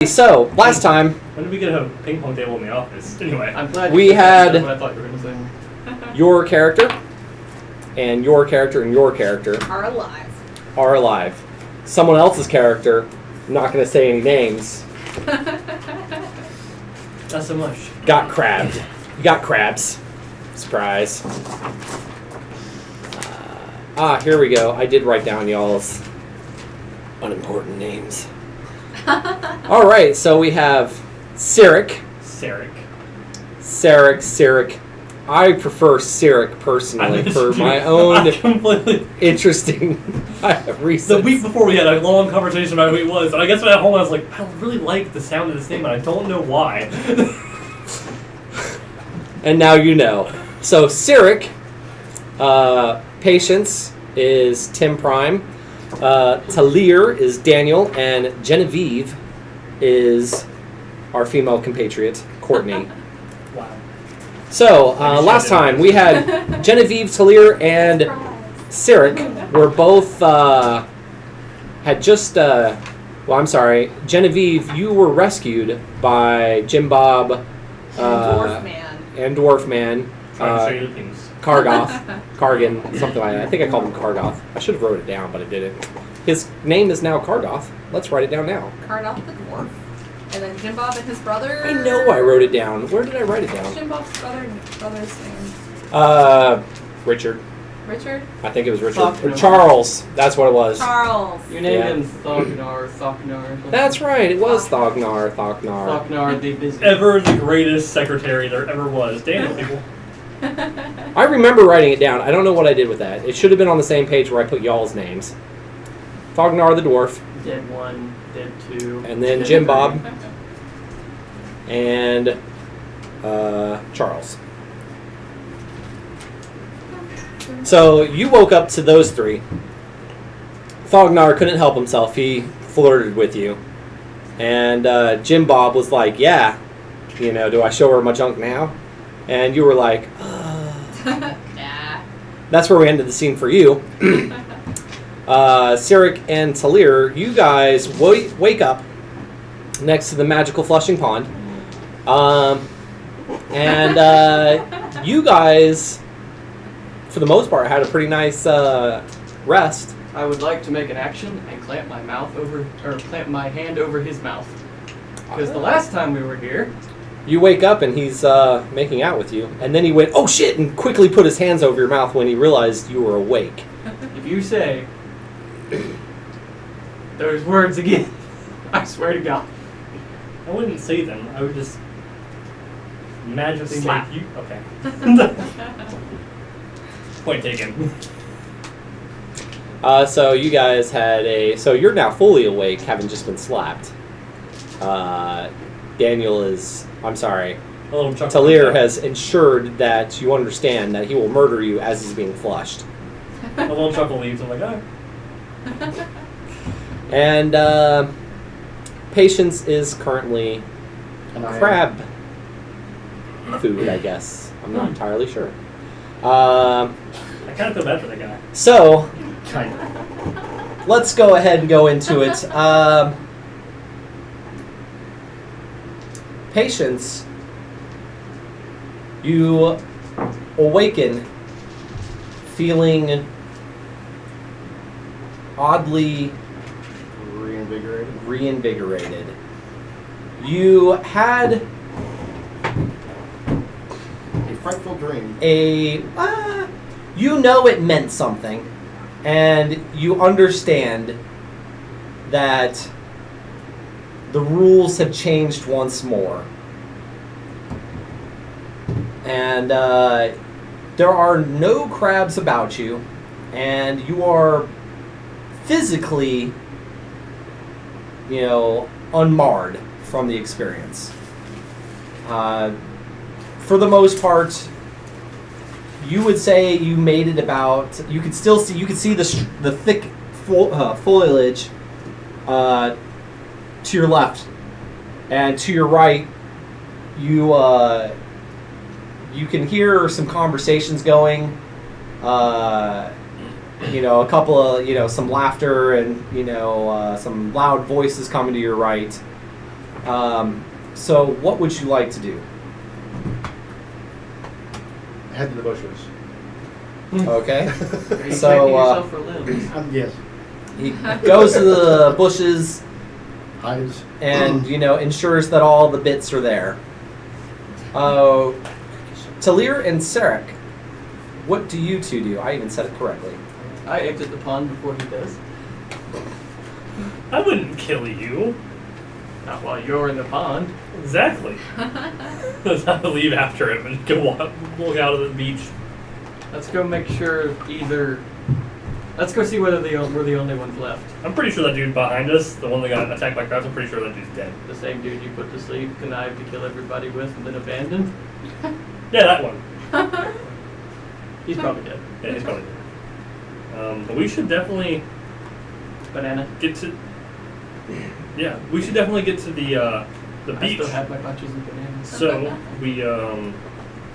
So, last time... When did we get a ping pong table in the office? Anyway. I'm glad we had what I thought you were going to say. Your character, and your character, and your character... Are alive. Someone else's character, I'm not going to say any names... Not so much. Got crabbed. You got crabs. Surprise. Here we go. I did write down y'all's unimportant names. Alright, so we have Cyric. Cyric. I prefer Cyric personally for my own interesting reasons. The week before we had a long conversation about who he was, and I guess when I got home I was like, I really like the sound of this name, and I don't know why. And now you know. So Cyric, Patience is Tim Prime, Talir is Daniel, and Genevieve is our female compatriot, Courtney. Wow. So, last time we had Genevieve, Talir, and Cyric were both, had just, Genevieve, you were rescued by Jim Bob, and Dwarf Man, Kargan, something like that. I think I called him Kargoth. I should have wrote it down, but I didn't. His name is now Kargoth. Let's write it down now. Kargoth the Dwarf. And then Jim Bob and his brother... I know I wrote it down. Where did I write it down? Jim Bob's brother's name? Richard. Richard? I think it was Richard. Thognar. Charles. That's what it was. Charles. You named him Thognar. That's right. It was Thognar. Thognar the busy. Ever the greatest secretary there ever was. Daniel, people. I remember writing it down. I don't know what I did with that. It should have been on the same page where I put y'all's names. Thognar the Dwarf. Dead 1, Dead 2. And then Dead Jim 3. Bob. And Charles. So you woke up to those three. Thognar couldn't help himself. He flirted with you. And Jim Bob was like, yeah, do I show her my junk now? And you were like, Nah. That's where we ended the scene for you. Cyric and Talir, you guys wake up next to the magical flushing pond. And you guys, for the most part, had a pretty nice rest. I would like to make an action and clamp my hand over his mouth. Because the last time we were here... You wake up and he's making out with you. And then he went, oh shit, and quickly put his hands over your mouth when he realized you were awake. If you say those words again, I swear to God. I wouldn't say them. I would just magically Slap. make you... Okay. Point taken. So you guys had so you're now fully awake, having just been slapped. Daniel is... I'm sorry. A little chuckle. Talir has ensured that you understand that he will murder you as he's being flushed. A little chuckle leaves. I'm like, oh. And Patience is currently crab food, I guess. I'm not entirely sure. I kind of feel bad for that guy. So, Kind of. let's go ahead and go into it. Patience, you awaken feeling oddly reinvigorated. You had a frightful dream. It meant something, and you understand that the rules have changed once more. And there are no crabs about you, and you are physically, unmarred from the experience. For the most part, you would say you made it about... You could see the thick foliage to your left, and to your right, you can hear some conversations going. A couple of some laughter and some loud voices coming to your right. So what would you like to do? Head to the bushes. Okay. Are you So, checking yourself for limbs? Yes. He goes to the bushes Hides. and, ensures that all the bits are there. Talir and Sarek, what do you two do? I even said it correctly. I exit the pond before he does. I wouldn't kill you. Not while you're in the pond. Exactly. Let's have to leave after him and go walk out of the beach. Let's go make sure Let's go see whether we're the only ones left. I'm pretty sure that dude behind us, the one that got attacked by crabs, I'm pretty sure that dude's dead. The same dude you put to sleep, connived to kill everybody with, and then abandoned. Yeah, that one. He's probably dead. Yeah, he's probably dead. But we should definitely Banana. get to... Yeah, we should definitely get to the I beach. still have my bunches of bananas. So, we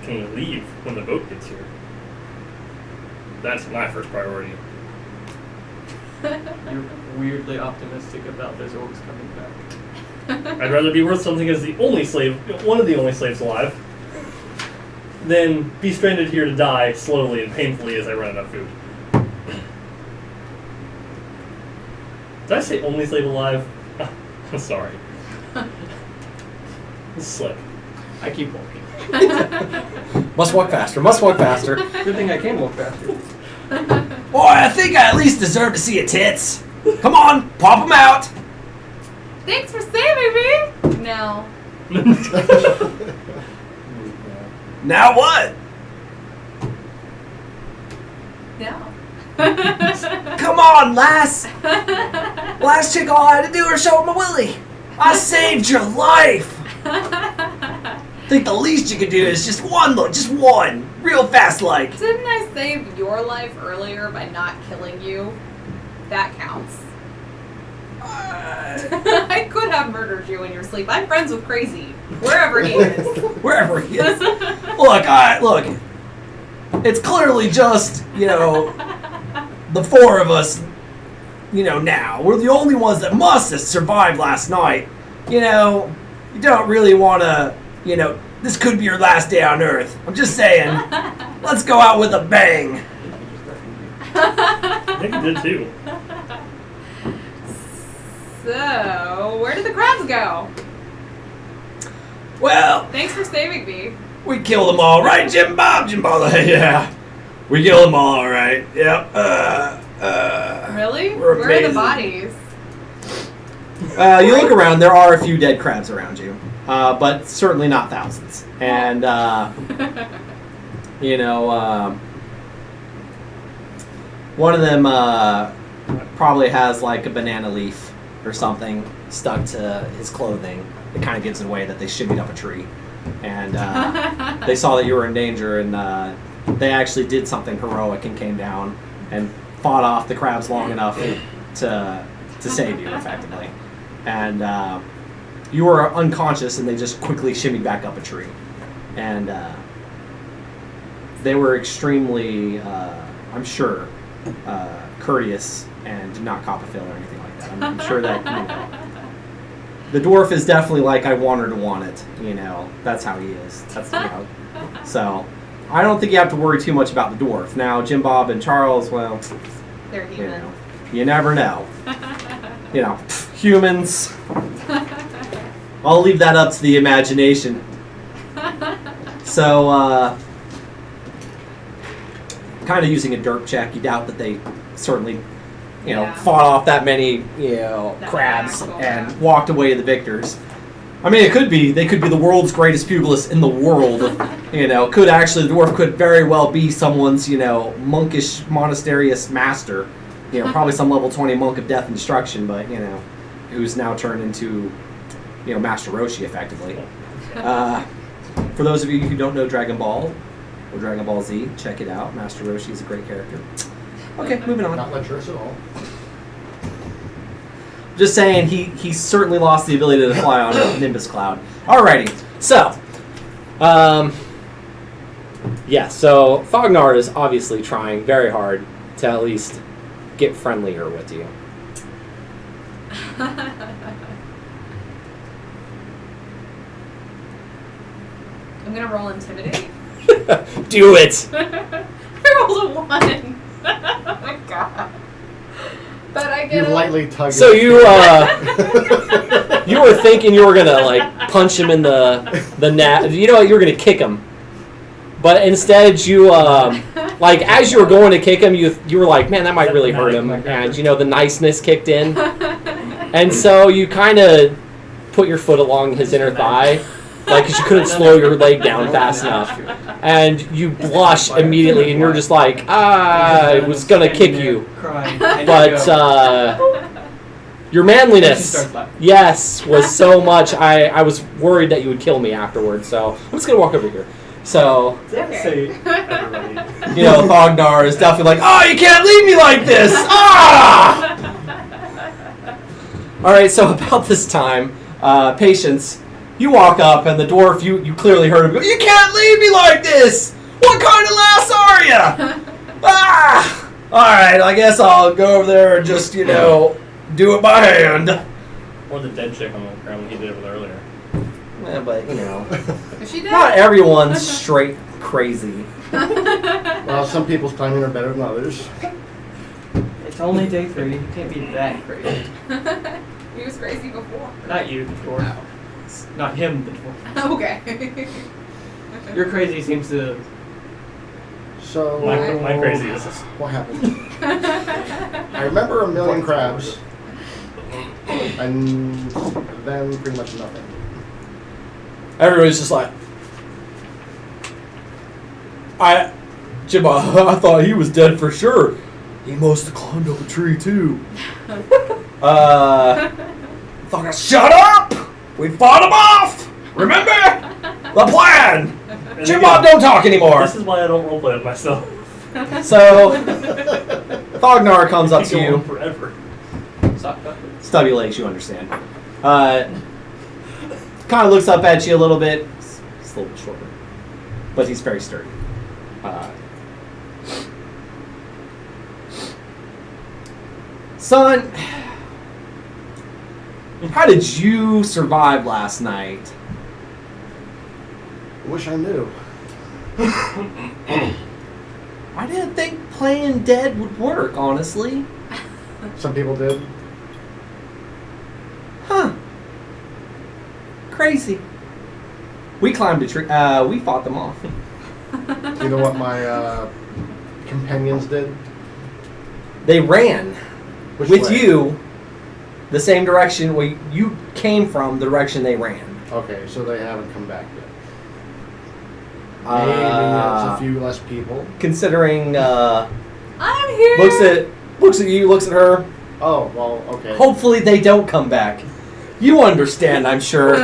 can leave when the boat gets here. That's my first priority. You're weirdly optimistic about those orcs coming back. I'd rather be worth something as the only slave, one of the only slaves alive, than be stranded here to die slowly and painfully as I run out of food. Did I say only slave alive? I'm sorry. This is slick. I keep walking. Must walk faster, must walk faster. Good thing I can walk faster. Boy, I think I at least deserve to see your tits. Come on, pop them out. Thanks for saving me! No. Now what? No. Come on, lass. Last chick, all I had to do was show my willy. I saved your life. Think the least you could do is just one look, just one. Real fast like. Didn't I save your life earlier by not killing you? That counts. I could have murdered you in your sleep. I'm friends with Crazy. Wherever he is. Wherever he is. Look. It's clearly just, the four of us, now. We're the only ones that must have survived last night. You don't really want to, this could be your last day on Earth. I'm just saying, let's go out with a bang. I think he did too. So, where did the crabs go? Well, Thanks for saving me. we killed them all, right, Jim Bob? Yeah. We killed them all, all right. Yep. Really? We're Where are the amazing. bodies? You look around, there are a few dead crabs around you, but certainly not thousands. And, one of them probably has like a banana leaf or something stuck to his clothing. It kind of gives it away that they shimmied up a tree. And they saw that you were in danger, and they actually did something heroic and came down and fought off the crabs long enough to save you, effectively. And you were unconscious, and they just quickly shimmied back up a tree. And they were extremely, I'm sure, courteous and did not cop a fill or anything like that. I'm sure that, the dwarf is definitely like, I want her to want it, That's how he is. That's, So, I don't think you have to worry too much about the dwarf. Now, Jim Bob and Charles, well, They're human. you never know. Humans. I'll leave that up to the imagination. So, kind of using a derp check, you doubt that they certainly, fought off that many, crabs and walked away the victors. I mean, they could be the world's greatest pugilists in the world. The dwarf could very well be someone's, monkish monasterius master. Probably some level 20 monk of death and destruction, but, who's now turned into, Master Roshi, effectively. For those of you who don't know Dragon Ball or Dragon Ball Z, check it out. Master Roshi is a great character. Okay, moving on. Not lecherous at all. Just saying, he certainly lost the ability to fly on a Nimbus cloud. Alrighty, so, so Fognard is obviously trying very hard to at least get friendlier with you. I'm gonna roll intimidate. Do it. I rolled a 1. Oh my god. But I You get lightly tug. So it. you were thinking you were gonna like punch him in the nat. You know what? You were gonna kick him, but instead you like as you were going to kick him, you were like, man, that might really hurt him, and you know the niceness kicked in, and so you kind of put your foot along his inner thigh, like because you couldn't slow your leg down fast enough, and you blush immediately, and you're just like, I was gonna kick you. But your manliness, yes, was so much. I was worried that you would kill me afterwards. So I'm just gonna walk over here. So Say everybody. you know, Thognar is definitely like, oh, you can't leave me like this. Ah! All right. So about this time, Patience, you walk up, and the dwarf, you clearly heard him go, you can't leave me like this. What kind of lass are you? Ah! All right, I guess I'll go over there and just, you know, do it by hand. Or the dead chick on the ground he did it with earlier. Yeah, but, you know, Is she dead? not everyone's straight crazy. Well, some people's timing are better than others. It's only day 3. You can't be that crazy. He was crazy before. Not you, the dwarf. Not him, the dwarf. Okay. Your crazy seems to... So My crazy is what happened? I remember a million crabs, and then pretty much nothing. Everybody's just like, Jim, I thought he was dead for sure. He must have climbed up a tree too. Fucking shut up! We fought him off! Remember? The plan! Jim Bob, don't talk anymore! This is why I don't roleplay with myself. So, Thognar comes up Keep to going you. forever. Stubby legs, you understand. Kind of looks up at you a little bit. It's a little bit shorter. But he's very sturdy. Son, how did you survive last night? I wish I knew. I didn't think playing dead would work, honestly. Some people did. Huh. Crazy. We climbed a tree. We fought them off. You know what my companions did? They ran. Which With way? you, the same direction where you came from, the direction they ran. Okay, so they haven't come back yet. Maybe it's a few less people. Considering, I'm here. looks at you, looks at her. Oh, well, okay. Hopefully they don't come back. You understand, I'm sure.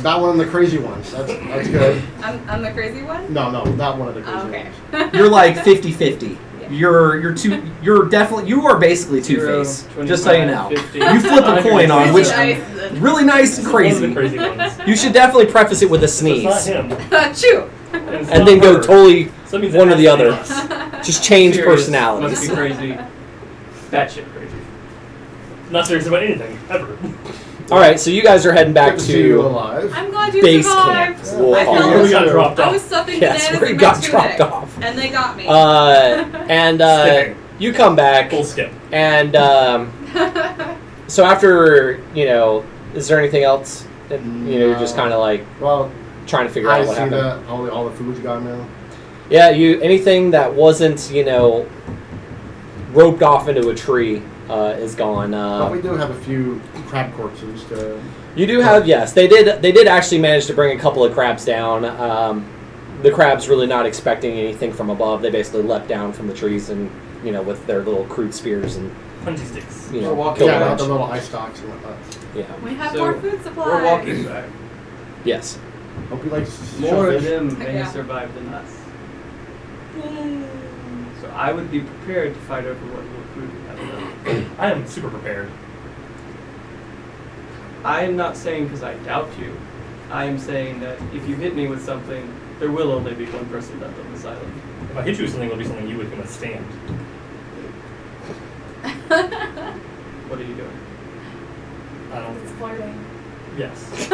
That one of the crazy ones. That's good. I'm the crazy one? No, not one of the crazy Okay. ones. You're like 50-50. Yeah. You are basically Two-Face. Just so you know. 50. You flip a coin on which really nice and One of crazy. the crazy ones. You should definitely preface it with a It's sneeze. not him. Chew. It's And not then go her. totally So that means one it or the has to be other. us. Just change Serious, personalities. Must be crazy. That shit crazy. Not serious about anything, ever. Alright, so you guys are heading back Good to see you to alive. I'm glad you base survived. camp. We'll I call felt it. Where we you. got dropped I off. was stuffing Yes, bananas where you in got my dropped tunic, off. and they got me. And Skipping. you come back, Full skip. and so after, is there anything else that, you're just kind of like Well, trying to figure I out what see happened? that all the food's gone now. Yeah, anything that wasn't, roped off into a tree is gone. But we do have a few crab corpses to... You do have, yes. They did actually manage to bring a couple of crabs down. The crabs really not expecting anything from above. They basically leapt down from the trees and, with their little crude spears and, Punchy sticks. We're walking killed a Yeah, bunch. the little ice stocks and whatnot. Yeah. We have So, more food supplies. We're walking back. Yes. Hope you like More of shellfish. them may Yeah. survive than us. So I would be prepared to fight over what little food we have left. I am super prepared. I am not saying because I doubt you. I am saying that if you hit me with something, there will only be one person left on this island. If I hit you with something, it'll be something you would withstand. What are you doing? I don't. It's flirting. Yes.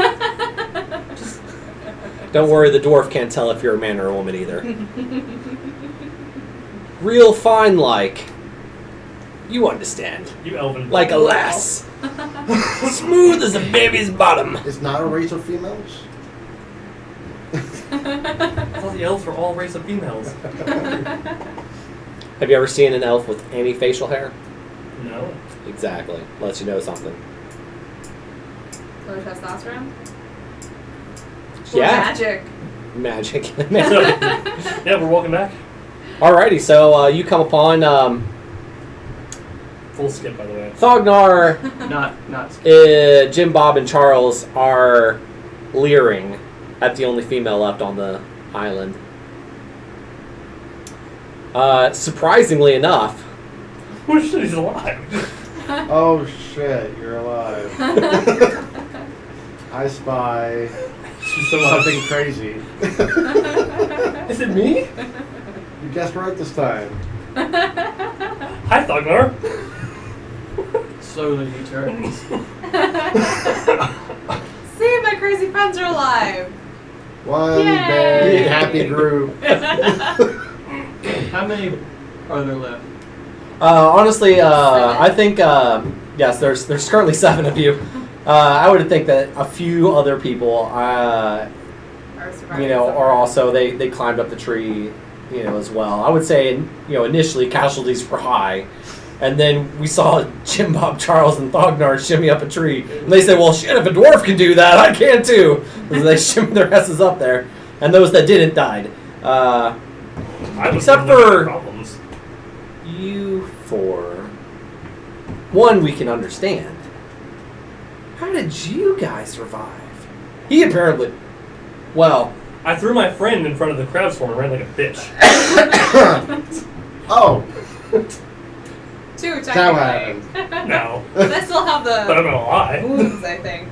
Don't worry, the dwarf can't tell if you're a man or a woman either. Real fine like. You understand. You elven. Like a lass. Smooth as a baby's bottom. It's not a race of females? I thought the elves were all race of females. Have you ever seen an elf with any facial hair? No. Exactly. Lets you know something. Low testosterone? Or Yeah. magic. Magic. So, yeah, we're walking back. Alrighty, so you come upon Full skip, by the way. Thognar, Not Jim, Bob, and Charles are leering at the only female left on the island. Surprisingly enough, Oh shit, he's alive. Oh shit, you're alive. I spy something crazy. Is it me? You guessed right this time. Hi, Thognar. slowly he turns. See, my crazy friends are alive. One Yay! big happy group. How many are there left? honestly, I think yes, there's currently 7 of you. I would think that a few other people, Are surviving are also they climbed up the tree, as well. I would say, initially casualties were high, and then we saw Jim, Bob, Charles, and Thognar shimmy up a tree, and they said, "Well, shit, if a dwarf can do that, I can too." So they shimmied their asses up there, and those that didn't died. Except for problems. you 4. One we can understand. How did you guys survive? He apparently, well, I threw my friend in front of the crowd storm and ran like a bitch. Oh, 2, that technically. happened. No. They still have But I'm the gonna lie. wounds, I think.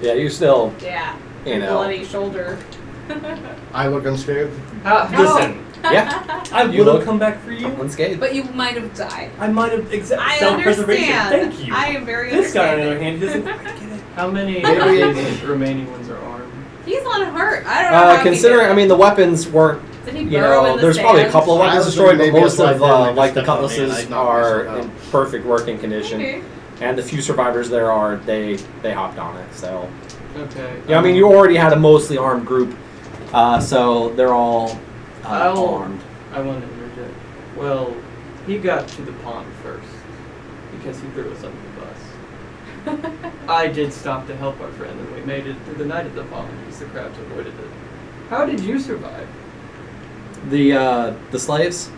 yeah, you still, Yeah. Oh. Bloody shoulder. I look unscared. Listen, yeah, I You would have look- come back for you. unscathed. But you might have died. I might have I self-preservation. understand. Thank you. I am very This guy, on the understanding. other hand, he doesn't quite get it. How many Maybe- of these remaining ones are armed? He's unhurt. I don't know how he Considering, did it. I mean, the weapons weren't, Did he burrow in the there's sand? probably a couple of I weapons was destroyed, but thinking maybe most it's like of, them, they like the just stepped on me and cutlasses I knocked are myself in out. perfect working condition. Okay. And the few survivors there are, they hopped on it, so. Okay. Yeah, I mean, you already had a mostly armed group, so they're all armed. I want to interject. Well, he got to the pond first because he threw us under the bus. I did stop to help our friend, and we made it through the night at the pond because the crabs avoided it. How did you survive? The slaves?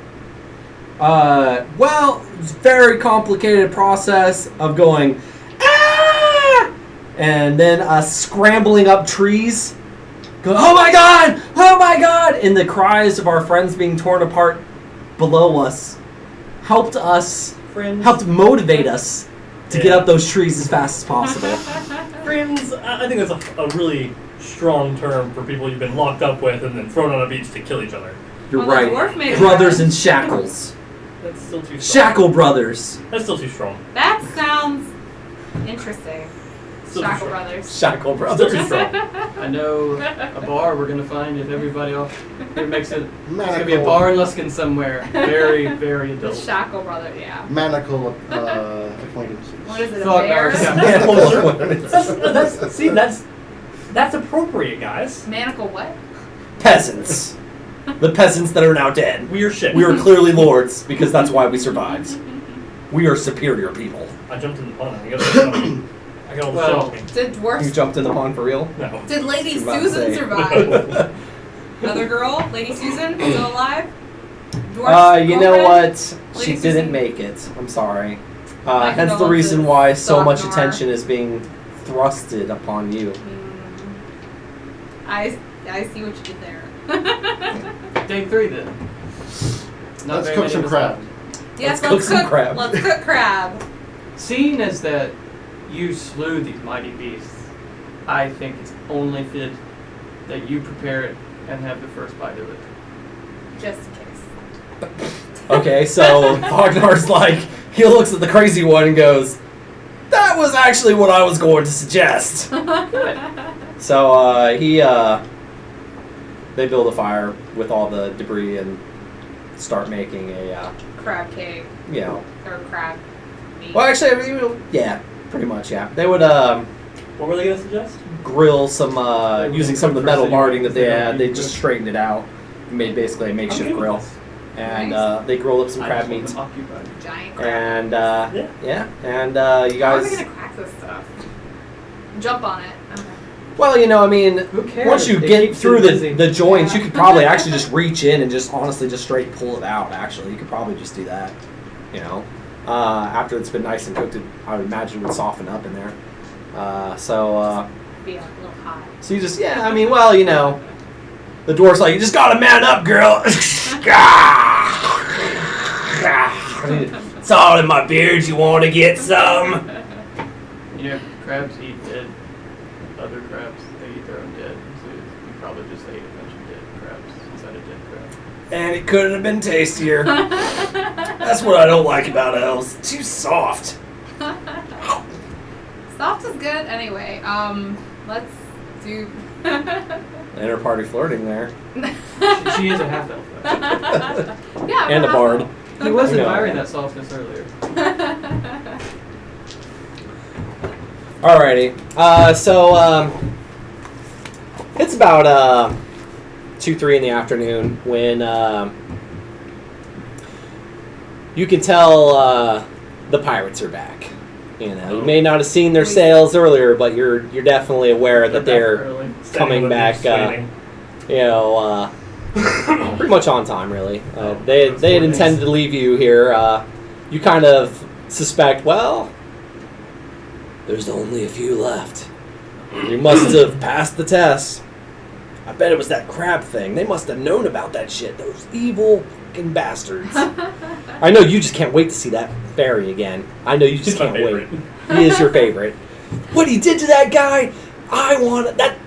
Well, it's a very complicated process of going, ah! And then scrambling up trees. Go, oh my god! Oh my god! And the cries of our friends being torn apart below us helped motivate us to get up those trees as fast as possible. Friends, I think that's a really strong term for people you've been locked up with and then thrown on a beach to kill each other. You're Well, the right. dwarf made it Brothers happen. in shackles. That's still too strong. Shackle brothers. That's still too strong. That sounds interesting. Still too Shackle strong. Brothers. Shackle Still brothers. too strong. I know a bar we're gonna find if everybody off here makes it. It's gonna be a Manacle. bar in Luskin somewhere. Very, very The adult. Shackle Brother, yeah. Manacle acquaintances. What is it, a Thought bear? That's appropriate, guys. Manacle what? Peasants. The peasants that are now dead. We're shit. We are clearly lords because that's why we survived. We are superior people. I jumped in the pond. I got all the Well, shit off me. Did You dwarfs? jumped in the pond for real? No. Did Lady About to Susan say. survive? Another girl, Lady Susan, still alive? Dwarf's You know girlfriend? what? She Lady didn't Susan? make it. I'm sorry. My Hence the reason condolences, why so much Thognar. attention is being thrusted upon you. I see what you did there. Day 3 then. Not Let's very cook many some of us crab. left. Yes, cook let's some cook. crab. Let's cook crab. Seeing as that you slew these mighty beasts, I think it's only fit that you prepare it and have the first bite of it. Just in case. Okay, so Fagnar's like, he looks at the crazy one and goes, that was actually what I was going to suggest. Good. So he they build a fire with all the debris and start making a Crab cake or crab meat. Well, actually, I mean, yeah, pretty much, yeah. They would What were they going to suggest? grill some using some of the metal larding that they had. They Good. just straightened it out, made basically a makeshift Okay with grill, this. and Nice. they grilled up some I crab just want meats. them occupied. Giant crab. And Yeah. and you How are guys. we gonna crack this stuff? Jump on it. Okay. Well, you know, I mean, Who cares? once you It get keeps through them busy. the joints, Yeah. you could probably actually just reach in and just honestly just straight pull it out. Actually, you could probably just do that. You know, after it's been nice and cooked, I would imagine it would soften up in there. So Be a little hot. you just I mean, well, you know, the dwarf's like, you just gotta man up, girl. It's all in my beard. You want to get some? Yeah, crabs eat dead. Other crabs, they eat their own dead. So you probably just ate a bunch of dead crabs inside a dead crab. And it couldn't have been tastier. That's what I don't like about elves. Too soft. Soft is good anyway. Let's do. Inter-party flirting there. She is a half elf. Yeah. And a bard. He was I know. admiring that softness earlier. Alrighty. So it's about 2-3 in the afternoon when you can tell the pirates are back. You know, you may not have seen their sails earlier, but you're definitely aware that they're early. coming back. Standing Pretty much on time, really. They had intended to leave you here. You kind of suspect, well, there's only a few left. You must have passed the test. I bet it was that crab thing. They must have known about that shit. Those evil fucking bastards. I know you just can't wait to see that fairy again. I know you just He's my can't wait. favorite. He is your favorite. What he did to that guy, I want that.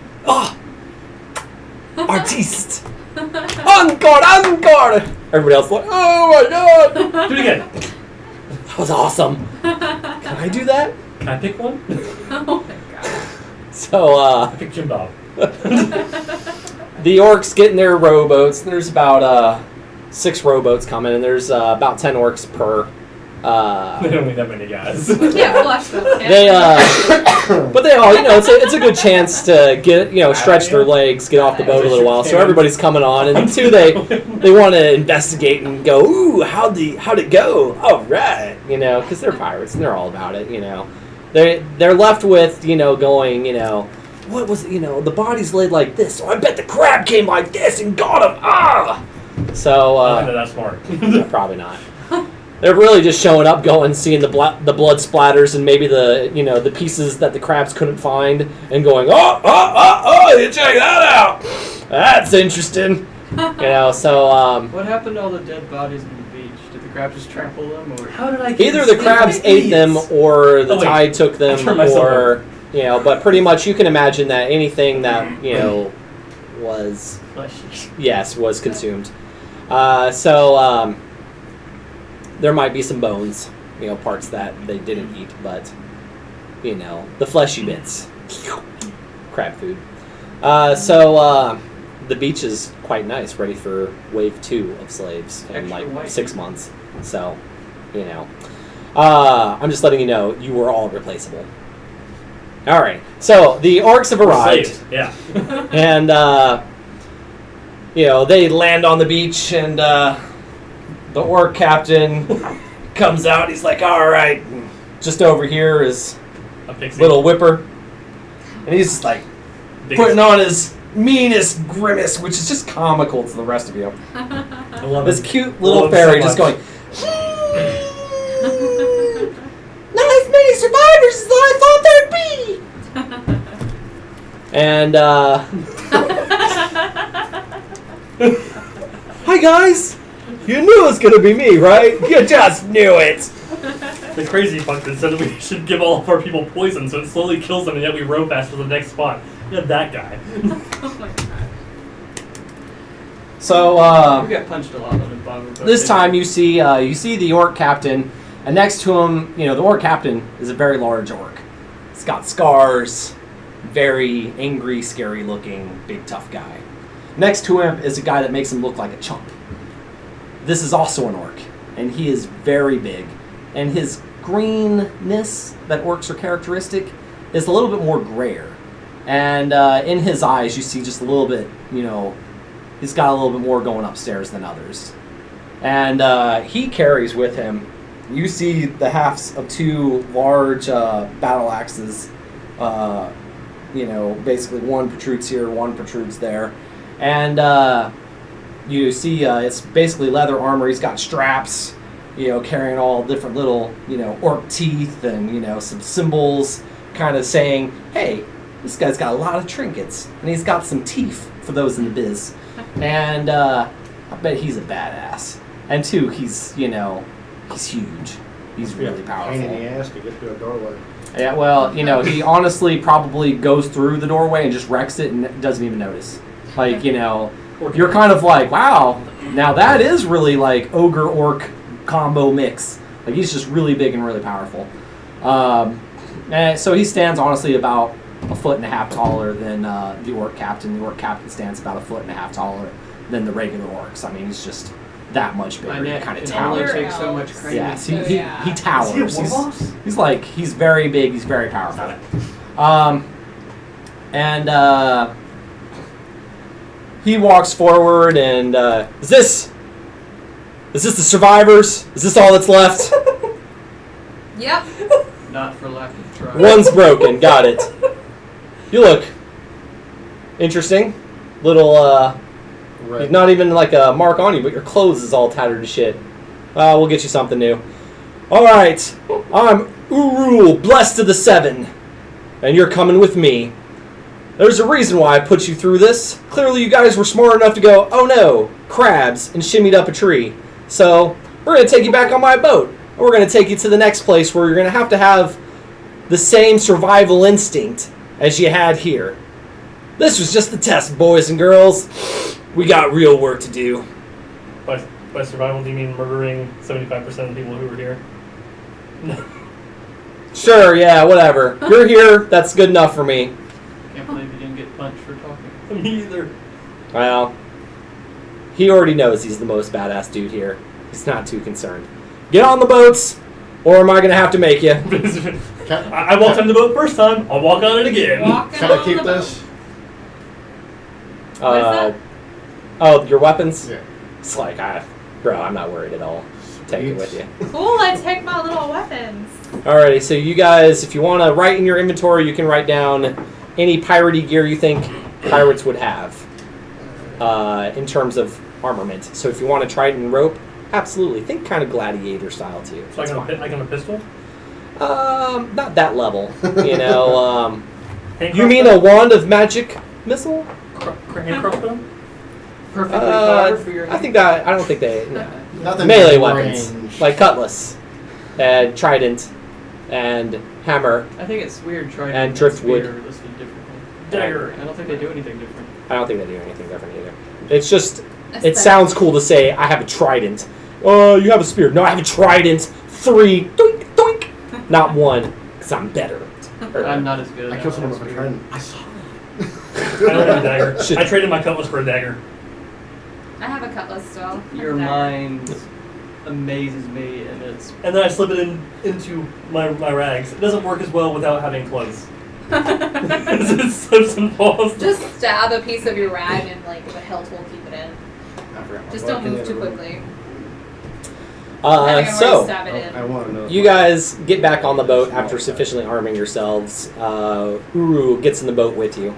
Artiste. Encore. Everybody else like, oh my god. Do it again. That was awesome. Can I do that? Can I pick one? Oh my god. So, I pick Jim Bob. the orcs get in their rowboats. There's about 6 rowboats coming, and there's about 10 orcs per. They don't need that many guys. We can't flush them. can They, we? but they all, you know, it's a good chance to get, you know, stretch their legs, get off the boat a little while. So everybody's coming on, and 2, they want to investigate and go, ooh, how'd it go? All right, you know, because they're pirates and they're all about it, you know. They're left with, you know, going, you know, what was, you know, the body's laid like this, so I bet the crab came like this and got him. Ah. So I know that's smart. probably not. They're really just showing up, going, seeing the blood splatters and maybe the, you know, the pieces that the crabs couldn't find, and going, oh, you check that out. That's interesting. You know, so What happened to all the dead bodies on the beach? Did the crabs just trample them, or How did I get either the crabs ate them or the Oh, wait. tide took them, I turned myself or you know, but pretty much you can imagine that anything that, you know, was was consumed. So there might be some bones, you know, parts that they didn't eat, but you know, the fleshy bits, crab food. So the beach is quite nice, ready for wave 2 of slaves in Extra like white. 6 months. So, you know, I'm just letting you know you were all replaceable. All right, so the orcs have arrived. Slaves, yeah. And, you know, they land on the beach, and the orc captain comes out. He's like, all right, just over here is A pixie. little whipper. And he's just like Biggest- putting on his meanest grimace, which is just comical to the rest of you. I love This it. cute little Love it fairy so just much. going, not as many survivors as I thought there'd be. And, hi guys! You knew it was gonna be me, right? You just knew it! The crazy fuck that said we should give all of our people poison so it slowly kills them and yet we row fast to the next spot. Yeah, that guy. Oh my god. So, we got punched a lot on the bottom. this time you see the orc captain, and next to him, you know, the orc captain is a very large orc. He's got scars, very angry, scary looking, big tough guy. Next to him is a guy that makes him look like a chump. This is also an orc, and he is very big. And his greenness that orcs are characteristic is a little bit more grayer. And in his eyes, you see just a little bit, he's got a little bit more going upstairs than others. And he carries with him, you see the halves of 2 large battle axes. Basically one protrudes here, one protrudes there. And you see it's basically leather armor. He's got straps, carrying all different little, orc teeth and, some symbols kind of saying, hey, this guy's got a lot of trinkets. And he's got some teeth for those in the biz. And I bet he's a badass. And 2, he's huge. He's really powerful. Pain in the ass to get through a doorway. Yeah, well, he honestly probably goes through the doorway and just wrecks it and doesn't even notice. Like, you're kind of like, wow, now that is really like ogre-orc combo mix. Like, he's just really big and really powerful. And so he stands, honestly, about 1.5 feet taller than the orc captain. The orc captain stands about 1.5 feet taller than the regular orcs. I mean, he's just that much bigger. He kind of towers. Takes so much credit. Yes, he towers. Is he a warboss? He's very big. He's very powerful. He walks forward and is this the survivors? Is this all that's left? Yep. Not for lack of trying. One's broken. Got it. You look interesting. Little Right. not even like a mark on you, but your clothes is all tattered to shit. We'll get you something new. All right, I'm Urul, blessed of the 7, and you're coming with me. There's a reason why I put you through this. Clearly you guys were smart enough to go, oh no, crabs, and shimmied up a tree. So we're going to take you back on my boat, and we're going to take you to the next place where you're going to have the same survival instinct as you had here. This was just the test, boys and girls. We got real work to do. By survival, do you mean murdering 75% of the people who were here? No. Sure, yeah, whatever. You're here, that's good enough for me. Can't believe you didn't get punched for talking. Me either. Well, he already knows he's the most badass dude here. He's not too concerned. Get on the boats, or am I going to have to make you? I walked on the boat first time. I'll walk on it again. Can I keep this? What is that? Oh, your weapons? Yeah. It's like, bro, I'm not worried at all. Take it with you. Cool, I take my little weapons. Alrighty, so you guys, if you want to write in your inventory, you can write down any piratey gear you think pirates would have in terms of armament. So if you want to trident and rope, absolutely. Think kind of gladiator style too. So I got a pistol? Not that level. You Hand mean a wand of magic missile? hand crossbow? Perfectly carved for your I don't think they... No. Nothing Melee in weapons, range. like cutlass, and trident, and hammer. I think it's weird trying And to driftwood. spear listed differently. Dagger. I don't think they do anything different. I don't think they do anything different either. It's just, it sounds cool to say, I have a trident. Oh, you have a spear. No, I have a trident. 3, doink, doink. Not 1, because I'm better. I'm not as good I at killed that someone with a spear. trident. I saw it. I don't have a dagger. Shit. I traded my cutlass for a dagger. I have a cutlass still. Your mind amazes me, and it's And then I slip it into my rags. It doesn't work as well without having clothes. It slips and falls. Just stab a piece of your rag and like the hilt will keep it in. I forgot my Just don't bucket move too in the room. quickly. Depending on where you So, stab it in. I want to know. you guys get back on the boat after sufficiently arming yourselves. Uru gets in the boat with you.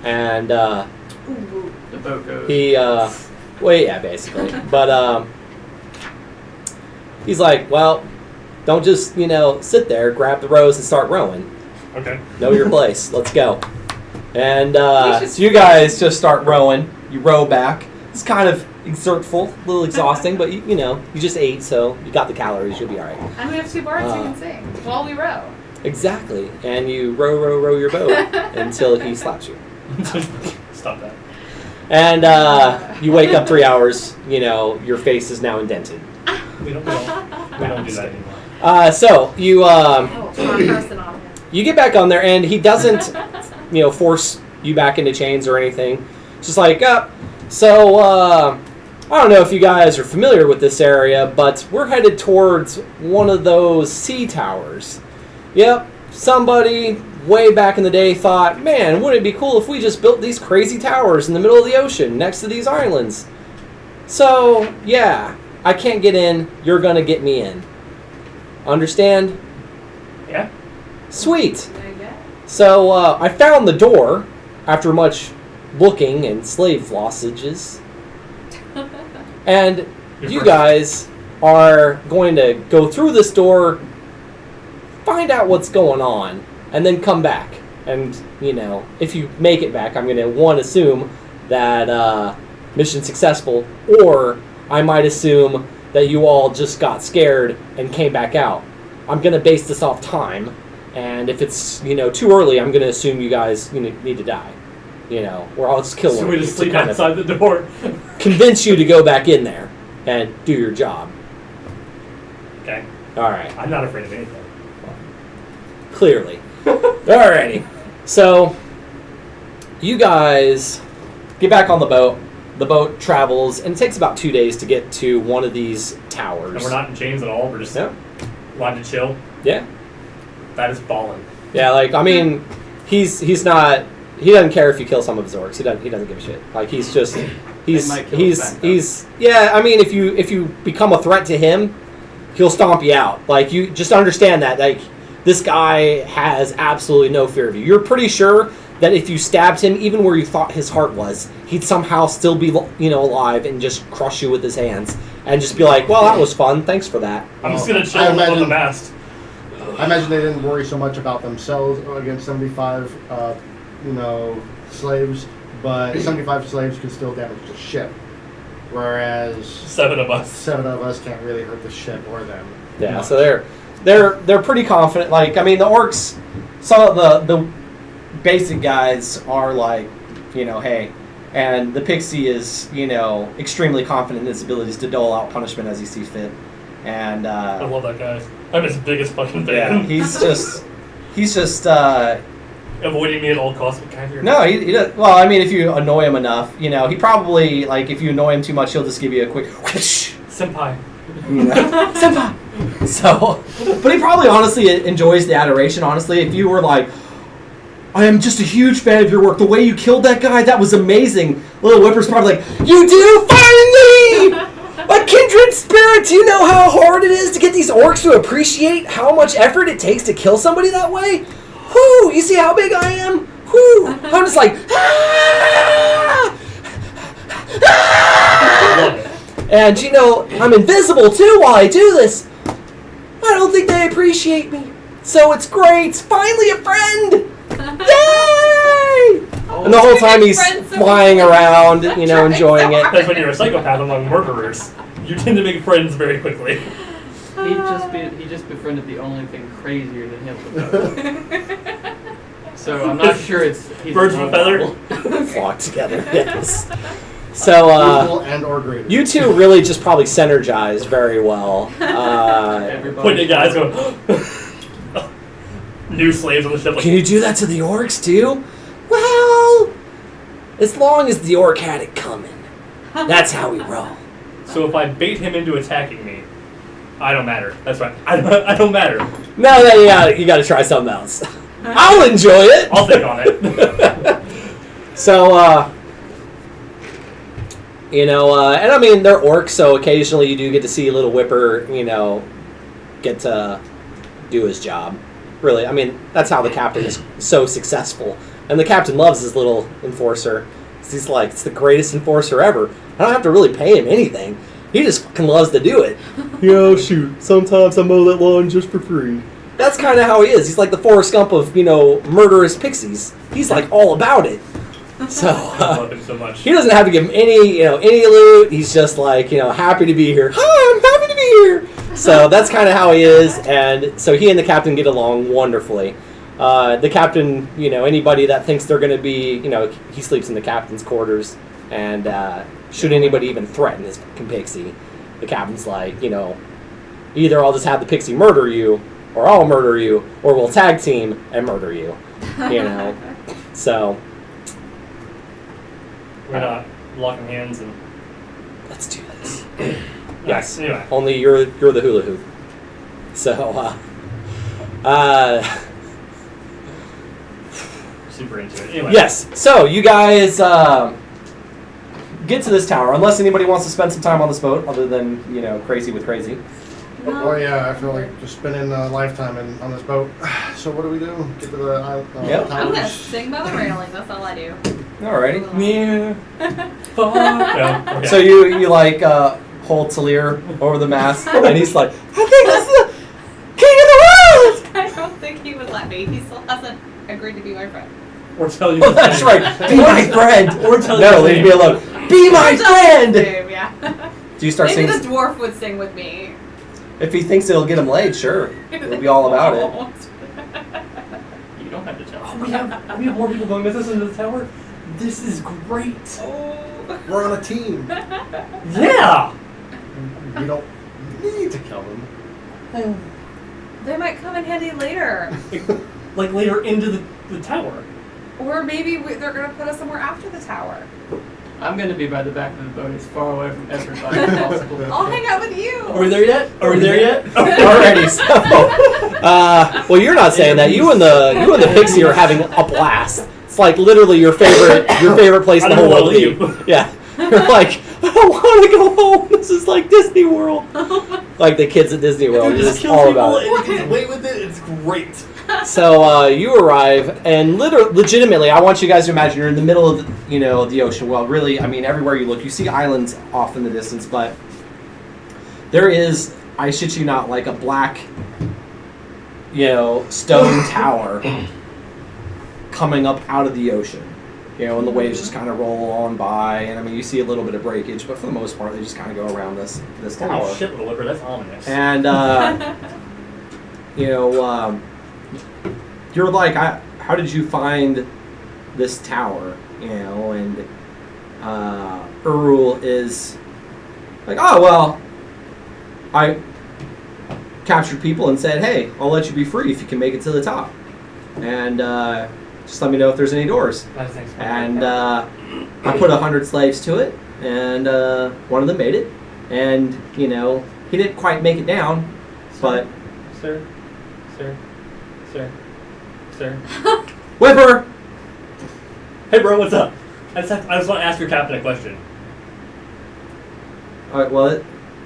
And Ooh. the boat goes. he, well, yeah, basically. But he's like, well, don't just, sit there, grab the rows and start rowing. Okay. Know your place. Let's go. And We should so you guys just start rowing. You row back. It's kind of exertful, a little exhausting, but you just ate, so you got the calories. You'll be all right. And we have 2 bards who can sing while we row. Exactly. And you row your boat until he slaps you. Stop that. And you wake up 3 hours. Your face is now indented. We don't do that anymore. So you Smart person on him. you get back on there, and he doesn't force you back into chains or anything. It's just like, So, I don't know if you guys are familiar with this area, but we're headed towards one of those sea towers. Yep, somebody way back in the day thought, man, wouldn't it be cool if we just built these crazy towers in the middle of the ocean next to these islands? So, yeah, I can't get in, you're gonna get me in. Understand? Yeah. Sweet. There you go. So, I found the door after much looking and slave flossages. And you guys are going to go through this door, find out what's going on, and then come back. And, you know, if you make it back, I'm going to, one, assume that mission successful, or I might assume that you all just got scared and came back out. I'm going to base this off time, and if it's, you know, too early, I'm going to assume you guys need to die. You know, or I'll just kill So one we of just you to sleep kind of outside the door. convince you to go back in there and do your job. Okay. All right. I'm not afraid of anything. Clearly. Alrighty. So, you guys get back on the boat. The boat travels, and it takes about 2 days to get to one of these towers. And we're not in chains at all. We're just allowed to chill. Yeah. That is ballin'. Yeah, like, I mean, he's not... He doesn't care if you kill some of his orcs. He doesn't give a shit. Like, he's just... He's yeah, I mean, if you become a threat to him, he'll stomp you out. Like, you just understand that. Like, this guy has absolutely no fear of you. You're pretty sure that if you stabbed him, even where you thought his heart was, he'd somehow still be, you know, alive and just crush you with his hands and just be like, well, that was fun. Thanks for that. I'm just gonna chill on the mast. I imagine they didn't worry so much about themselves against 75, slaves, but 75 slaves can still damage the ship, whereas 7 of us can't really hurt the ship or them. Yeah, much. so they're pretty confident. Like, I mean, the orcs, some of the basic guys are like, you know, hey, and the pixie is, you know, extremely confident in his abilities to dole out punishment as he sees fit. And I love that guy. I'm his biggest fucking fan. yeah, he's just avoiding me at all costs. What kind of no, he does. Well, I mean, if you annoy him enough, you know, he probably, like, if you annoy him too much, he'll just give you a quick whoosh, senpai. you know, senpai. So, but he probably honestly enjoys the adoration. Honestly, if you were like, I am just a huge fan of your work. The way you killed that guy, that was amazing. Little Whipper's probably like, you do finally. A kindred spirit, do you know how hard it is to get these orcs to appreciate how much effort it takes to kill somebody that way? Whoo! You see how big I am? Whoo! I'm just like, ah! Ah! And you know, I'm invisible too while I do this. I don't think they appreciate me. So it's great. Finally a friend! Yay! And the whole time he's flying around, you know, enjoying it. That's when you're a psychopath among murderers. You tend to make friends very quickly. He just befriended the only thing crazier than him. So I'm not sure he's birds of a feather. Flock together, yes. So, Equal and or greater. you two really just probably synergized very well. When the guys go, new slaves on the ship. Like, Can you do that to the orcs too? Well, as long as the orc had it coming. That's how we roll. so if I bait him into attacking me, I don't matter. That's right. I don't matter. No, then you gotta try something else. I'll enjoy it. I'll think on it. So, you know, and I mean, they're orcs, so occasionally you do get to see Little Whipper, you know, get to do his job. Really, I mean, that's how the captain is so successful. And the captain loves his little enforcer. He's like, it's the greatest enforcer ever. I don't have to really pay him anything. He just fucking loves to do it. Yo, shoot, sometimes I mow that lawn just for free. That's kind of how he is. He's like the Forrest Gump of, you know, murderous pixies. He's like all about it. So, I love him so much. he doesn't have to give him any loot. He's just like, you know, happy to be here. Hi, I'm happy to be here. So that's kind of how he is. And so he and the captain get along wonderfully. The captain, you know, anybody that thinks they're going to be, you know, he sleeps in the captain's quarters. And should anybody even threaten his fucking pixie, the captain's like, you know, either I'll just have the pixie murder you, or I'll murder you, or we'll tag team and murder you. You know, so. We're locking hands and. Let's do this. Yes. Anyway. Only you're the hula hoop. So, Super into it. Anyway. yes. So you guys get to this tower. Unless anybody wants to spend some time on this boat, other than crazy with crazy. Oh yeah, I feel like just spending a lifetime on this boat. So what do we do? Get to the Yep. I'm gonna towers? sing by the railing. That's all I do. Alrighty. Yeah. Fuck. No, okay. So you hold Talir over the mast, and he's like, I think that's the king of the world. I don't think he would let me. He still hasn't agreed to be my friend. Or tell you. Oh, that's right. Be my friend. Or tell No, you. leave me alone. Be my friend. Yeah. Do you start Maybe singing? the dwarf would sing with me. If he thinks it'll get him laid, sure. We'll be all about it. You don't have to tell. Oh, we have more people going with us into the tower. This is great. We're on a team. Yeah. We don't need to kill them. They might come in handy later. Like later into the tower. Or maybe they're going to put us somewhere after the tower. I'm going to be by the back of the boat as far away from everybody as possible. I'll hang out with you. Are we there yet? Alrighty, so well, you're not saying that. You and the pixie are having a blast. It's like literally your favorite place in the whole world to leave. Yeah, you're like, I don't want to go home. This is like Disney World. Like the kids at Disney World, You just kill all people about it. and you get away with it. It's great. So you arrive, and legitimately, I want you guys to imagine you're in the middle of the ocean. Well, really, I mean, everywhere you look, you see islands off in the distance, but there is, I shit you not, like a black, stone tower coming up out of the ocean. And the waves just kind of roll on by, and I mean, you see a little bit of breakage, but for the most part, they just kind of go around this tower. Holy shit, little Lipper, that's ominous. And you're like, how did you find this tower? And Urul is like, oh well, I captured people and said, hey, I'll let you be free if you can make it to the top, and just let me know if there's any doors. And I put 100 slaves to it, and one of them made it, and he didn't quite make it down, but Sir. Whipper. Hey, bro, what's up? I just want to ask your captain a question. All right, well,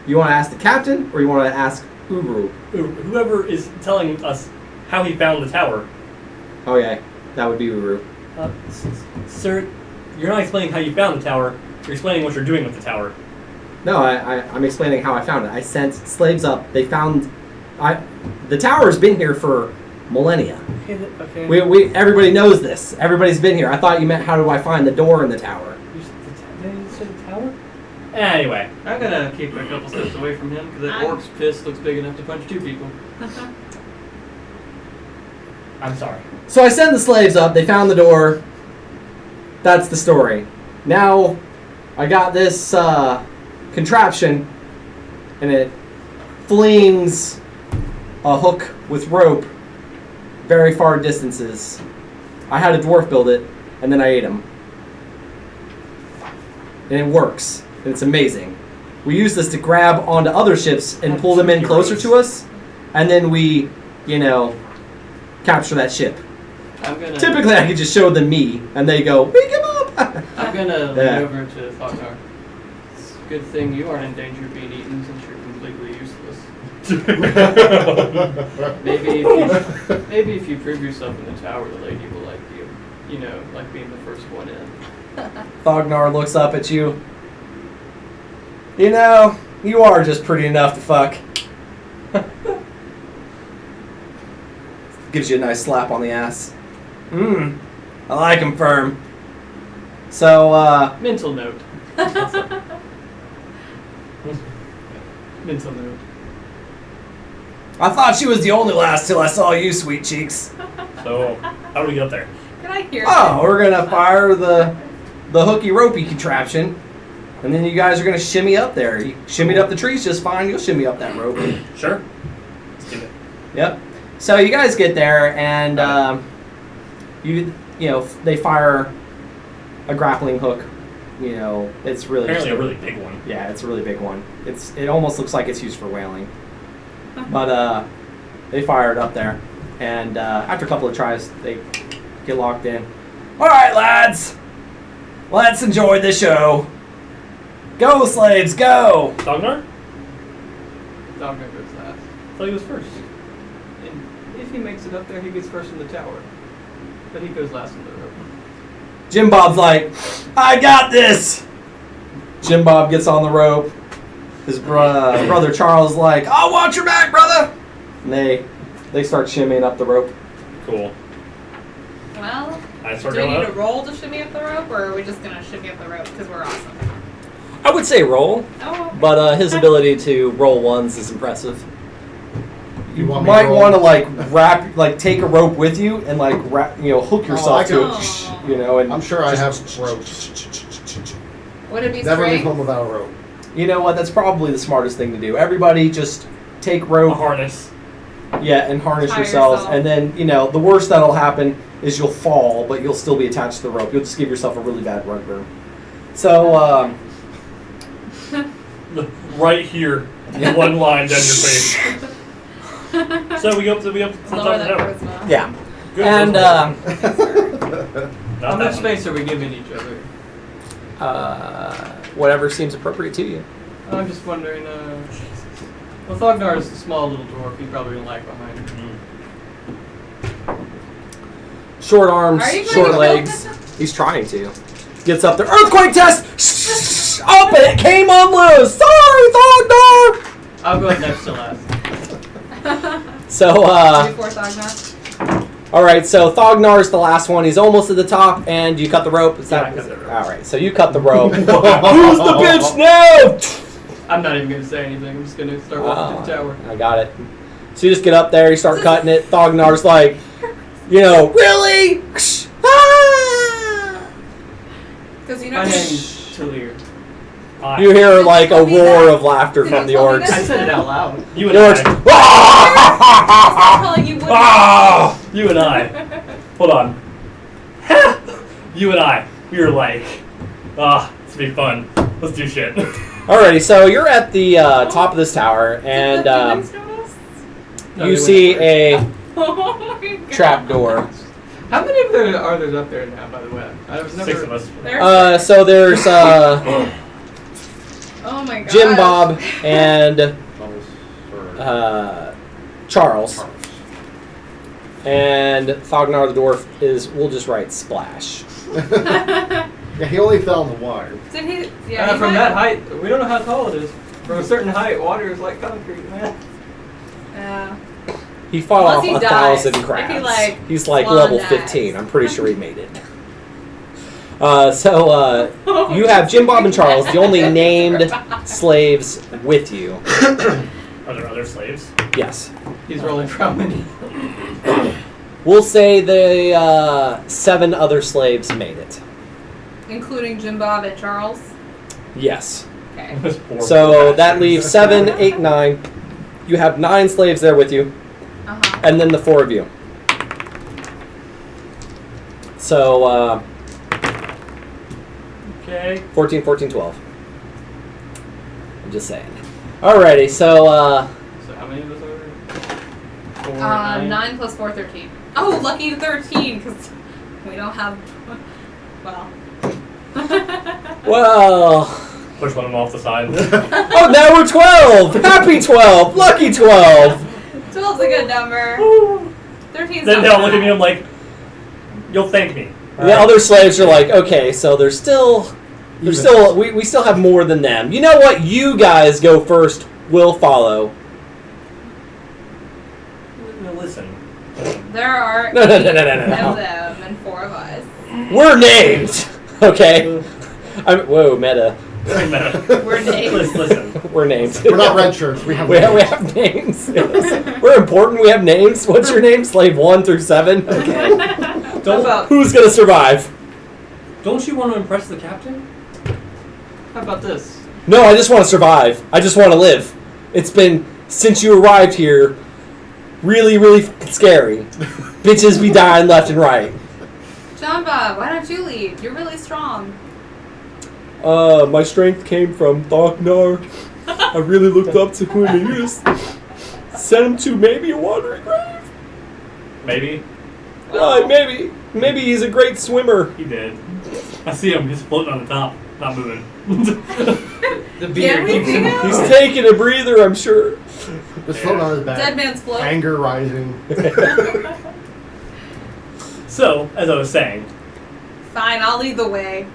you want to ask the captain, or you want to ask Uru? Whoever is telling us how he found the tower. Oh yeah, that would be Uru. Sir, you're not explaining how you found the tower. You're explaining what you're doing with the tower. No, I'm explaining how I found it. I sent slaves up. They found, the tower's been here for millennia. Okay. We everybody knows this. Everybody's been here. I thought you meant how do I find the door in the tower? You said the tower? Anyway. I'm going to keep a couple steps away from him because that orc's fist looks big enough to punch two people. I'm sorry. So I send the slaves up. They found the door. That's the story. Now, I got this contraption, and it flings a hook with rope very far distances. I had a dwarf build it, and then I ate him. And it works. And it's amazing. We use this to grab onto other ships and pull them in closer to us, and then we, capture that ship. Typically, I could just show them me, and they go, pick him up! I'm going to lean over to Thognar. It's a good thing you aren't in danger of being eaten since you're completely useless. Maybe if you prove yourself in the tower, the lady will like you. Like being the first one in. Thognar looks up at you. You are just pretty enough to fuck. Gives you a nice slap on the ass. I like him firm. So, Mental note. Mental note. I thought she was the only lass till I saw you, sweet cheeks. So, how do we get up there? Can I hear Oh, we're gonna fire the hooky ropey contraption, and then you guys are gonna shimmy up there. You shimmied up the trees just fine. You'll shimmy up that rope. Sure. Let's do it. Yep. So you guys get there, and they fire a grappling hook you know, it's really Apparently just a really big one. Yeah, it's a really big one. It almost looks like it's used for whaling. But they fire it up there, and after a couple of tries, they get locked in. All right, lads, let's enjoy the show. Go, slaves, go! Dognar? Dognar goes last. I thought he was first. And if he makes it up there, he gets first in the tower. But he goes last in the rope. Jim Bob's like, I got this! Jim Bob gets on the rope. His brother Charles is like, I'll watch your back, brother! And they start shimmying up the rope. Cool. Well, I start do we going need to up. roll to shimmy up the rope, or are we just gonna shimmy up the rope because we're awesome? I would say roll, Oh, okay. but his ability to roll ones is impressive. You want me to might roll? want to take a rope with you and hook yourself I to could- it, and I'm sure I have just- ropes. Would it be Never leave straight? home without a rope. You know what? That's probably the smartest thing to do. Everybody just take A rope, harness. and harness Tie yourselves, yourself. and then the worst that'll happen is you'll fall, but you'll still be attached to the rope. You'll just give yourself a really bad rug burn. So, Right here. One line down your face. So we go up to the top Lower of the that tower. charisma. yeah, Good. and Not How that much one. space are we giving each other? whatever seems appropriate to you. I'm just wondering, well, Thognar is a small little dwarf. He probably won't lag behind. Short arms, Are you going short to legs. go? He's trying to. Gets up there. Earthquake test! Up and it came unloose! Sorry, Thognar! I'll go next to last. So, Before Thognar. alright, so Thognar's the last one. He's almost at the top, and you cut the rope. Is Yeah, that I cut the rope. Alright, so you cut the rope. Who's the bitch now? I'm not even going to say anything. I'm just going to start walking to the tower. I got it. So you just get up there, you start cutting it. Thognar's like, really? Ah! Because My name's Talir. You hear like a roar of laughter Did from the you tell me orcs. I said it out loud. You The and orcs. I. Ah! telling you wouldn't. Ah! You and I. Hold on. You and I. We were like, it's gonna be fun. Let's do shit. Alrighty, so you're at the top of this tower, and No, you they see went a Oh my god. trap door. How many of there are there up there now, by the way? I was never. 6 of us. There's So there's oh my god. Jim Bob and Or Charles. And Thognar the dwarf we'll just write Splash. Yeah, he only fell in the water. Did he? Yeah. he from might- that height, we don't know how tall it is. From a certain height, water is like concrete, man. Yeah. He fought Unless off he 1,000 dies. If crabs. he, like, He's like Swan level dies. 15. I'm pretty sure he made it. You have Jim Bob and Charles, the only named slaves with you. Are there other slaves? Yes. He's rolling for how many? We'll say the 7 other slaves made it. Including Jim Bob and Charles. Yes. Okay. Those poor So that bastards. leaves 7, 8, 9. You have 9 slaves there with you, Uh-huh. and then the 4 of you. So, Okay. 14, 14, 12. I'm just saying. Alrighty, so, So how many of us are there? 4, 9. 9 plus 4, 13. Oh, lucky 13, because we don't have. Well. well. Push one of them off the side. Oh, now we're 12! Happy 12! Lucky 12! 12's a good number. 13's Then not they'll look at bad. me. I'm like, you'll thank me. The other slaves are like, okay, so there's still, we still have more than them. You know what? You guys go first. We'll follow. Listen. There are No, no, 8 no, no, no, no. of them and 4 of us. We're named! Okay? Whoa, meta. We're named. Listen. We're named. We're not red shirts. We have We have names. Yes. We're important. We have names. What's your name? Slave 1 through 7? Okay. How about, Who's going to survive? Don't you want to impress the captain? how about this? No, I just want to survive. I just want to live. It's been, since you arrived here, really, really fucking scary. Bitches be dying left and right. John Bob, why don't you lead? You're really strong. My strength came from Thognar. I really looked up to him, and you just sent him to maybe a watery grave. Maybe. Maybe he's a great swimmer. He did. I see him. He's floating on the top, not moving. The beard keeps him. He's taking a breather, I'm sure. Just float on his back. Dead man's float. Anger rising. So, as I was saying, Fine, I'll lead the way.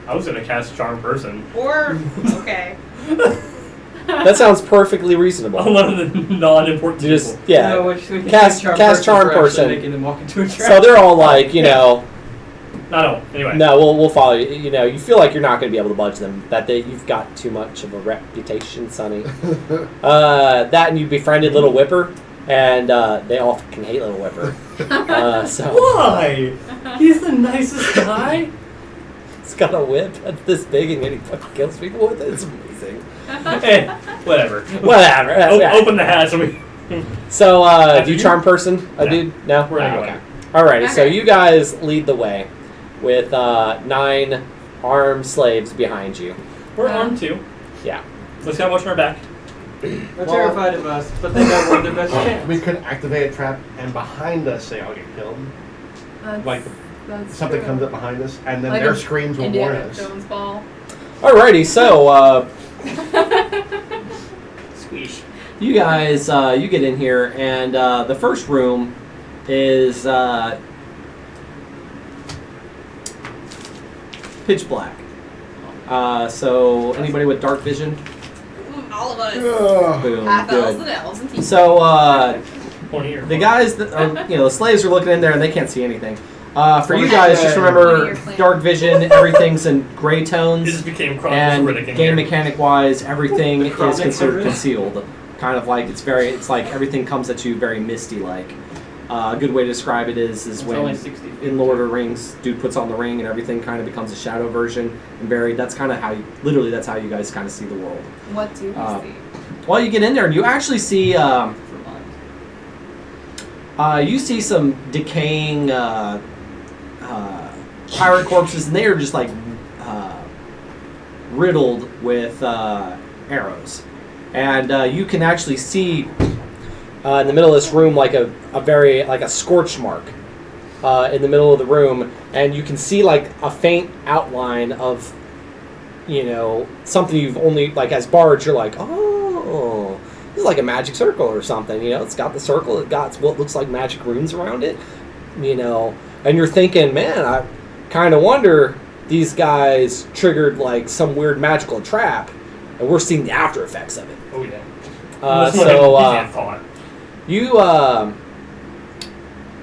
I was going to cast Charm Person Or, okay. That sounds perfectly reasonable. on one of the non-important You just, people. yeah. No, when Cast charm charm we're actually person. making them walk into a trap. So they're all like, No, anyway. no, we'll follow you. You know, you feel like you're not going to be able to budge them. You've got too much of a reputation, Sonny. That and you befriended Little Whipper, and they all fucking hate Little Whipper. So Why? He's the nicest guy. it's got a whip that's this big, and yet he fucking kills people with it. It's amazing. Whatever. Whatever. Open the hatch. So, do you you? charm person? No. Dude? No? We're gonna go okay. Alrighty, so Okay. you guys lead the way with 9 armed slaves behind you. We're armed too. Yeah. Let's go watching our back. They're terrified of us, but they got one of their best chance. We could activate a trap, and behind us, say, "I'll get killed." Like that's something true. comes up behind us, and then Like their a screams will warn Indiana us. Jones ball. Alrighty, so, Squeeze. you guys, you get in here, and the first room is pitch black. So, anybody with dark vision? All of us. Ugh. Boom, Half elves good. and elves and teachers. So, Pointy ear. the guys, that are, the slaves are looking in there, and they can't see anything. For you Okay. guys, just remember, What are your plans? dark vision, everything's in gray It tones. just became And Chronicles Riddick in game here. mechanic wise, everything The is Chronic considered Riddick. concealed. Kind of like it's like everything comes at you very misty like. A good way to describe it is It's when only 60 feet. in Lord of the Rings, dude puts on the ring and everything kind of becomes a shadow version and buried. That's kind of how that's how you guys kind of see the world. What do we see? Well, you get in there and you actually see For mine. you see some decaying pirate corpses, and they are just like riddled with arrows. And you can actually see in the middle of this room like a scorch mark in the middle of the room, and you can see like a faint outline of something you've only like as bards you're like, oh, this is like a magic circle or something. It's got the circle, it got what looks like magic runes around it, and you're thinking, man, I kind of wonder these guys triggered like some weird magical trap, and we're seeing the after effects of it. Oh yeah.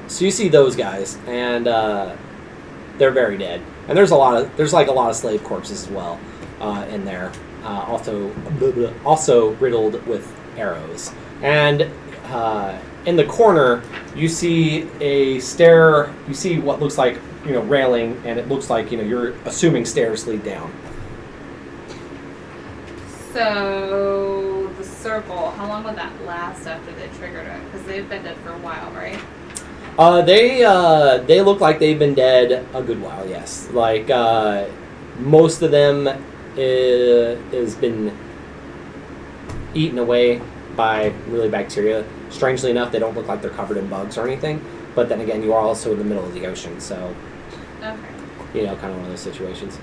So you see those guys, and they're very dead. And there's like a lot of slave corpses as well in there, also riddled with arrows. And in the corner, you see a stair. You see what looks like railing, and it looks like you're assuming stairs lead down. So the circle, how long would that last after they triggered it? Because they've been dead for a while, right? They look like they've been dead a good while. Yes, like most of them has been eaten away by really bacteria. Strangely enough, they don't look like they're covered in bugs or anything. But then again, you are also in the middle of the ocean, so Okay. kind of one of those situations.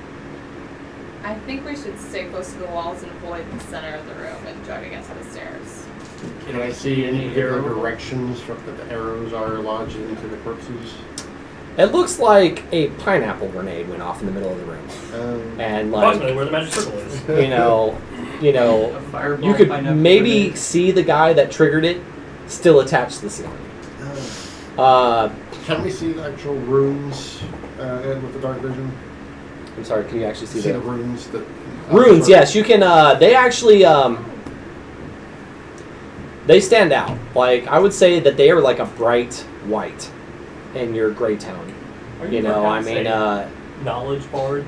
I think we should stay close to the walls and avoid the center of the room and jog against the stairs. Can I see any particular directions that the arrows are lodged into the corpses? It looks like a pineapple grenade went off in the middle of the room, and Approximately like where the magic circle is. A fireball you could pineapple maybe grenade. see the guy that triggered it still attached to the ceiling. Can we see the actual runes with the dark vision? I'm sorry, can you actually see See the the runes? runes? Yes, you can. They actually they stand out. Like I would say that they are like a bright white in your gray tone. Are I perhaps mean, a knowledge bard?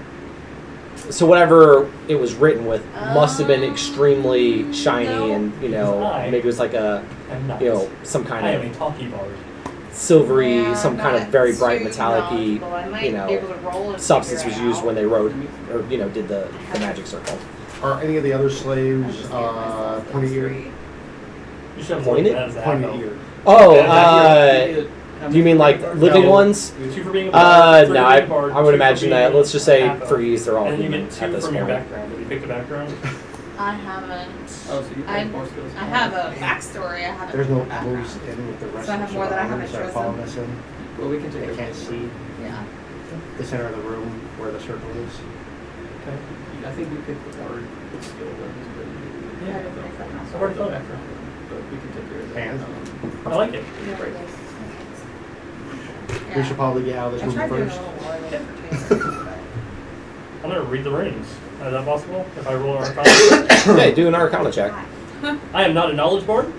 so whatever it was written with must have been extremely shiny, no. and I maybe it was like a I'm not. some kind I of am a talkie bard. silvery, Yeah, some kind of not very bright too metallic-y, knowledgeable. I might you be know, able to roll and substance figure was it used out. when they wrote, or, you know, did the magic circle. Are any of the other slaves pointy eared? You should have Pointed? that as a Pointy half-elf. eared. Oh, do you mean like living No. ones? 2 for being a bard, 3 No, for being a bard, I 2 would for imagine being that. Let's just say half-elf. for ease, they're all And then you human get at 2 this from your point. background. Have you picked a background? I haven't. Oh, so you I- have more skills. I have a backstory. I haven't. There's no background. clues in with the rest So I of have the more that I haven't survivors that are following chosen. us in. Well, we can take They a can't see Yeah. the center of the room where the circle is. Okay. I think we picked the bard with skill that was pretty good. Yeah, I didn't think that So also. we're the background, but we can take care of that. And? I like it. Yeah, Right. Yeah. We should probably get out of this I room tried doing a first. little more than for I'm gonna read the runes. Is that possible? If I roll an arcana? Okay, do an Arcana check. I am not a knowledge bard.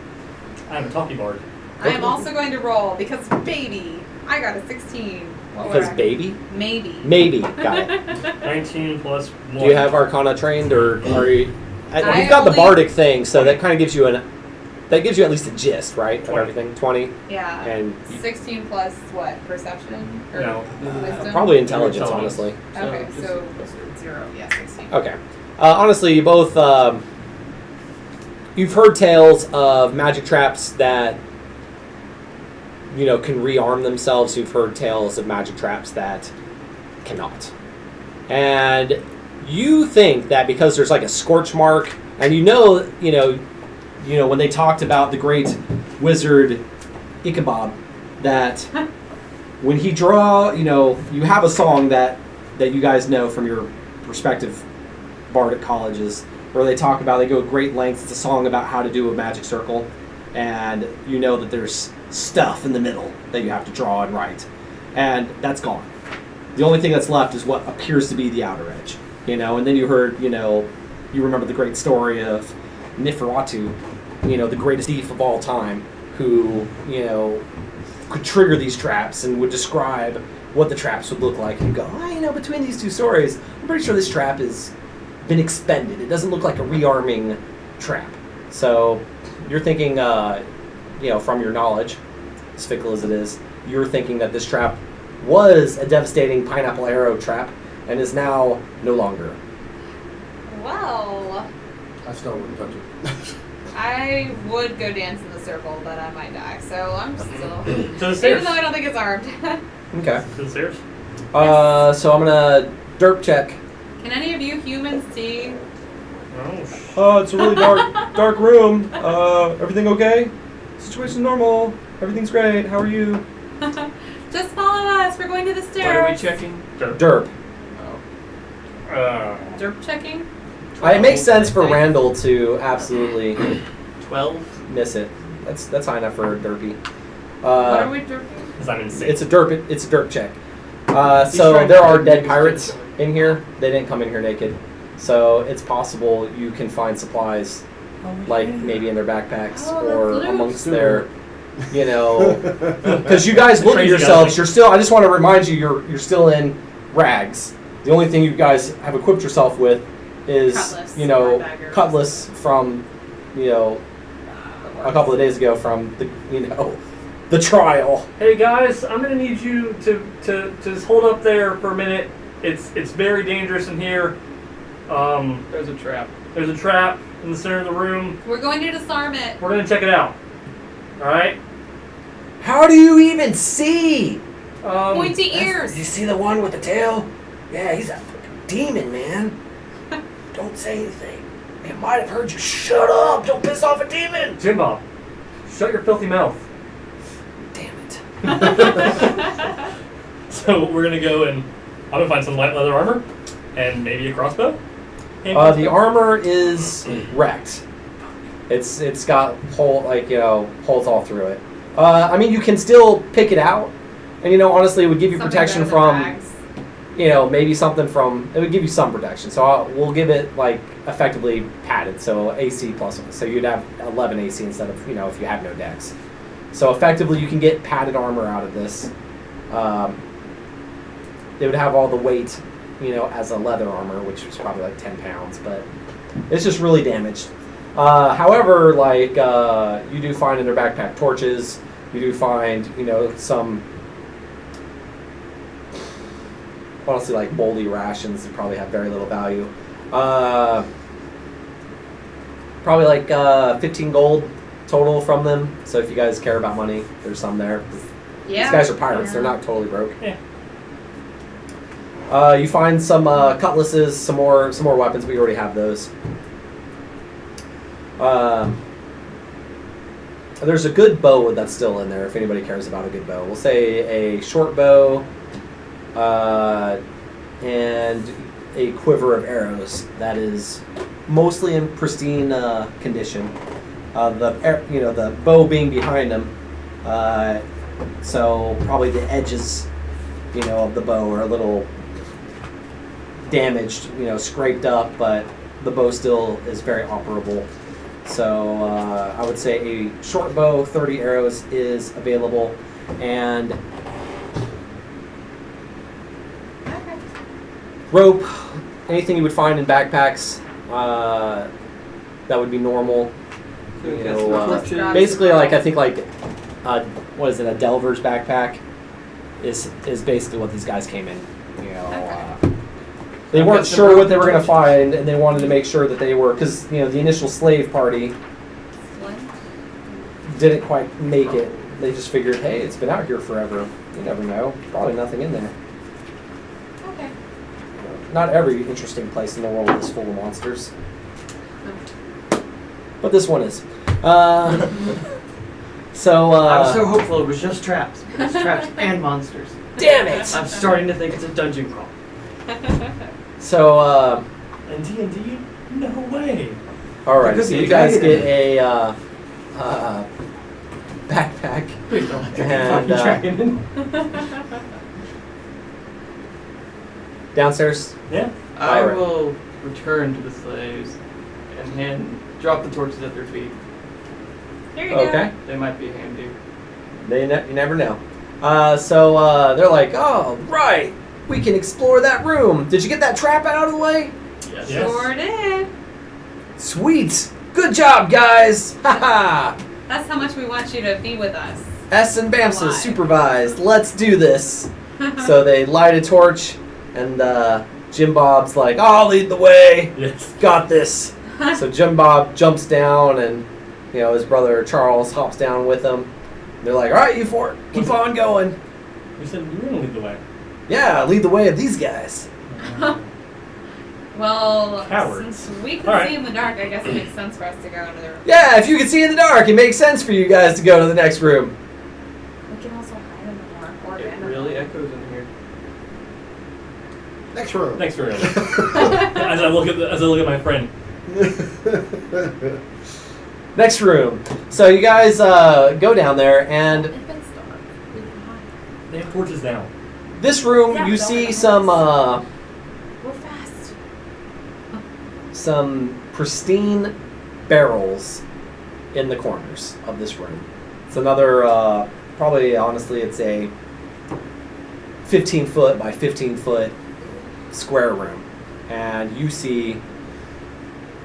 I am a talkie bard. I am also going to roll because baby, I got a 16. What would Because I- baby? Maybe. Maybe. Got it. 19 plus 1. Do you have Arcana trained, or are you? I You've got the only- bardic thing, so that kind of gives you that gives you at least a gist, right, of 20. everything. 20, Yeah. and 16 plus what? Perception? Or No. wisdom? probably intelligence, Intelligence. honestly. Okay, just so plus 0. Yeah, 16. Okay. Honestly, you both you've heard tales of magic traps that can rearm themselves. You've heard tales of magic traps that cannot, and you think that because there's like a scorch mark, and you know when they talked about the great wizard Ichabod, that when he you have a song that you guys know from your respective bardic colleges, where they go great lengths. It's a song about how to do a magic circle, and you know that there's stuff in the middle that you have to draw and write, and that's gone. The only thing that's left is what appears to be the outer edge, and then you heard, you remember the great story of Neferatu, the greatest thief of all time, who, could trigger these traps and would describe what the traps would look like, and you go, between these two stories, I'm pretty sure this trap has been expended. It doesn't look like a rearming trap. So you're thinking, from your knowledge, as fickle as it is, you're thinking that this trap was a devastating pineapple arrow trap and is now no longer. Well, I still wouldn't touch it. I would go dance in the circle, but I might die. So I'm still. To the Even stairs. though I don't think it's armed. Okay. To the stairs. So I'm gonna derp check. Can any of you humans see? Oh, It's a really dark room. Everything okay? Situation's normal. Everything's great. How are you? Just follow us. We're going to the What stairs. are we checking? Derp. Oh. Derp checking. It makes sense for Randall to absolutely 12. miss it. That's high enough for a derpy. What are we derping? Because I'm insane. It's a derp check. He's So trying there to are make dead his pirates kids in here. They didn't come in here naked. So it's possible you can find supplies, like maybe in their backpacks Oh, that's or loot. amongst their, because you guys look at Crazy yourselves. guys. You're still. I just want to remind you, you're still in rags. The only thing you guys have equipped yourself with is, Cutlass or dagger. cutlass from, a couple of days ago from the trial. Hey guys, I'm gonna need you to just hold up there for a minute. It's very dangerous in here. There's a trap. There's a trap in the center of the room. We're going to disarm it. We're gonna check it out. All right. How do you even see? Pointy ears. You see the one with the tail? Yeah, he's a freaking demon, man. Don't say anything. They might have heard you. Shut up! Don't piss off a demon! Jim Bob, shut your filthy mouth. Damn it. So we're gonna go and I'm gonna find some light leather armor and maybe a crossbow. The armor is wrecked. It's got holes all through it. I mean, you can still pick it out, and honestly, it would give you Something protection better from, than rags. maybe something from. It would give you some protection. So we'll give it effectively padded. So AC plus. So you'd have 11 AC instead of if you have no dex. So effectively, you can get padded armor out of this. They would have all the weight, as a leather armor, which was probably 10 pounds, but it's just really damaged. However, you do find in their backpack torches, You do find, some honestly like moldy rations that probably have very little value. Probably like 15 gold total from them. So if you guys care about money, there's some there. Yeah. These guys are pirates. Yeah. They're not totally broke. Yeah. You find some cutlasses, some more weapons. We already have those. There's a good bow that's still in there if anybody cares about a good bow. We'll say a short bow and a quiver of arrows that is mostly in pristine condition. The bow being behind them, so probably the edges, of the bow are a little damaged, scraped up, but the bow still is very operable. So I would say a short bow, 30 arrows is available, and Okay. rope, anything you would find in backpacks that would be normal. Basically, I think what is it? A Delver's backpack is basically what these guys came in. They weren't sure what they were going to find, and they wanted to make sure that they were, because the initial slave party didn't quite make it. They just figured, hey, it's been out here forever. You never know. Probably nothing in there. Okay. Not every interesting place in the world is full of monsters, but this one is. So I was so hopeful it was just traps. But it's traps and monsters. damn it! I'm starting to think it's a dungeon crawl. So And D&D? No way. all right. There could So be you a guys dragon get a backpack. Please don't let And, the fucking dragon Downstairs. Yeah. I Alright. will return to the slaves and drop the torches at their feet. Here you Okay. They might be handy. You never know. So they're like, oh, right. We can explore that room. Did you get that trap out of the way? Yes. Yes. Sure did. Sweet. Good job, guys. Haha. That's how much we want you to be with us. S and Bamsa Alive. supervised. Let's do this. So they light a torch, and Jim Bob's like, I'll lead the way. Yes. Got this. So Jim Bob jumps down, and his brother Charles hops down with him. They're like, all right, you four, keep on going. You said you were going to lead the way. Yeah, lead the way of these guys. Well, Cowards. since we can Alright. see in the dark, I guess it makes sense for us to go into the room. Yeah, if you can see in the dark, it makes sense for you guys to go to the next room. We can also hide in the dark or It abandon really them. echoes in here. Next room. Next room. as I look at my friend. Next room. So you guys go down there, and If it's dark, we can hide. They have torches now. this room Yeah, you don't see hide. some We're fast. some pristine barrels in the corners of this room. It's another probably honestly it's a 15 foot by 15 foot square room, and you see,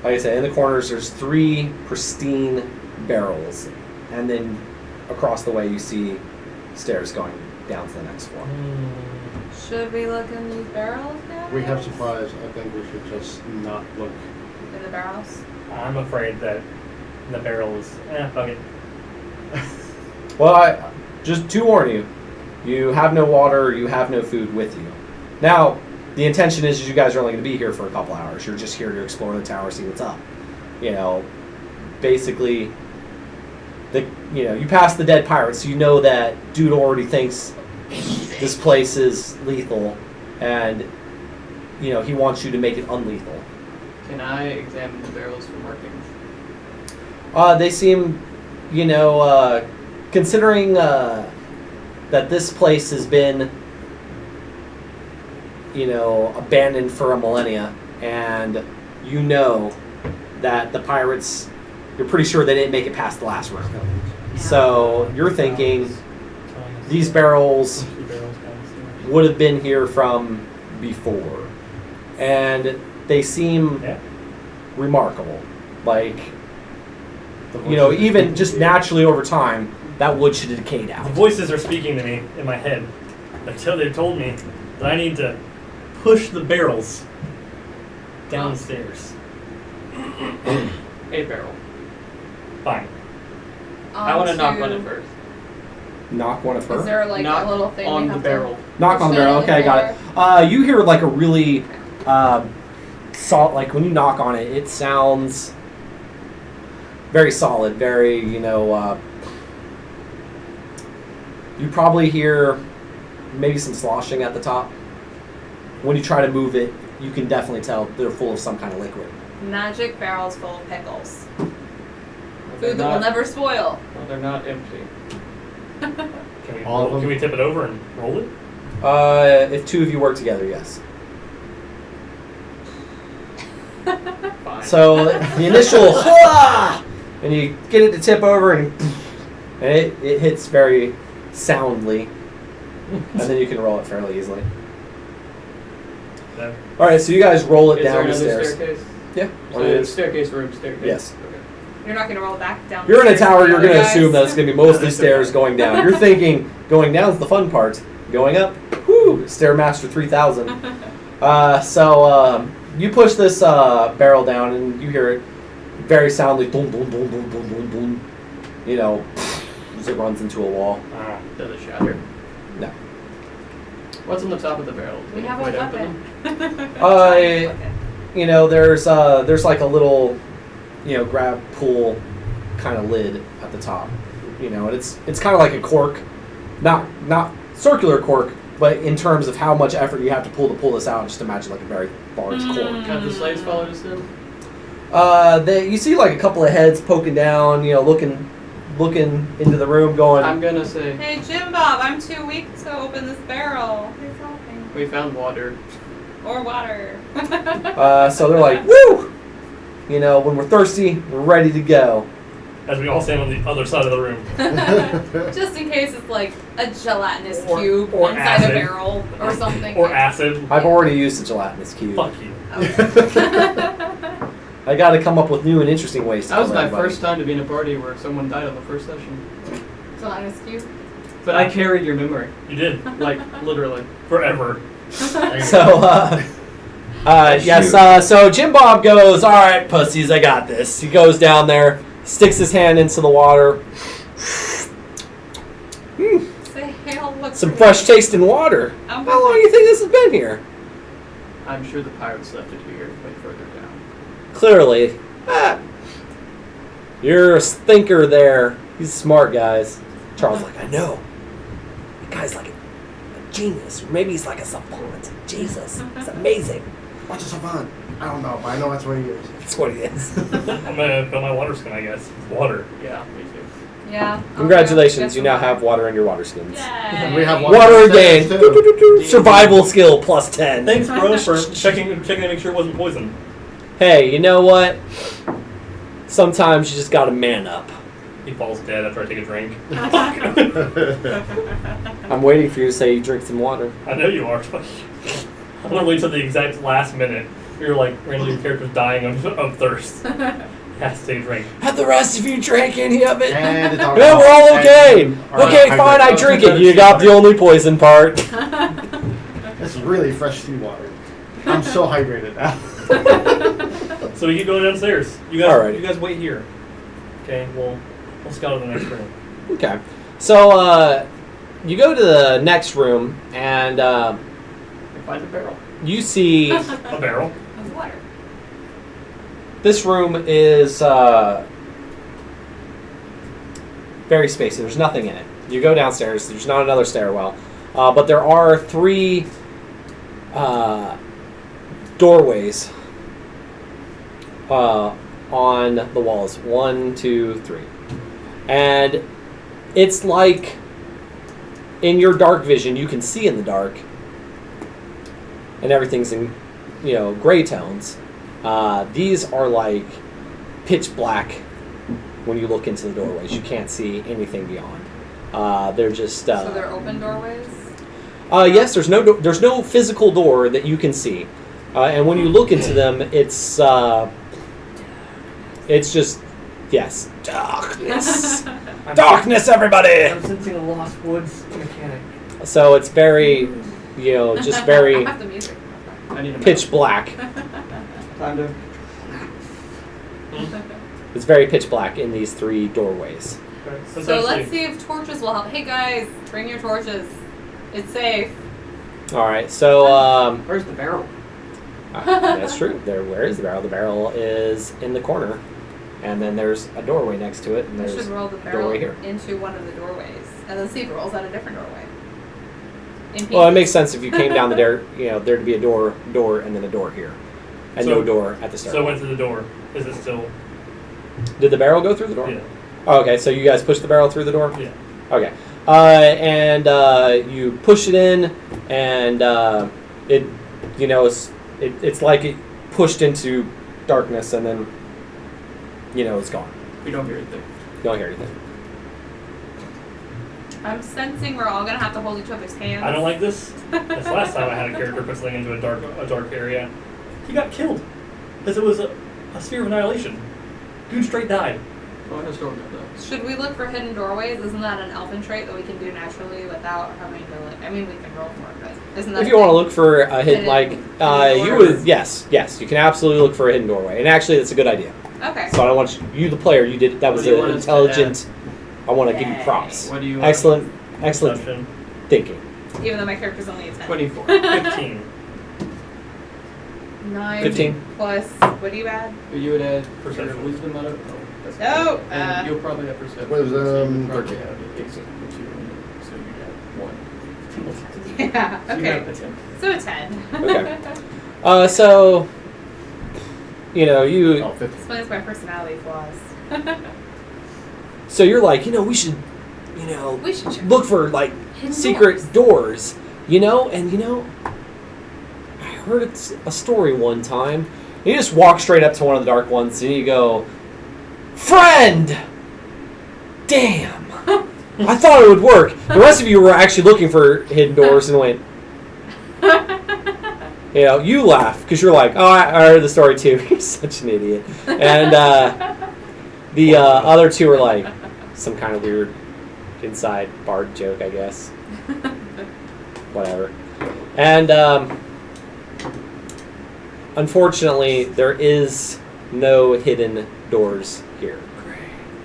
like I said, in the corners there's 3 pristine barrels, and then across the way you see stairs going down to the next floor. Should we look in these barrels now? We have supplies. I think we should just not look. In the barrels? I'm afraid that the barrels. Fuck it. Well, just to warn you, you have no water, you have no food with you. Now, the intention is you guys are only going to be here for a couple hours. You're just here to explore the tower, see what's up. Basically, you pass the dead pirates, so you know that dude already thinks this place is lethal, and he wants you to make it unlethal. Can I examine the barrels for markings? They seem, considering that this place has been, abandoned for a millennia, and that the pirates, you're pretty sure they didn't make it past the last round. So you're thinking these barrels would have been here from before, and they seem remarkable. Like, even just naturally over time, that wood should have decayed The out. voices are speaking to me in my head. They've told me that I need to push the barrels down the stairs. A barrel. Fine. I want to knock on it first. Knock one of her. Is there like Knock a little thing on we the have barrel. Knock on the push barrel. it in Okay, got it. You hear like a really like when you knock on it, it sounds very solid, very, you probably hear maybe some sloshing at the top. When you try to move it, you can definitely tell they're full of some kind of liquid. Magic barrels full of pickles. They're Food that will not- never spoil. Well, they're not empty. All of them? Can we tip it over and roll it? If two of you work together, yes. Fine. So the initial and you get it to tip over and it hits very soundly, and then you can roll it fairly easily. No. All right, so you guys roll it Is there down the another stairs. staircase? Yeah. So staircase, room, staircase. Yes. Okay. You're not gonna roll it back down. You're the in a stairs tower. with the You're other going to guys? assume that it's going to be mostly stairs going down. You're thinking going down is the fun part. Going up, whoo, Stairmaster 3000. So you push this barrel down, and you hear it very soundly, boom, boom, boom, boom, boom, boom, boom. As it runs into a wall. Does it shatter? No. What's on the top of the barrel? We have a Way to open weapon. them? There's like a little, grab pull kind of lid at the top. And it's kind of like a cork, not circular cork, but in terms of how much effort you have to pull this out, just imagine like a very large cork. Have the slaves followed us in? You see like a couple of heads poking down, looking into the room, going. I'm gonna say Hey, Jim Bob, I'm too weak to open this barrel. Please help me. we found water. Or water. So they're like, woo! When we're thirsty, we're ready to go. As we all stand on the other side of the room. Just in case it's like a gelatinous Or- cube or inside acid. a barrel or something. Or acid. I've already used a gelatinous cube. Fuck you. I got to come up with new and interesting ways to That was kill my everybody. first time to be in a party where someone died on the first session. Gelatinous cube. But I carried your memory, You did. like literally. Forever. So, yes, so Jim Bob goes, all right, pussies, I got this. He goes down there, sticks his hand into the water. Say, hey, I'll look Some for fresh you. tasting water. I'm How long do you think this has been here? I'm sure the pirates left it here way further down. Clearly. You're a thinker there. He's smart, guys. Charles like, I know. That guy's like a genius. Or maybe he's like a savant. Jesus. It's amazing. What's a savant? I don't know, but I know that's what he is. That's what he is. I'm gonna fill my water skin, I guess. Water. Yeah, me too. Yeah. Congratulations, you now have water in your water skins. Yay. We have Water again. too. Survival skill plus 10. Thanks, bro, for checking to make sure it wasn't poison. Hey, you know what? Sometimes you just gotta man up. He falls dead after I take a drink. I'm waiting for you to say you drink some water. I know you are. I'm gonna wait till the exact last minute. You're like randomly your character's dying of thirst. Has to take a drink. Have the rest of you drank any of it? And it's all Yeah, we're all okay. and- Okay, fine, I drink it. You got the only poison part. This is really fresh seawater. I'm so hydrated now. So we keep going downstairs. You guys, Alrighty. you guys wait here. Okay, we'll scout the next room. Okay. So, you go to the next room, and Find the barrel. you see A barrel. Of water. this room is very spacey. There's nothing in it. You go downstairs. There's not another stairwell. But there are 3 doorways on the walls. 1, 2, 3. And it's like in your dark vision, you can see in the dark, and everything's in, gray tones. These are like pitch black when you look into the doorways. You can't see anything beyond. They're just. So they're open doorways? Yes, there's no physical door that you can see, and when you look into them, it's just Yes. Darkness. Darkness, everybody! I'm sensing a Lost Woods mechanic. So it's very, just very I have the music. I need a pitch black. Time to. It's very pitch black in these 3 doorways. Okay, So let's see if torches will help. Hey guys, bring your torches. It's safe. Alright, so, Where's the barrel? that's true. Where is the barrel? The barrel is in the corner. And then there's a doorway next to it. And We there's should roll the a barrel doorway here. into one of the doorways, and then see if it rolls out a different doorway. Well, it makes sense if you came down there to be a door, and then a door here. And So- no door at the start. So I went through the door. Is it still? Did the barrel go through the door? Yeah. Oh, okay, so you guys pushed the barrel through the door? Yeah. Okay. And you push it in, and it's like it pushed into darkness, and then, it's gone. We don't hear anything. You don't hear anything. I'm sensing we're all gonna have to hold each other's hands. I don't like this. This last time I had a character put something into a dark area, he got killed because it was a sphere of annihilation. Dude straight died. Oh, I just don't know that. Should we look for hidden doorways? Isn't that an elfin trait that we can do naturally without having to? I mean, we can roll for it, but isn't that? If you want to look for a hidden, Hidden you doors? would, yes, you can absolutely look for a hidden doorway. And actually, that's a good idea. Okay. So I don't want you, the player, you did, that was What do you an want us to intelligent, I want to give you props. What do you want? Excellent Perception. thinking. Even though my character's only a 10. 24. 15. 9 15. plus. What do you add? You would add Perception. wisdom on it? Oh, that's No, good. And you'll probably have perception. Wisdom, so you would probably 13. have a basic, which you so you have 1. Yeah. So you Okay. have a 10. So a 10. Okay. So, you, Oh, 50. Explains my personality flaws. so you're like, we should, We should check look for, like, hidden secret doors, and, I heard it's a story one time. You just walk straight up to one of the dark ones and you go, "Friend! Damn! I thought it would work." The rest of you were actually looking for hidden doors and went, you laugh because you're like, "Oh, I heard the story too." You're such an idiot. And the other two were like, some kind of weird inside bard joke, I guess. Whatever. And unfortunately, there is no hidden doors here.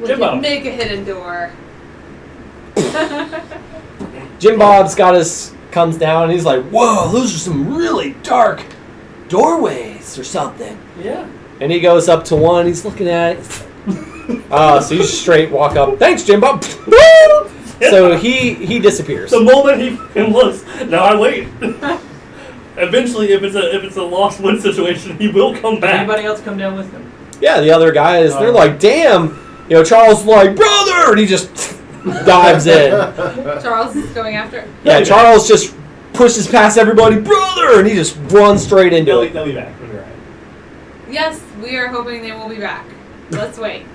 We Jimbo. can make a hidden door. Jim Bob's comes down and he's like, "Whoa, those are some really dark doorways or something." Yeah. And he goes up to one, he's looking at it. So you straight walk up. "Thanks, Jim Bob." So he disappears. The moment he fucking looks, now I wait. Eventually, if it's a Lost Wood situation, he will come back. Anybody else come down with him? Yeah, the other guys, they're like, "Damn." Charles is like, "Brother!" And he just dives in. Charles is going after. Yeah, Charles just pushes past everybody, "Brother!" And he just runs straight into it. They'll be back when you're right. Yes, we are hoping they will be back. Let's wait.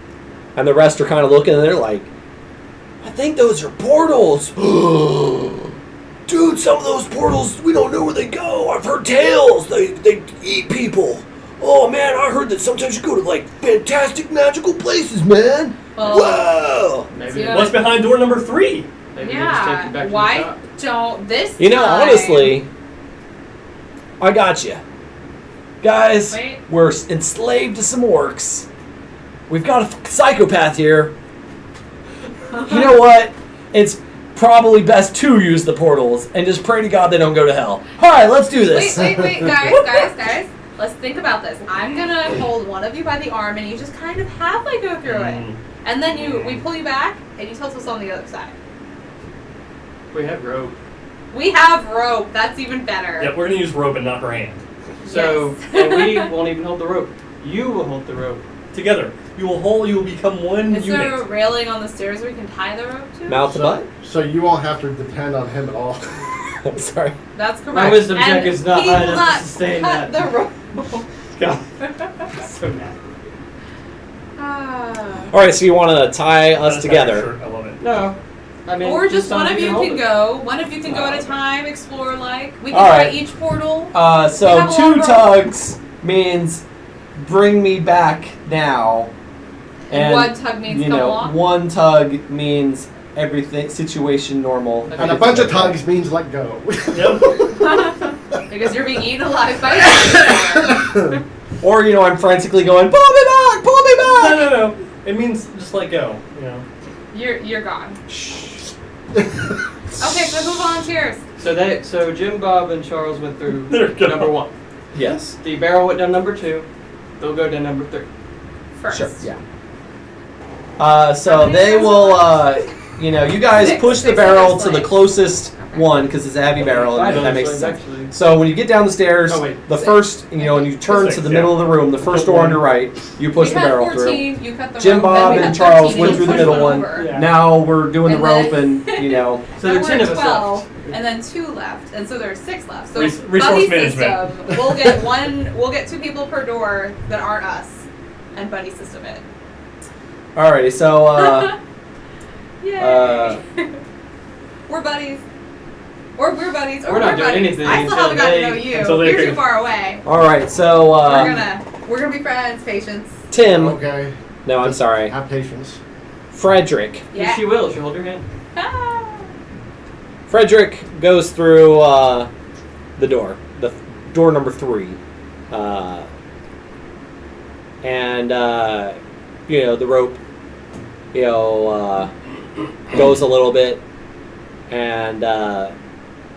And the rest are kind of looking and they're like, "I think those are portals." "Dude, some of those portals, we don't know where they go. I've heard tales. They eat people. Oh, man, I heard that sometimes you go to, like, fantastic, magical places, man. Well, Whoa." Maybe, Yeah. What's behind door number 3? maybe we'll just take you back yeah. to the Why top. don't this You know, time? honestly, I got you. Guys, Wait. we're enslaved to some orcs. We've got a psychopath here. You know what? It's probably best to use the portals and just pray to God they don't go to hell. All right, let's do this. Wait, guys. Let's think about this. I'm gonna hold one of you by the arm, and you just kind of halfway go through it, and then we pull you back, and you tilt us on the other side. We have rope. We have rope. That's even better. Yep, we're gonna use rope and not her hand. So, and we won't even hold the rope. You will hold the rope. Together, you will become one Is unit. there a railing on the stairs we can tie the rope to? Mouth to butt? So you won't have to depend on him at all. I'm sorry. That's correct. My wisdom check And is not he high will enough to not sustain cut that. the rope. God. So mad. All right, so you want to tie us together. Sure, I love it. No. I mean, Or just one someone of you hold can it. go. One of you can go at a time, explore like. We can All try right. each portal. So We have a 2 long rope. tugs means bring me back now. And one tug means you come know, along? one tug means everything, situation normal. And a bunch of tugs means let go. Yep. Because you're being eaten alive by a Or, you know, I'm frantically going, pull me back, pull me back! No. It means just let go. You know. You're gone. Okay, so who volunteers? So Jim, Bob, and Charles went through There we go. number 1. Yes. The barrel went down number 2. They'll go down number 3. First. Sure, yeah. So they will, you know, you guys Six- push the six barrel other to the slaves. closest one because it's a heavy barrel, and that makes sense. So when you get down the stairs, the first, you know, and you turn Six, to the yeah. middle of the room, the first door on your right, you push We the had barrel 14, through. you cut the Jim, rope, Bob, then we and had Charles 13, went you through the pushed middle one one. over. Yeah. Now we're doing the And rope, then- and you know, So there are Then 10 we're of us 12, left. and then 2 left, and so there's 6 left. So Resource buddy management. system, we'll get 2 people per door that aren't us, and buddy system it. alrighty. So Yay! We're buddies. Or we're buddies. Or We're not we're doing buddies. anything I still haven't gotten to know until you. they You're can- too far away. all right. So We're gonna be friends. Patience. Tim. Okay. No, I'm sorry. Have patience. Frederick. Yeah. She will. She'll hold your hand. Ah. Frederick goes through the door number 3, and you know, the rope, you know, goes a little bit, and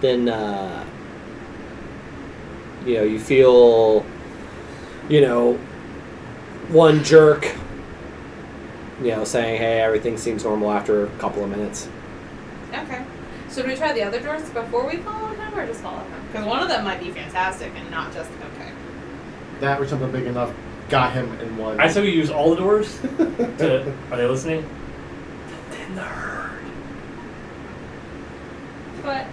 then you know, you feel, you know, one jerk, you know, saying, "Hey, everything seems normal," after a couple of minutes. Okay. Should we try the other doors before we follow him, or just follow him? Because one of them might be fantastic and not just okay. That or something big enough got him in one. I say we use all the doors. Are they listening? Then the herd. But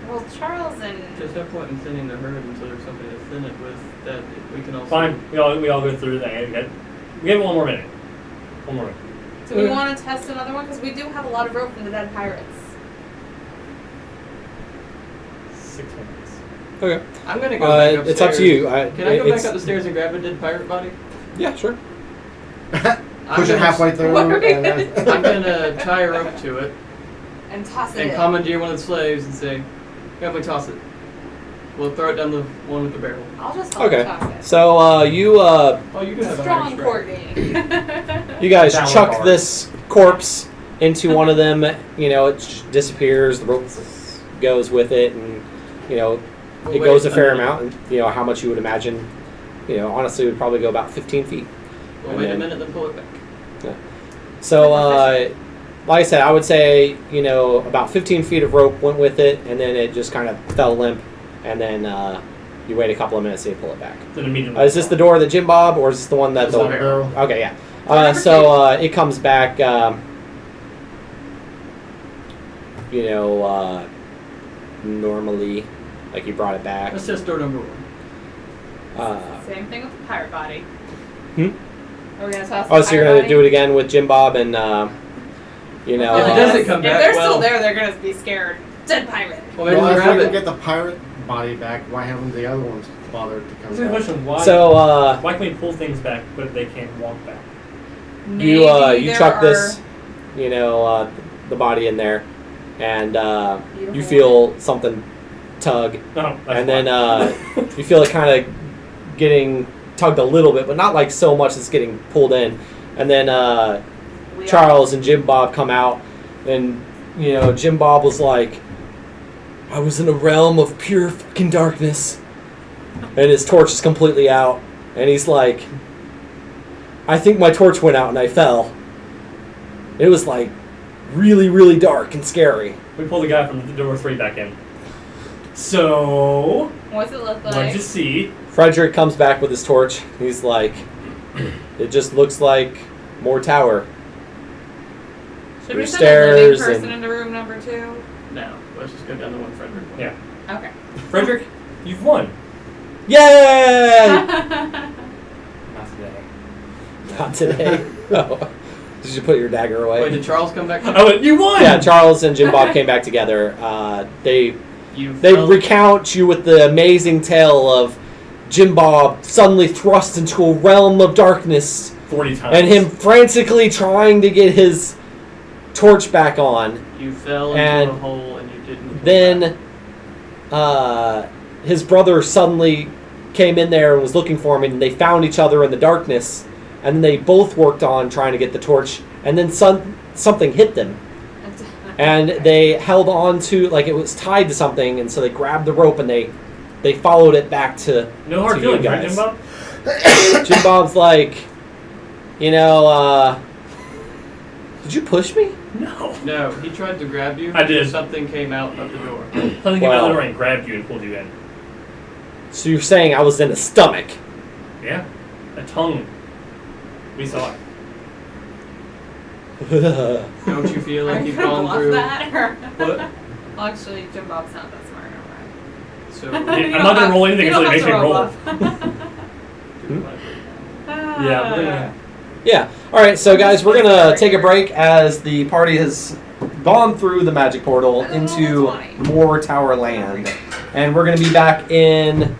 well, Charles and There's no point in thinning the herd until there's something to thin it with that we can also. Fine. We all go through that. Okay. We have 1 more minute. 1 more minute. do we want to test another one? Because we do have a lot of rope from the dead pirates. 6 minutes. Okay. I'm gonna go back upstairs. It's up to you. Can I go back up the stairs and grab a dead pirate body? Yeah, sure. Push it halfway through. What are we and then- gonna I'm gonna tie a rope to it And toss it and in. commandeer one of the slaves and say, "Help me toss it." We'll throw it down the one with the barrel. I'll just help Okay. toss it. So you Oh, you do have a Strong Irish coordinating. you guys Downward chuck bar. this corpse into one of them. You know, it just disappears. The rope goes with it, and you know, it goes a fair amount. And you know how much you would imagine. You know, honestly, it would probably go about 15 feet. We'll And wait a then- minute, then pull it back. So, like I said, I would say, you know, about 15 feet of rope went with it, and then it just kind of fell limp, and then you wait a couple of minutes and you pull it back. Then immediately. Is this the door that Jim Bob, or is this the one that It's the not a barrel. Okay, yeah. It comes back, you know, normally, like you brought it back. That's just door number 1. Same thing with the pirate body. Hmm? Are we gonna toss Oh, the so you're pirate gonna body? do it again with Jim Bob and, you know. If it doesn't come If back, they're well- still there, they're gonna be scared. Dead pirate. Well, maybe Well, we'll if grab we it. can get the pirate body back, why haven't the other ones bothered to That's a come good back? question. Why? So, why can we pull things back, but they can't walk back? you Maybe there chuck this, are you know, the body in there, and you beautiful feel something tug, No. That's and then fine. you feel it kind of getting tugged a little bit, but not like so much it's getting pulled in. And then we are- Charles and Jim Bob come out, and you know, Jim Bob was like, "I was in a realm of pure fucking darkness," and his torch is completely out, and he's like, "I think my torch went out and I fell. It was like really, really dark and scary." We pull the guy from the door 3 back in. So, What's it look what'd like? you see? Frederick comes back with his torch. He's like, "It just looks like more tower." Should we There's send a living stairs person and- into room number 2? No, let's just go down the one Frederick. Yeah. Okay. Frederick, you've won. Yay! Not today. Not today. Oh. Did you put your dagger away? Wait, did Charles come back? Oh, you won! Yeah, Charles and Jim Bob came back together. They Felt- recount you with the amazing tale of Jim Bob suddenly thrust into a realm of darkness 40 times. and him frantically trying to get his torch back on. You fell into And a hole and you didn't. come Then back. his brother suddenly came in there and was looking for him, and they found each other in the darkness, and they both worked on trying to get the torch, and then something hit them. And they held on to, like, it was tied to something, and so they grabbed the rope and they followed it back to, No hard to you feelings, right, guys. Jim Bob? Jim Bob's like, you know, did you push me? No. No, he tried to grab you. I did. Something came out of the door. Something came out of the door and grabbed you and pulled you in. So you're saying I was in the stomach? Yeah. A tongue. We saw it. Don't you feel Are like you you've gonna gone bluff through? that? Or? What? Well, actually, Jim Bob's not that smart, So alright. I'm not gonna roll anything until he makes me roll. Yeah, we're gonna- Yeah. All right. So guys, we're gonna take a break as the party has gone through the magic portal into more Tower Land, and we're gonna be back in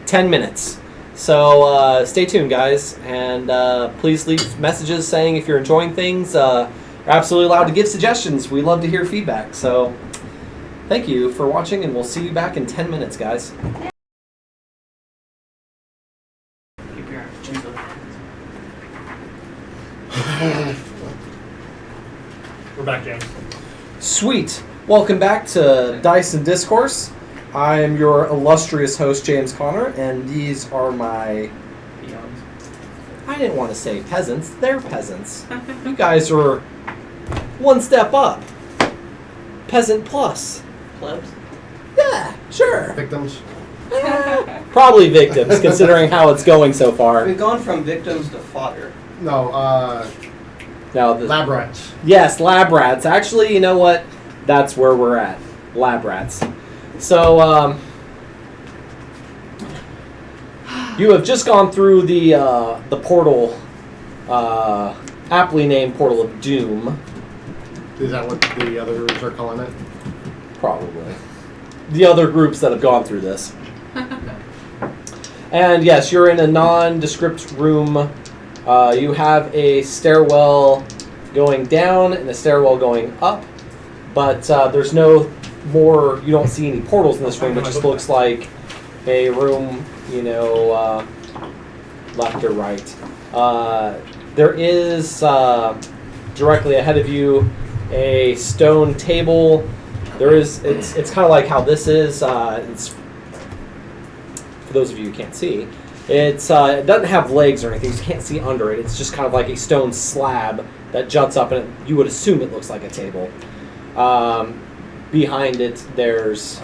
10 minutes. So stay tuned, guys, and please leave messages saying if you're enjoying things. You're absolutely allowed to give suggestions. We love to hear feedback. So thank you for watching, and we'll see you back in 10 minutes, guys. Keep your gentle We're back, James. Sweet. Welcome back to Dice and Discourse. I am your illustrious host, James Connor, and these are my... Peons. I didn't want to say peasants. They're peasants. You guys are one step up. Peasant plus. Plebs. Yeah, sure. Victims. Probably victims, considering how it's going so far. We've gone from victims to fodder. No, Now, the, lab rats. yes, lab rats. Actually, you know what? That's where we're at. Lab rats. So, you have just gone through the portal, aptly named Portal of Doom, Is that what the others are calling it? probably. The other groups that have gone through this. And yes, you're in a nondescript room. You have a stairwell going down and a stairwell going up, but there's no more. You don't see any portals in this room. It just looks like a room, you know, left or right. There is directly ahead of you a stone table. There is. It's kind of like how this is. It's for those of you who can't see. It doesn't have legs or anything. You can't see under it. It's just kind of like a stone slab that juts up, and you would assume it looks like a table. Behind it, there's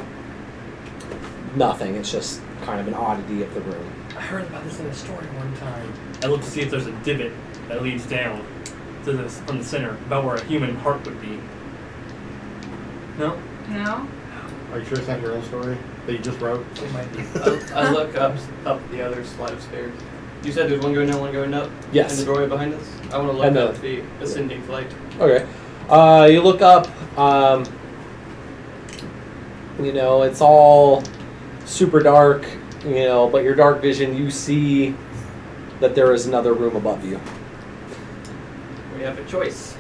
nothing. It's just kind of an oddity of the room. I heard about this in a story one time. I looked to see if there's a divot that leads down to this from the center, about where a human heart would be. No? No? Are you sure it's not your own story that you just wrote? It might be. I look up the other flight of stairs. You said there's one going down, one going up? Yes. And the doorway behind us? I want to look And up the ascending flight. Okay. You look up. You know, it's all super dark. You know, but your dark vision, you see that there is another room above you. We have a choice.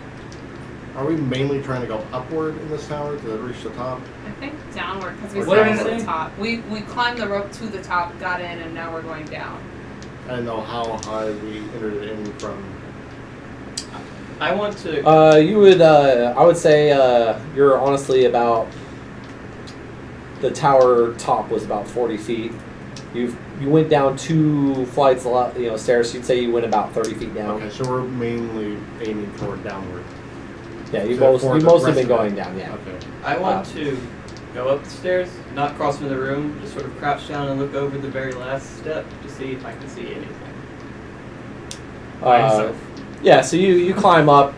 Are we mainly trying to go upward in this tower to reach the top? I think downward because we What started did I at the say? top. We climbed the rope to the top, got in, and now we're going down. I don't know how high we entered it in from. I want to. You would. I would say you're honestly about. The tower top was about 40 feet. You went down 2 flights, stairs. So you'd say you went about 30 feet down. Okay, so we're mainly aiming toward downward. Yeah, you've So mostly for the been rest of going it. down. Yeah. Okay. I want to go up the stairs, not cross into the room, just sort of crouch down and look over the very last step to see if I can see anything. Yeah. So you climb up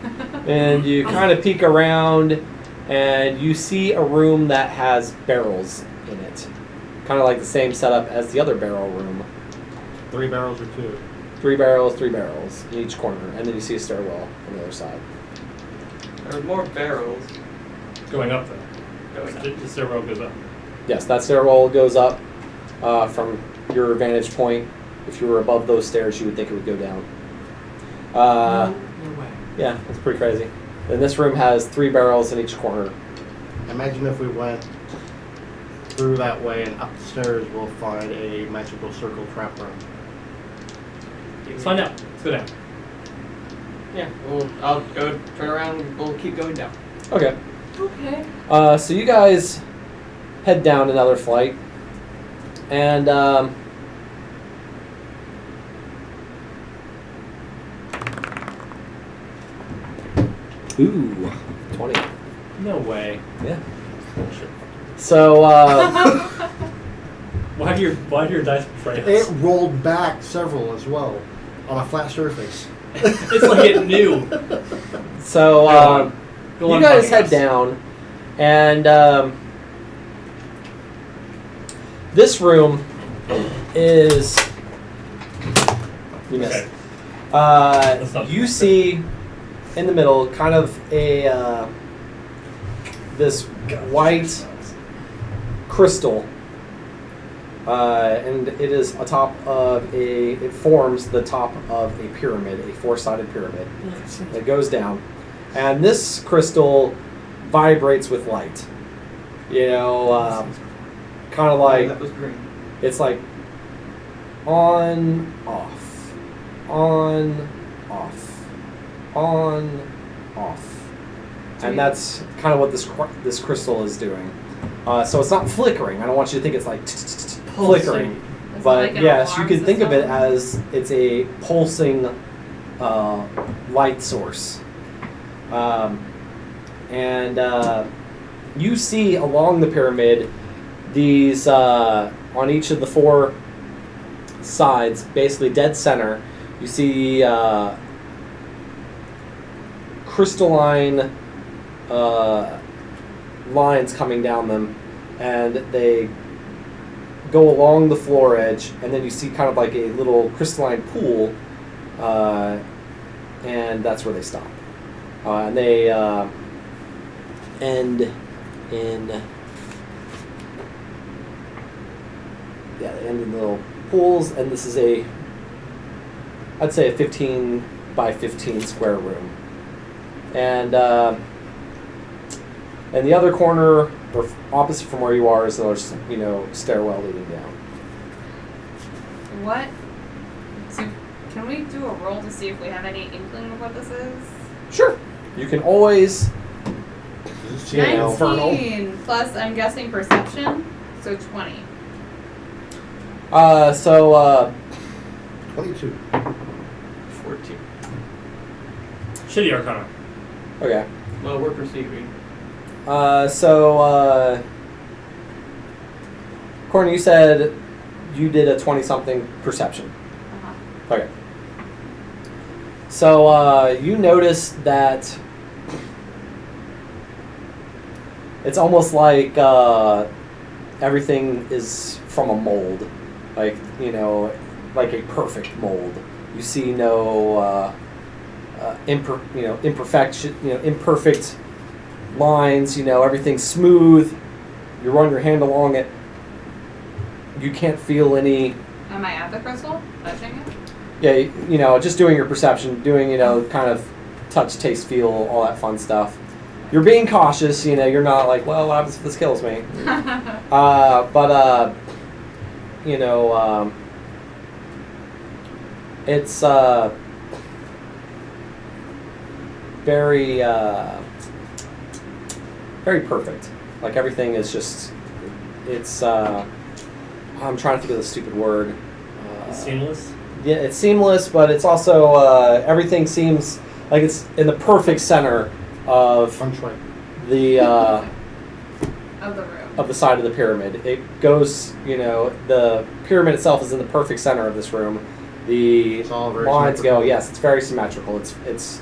and you kind of peek around, and you see a room that has barrels in it, kind of like the same setup as the other barrel room. 3 barrels or 2? 3 barrels in each corner, and then you see a stairwell on the other side. There are more barrels Going up, though. going up. The stairwell goes up. Yes, that stairwell goes up from your vantage point. If you were above those stairs, you would think it would go down. No way. Yeah, it's pretty crazy. And this room has 3 barrels in each corner. Imagine if we went through that way and up the stairs we'll find a magical circle trap room. Let's find out. Let's go down. Yeah, I'll go turn around and we'll keep going down. Okay. Okay. So you guys head down another flight, and ooh, 20. No way. Yeah. Bullshit. So Why do your dice betray It us? rolled back several as well on a flat surface. It's like it knew. so Go you on guys fighting head us. down, and this room is you missed. Okay. That's not You fair. see in the middle kind of a this white crystal, and it is atop of it forms the top of a pyramid, a 4-sided pyramid. It goes down, and this crystal vibrates with light. You know, kind of like that was green. it's like on, off, on, off, on, off. And that's kind of what this crystal is doing. So it's not flickering. I don't want you to think it's like flickering. Is it But like an yes, you alarm can think of it system? as it's a pulsing light source. And you see along the pyramid these, on each of the 4 sides, basically dead center, you see crystalline lines coming down them, and they go along the floor edge, and then you see kind of like a little crystalline pool, and that's where they stop. And they end in they end in little pools, and this is I'd say a 15 by 15 square room. And the other corner, or opposite from where you are, is another, stairwell leading down. What? So, can we do a roll to see if we have any inkling of what this is? Sure. You can always, you know, 19 plus, I'm guessing, perception, so 20. 22. 14. Shitty Arcana. okay. Well, we're perceiving. Courtney, you said you did a 20-something perception. Uh-huh. Okay. So, you notice that it's almost like everything is from a mold. Like, like a perfect mold. You see no imperfection, imperfect lines, everything's smooth. You run your hand along it. You can't feel any. Am I at the crystal? Touching it? Yeah, just doing your perception, doing, kind of touch, taste, feel, all that fun stuff. You're being cautious, you're not like, well, what happens if this kills me? It's very, very perfect. Like, everything is just, it's, I'm trying to think of the stupid word. Seamless? Yeah, it's seamless, but it's also, everything seems like it's in the perfect center of Feng shui. the, Of the room. of the side of the pyramid. It goes, the pyramid itself is in the perfect center of this room. The It's all very lines go, symmetrical. yes, it's very symmetrical. It's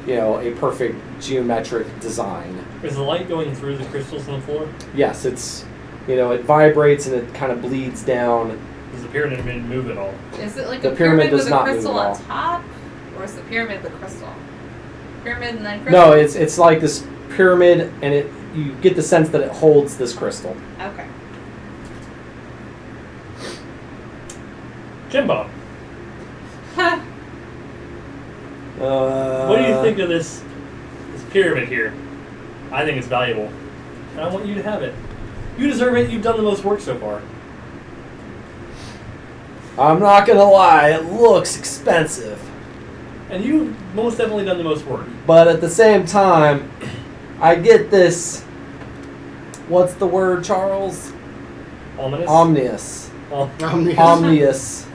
a perfect geometric design. Is the light going through the crystals on the floor? Yes, it's, it vibrates and it kind of bleeds down. Does the pyramid move at all? Is it like The a pyramid pyramid does with a not move crystal at on all. top? Or is the pyramid the crystal? Pyramid and then crystal? No, it's like this pyramid, and you get the sense that it holds this crystal. Okay. Jimbo. What do you think of this pyramid here? I think it's valuable. And I want you to have it. You deserve it. You've done the most work so far. I'm not gonna lie, it looks expensive. And you've most definitely done the most work. But at the same time, I get this. What's the word, Charles? Ominous? Omnious. Omnious.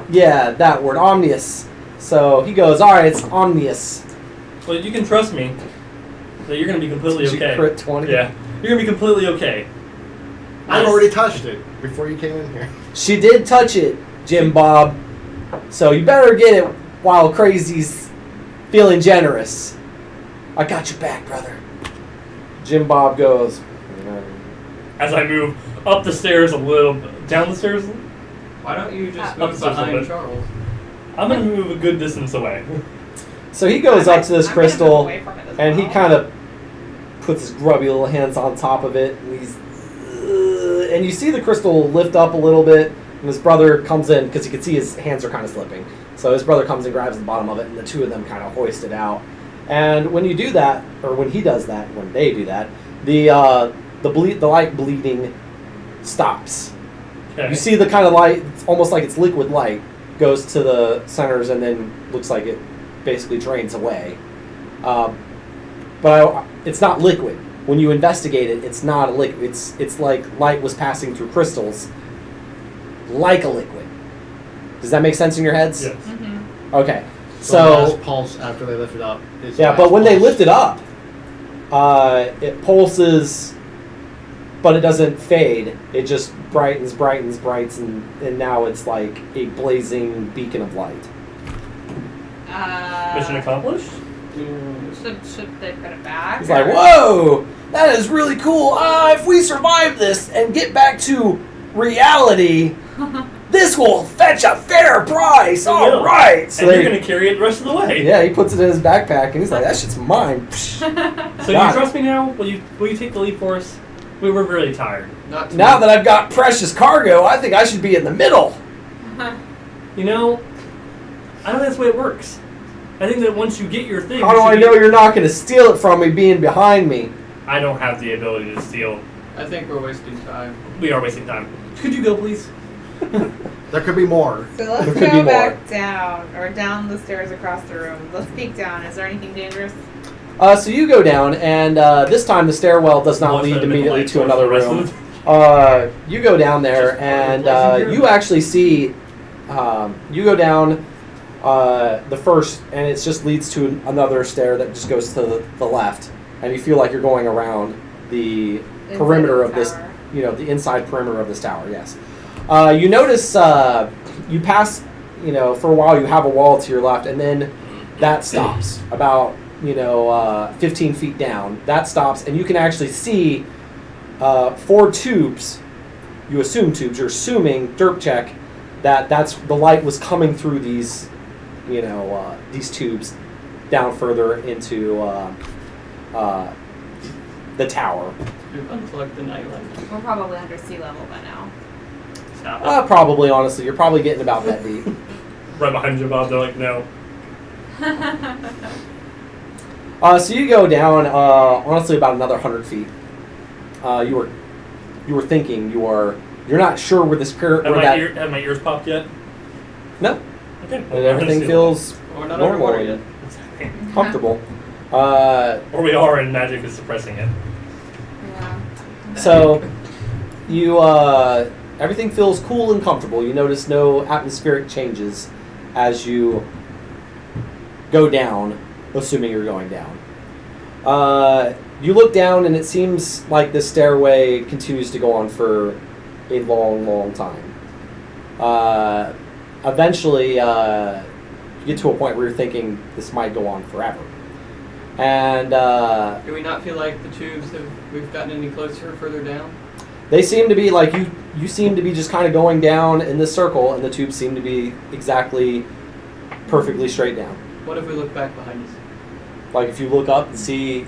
Yeah, that word, omnious. So he goes, alright, it's omnious. Well, you can trust me that you're going to be completely Did you okay. crit 20? Yeah. You're going to be completely okay. I've already touched it before you came in here. She did touch it, Jim Bob. So you better get it while Crazy's feeling generous. I got your back, brother. Jim Bob goes. As I move up the stairs a little, down the stairs, Why don't you just Up move the stairs a little behind bit. Charles? I'm going to move a good distance away. So he goes up to this I'm gonna move crystal, away from it as and he well. kind of puts his grubby little hands on top of it, and he's. And you see the crystal lift up a little bit, and his brother comes in because you can see his hands are kind of slipping. So his brother comes and grabs the bottom of it, and the two of them kind of hoist it out. And when you do that, or when he does that, when they do that, the light bleeding stops. Okay. You see the kind of light, it's almost like it's liquid light, goes to the centers and then looks like it basically drains away. But it's not liquid. When you investigate it, it's not a liquid. It's like light was passing through crystals, like a liquid. Does that make sense in your heads? Yes. Mm-hmm. Okay. The So last pulse after they lift it up. Is yeah, the but last when they pulse. lift it up, it pulses, but it doesn't fade. It just brightens, and now it's like a blazing beacon of light. Mission accomplished? Should they put it back? He's like, whoa, that is really cool. If we survive this and get back to reality, this will fetch a fair price. All right. So And you're they- going to carry it the rest of the way. yeah, he puts it in his backpack, and he's like, that shit's mine. So Got you it. trust me now? Will you take the lead for us? We were really tired. Not to Now that I've got precious cargo, I think I should be in the middle. You know, I don't think that's the way it works. I think that once you get your thing... How do you I should know be- you're not going to steal it from me being behind me? I don't have the ability to steal. I think we're wasting time. We are wasting time. Could you go, please? There could be more. So let's There could be go more. back down, or down the stairs across the room. Let's peek down. Is there anything dangerous? So you go down, and this time the stairwell does not Watch lead that immediately light to source another the rest room. of You go down there, Just and pleasant you actually see. You go down the first, and it just leads to another stair that just goes to the left, and you feel like you're going around the Inside perimeter the of this. tower. The inside perimeter of this tower. Yes. You notice you pass. For a while you have a wall to your left, and then that stops about 15 feet down. That stops, and you can actually see 4 tubes. You assume tubes. You're assuming derp check that's the light was coming through these tubes down further into the tower. We've unplugged the nightlight. We're probably under sea level by now. Stop. Probably, honestly, you're probably getting about that deep. Right behind you, Bob. They're like, no. So you go down, honestly, about another 100 feet. You were thinking you're not sure where this Have my ears popped yet? No, Okay. and everything feels We're not normal underwater yet. and comfortable. Or we are, and magic is suppressing it. Yeah. So you everything feels cool and comfortable. You notice no atmospheric changes as you go down, assuming you're going down. You look down, and it seems like this stairway continues to go on for a long, long time. Eventually, you get to a point where you're thinking this might go on forever. And Do we not feel like the tubes we've gotten any closer further down? they seem to be like you seem to be just kind of going down in this circle, and the tubes seem to be exactly perfectly straight down. What if we look back behind us? Like if you look up and see,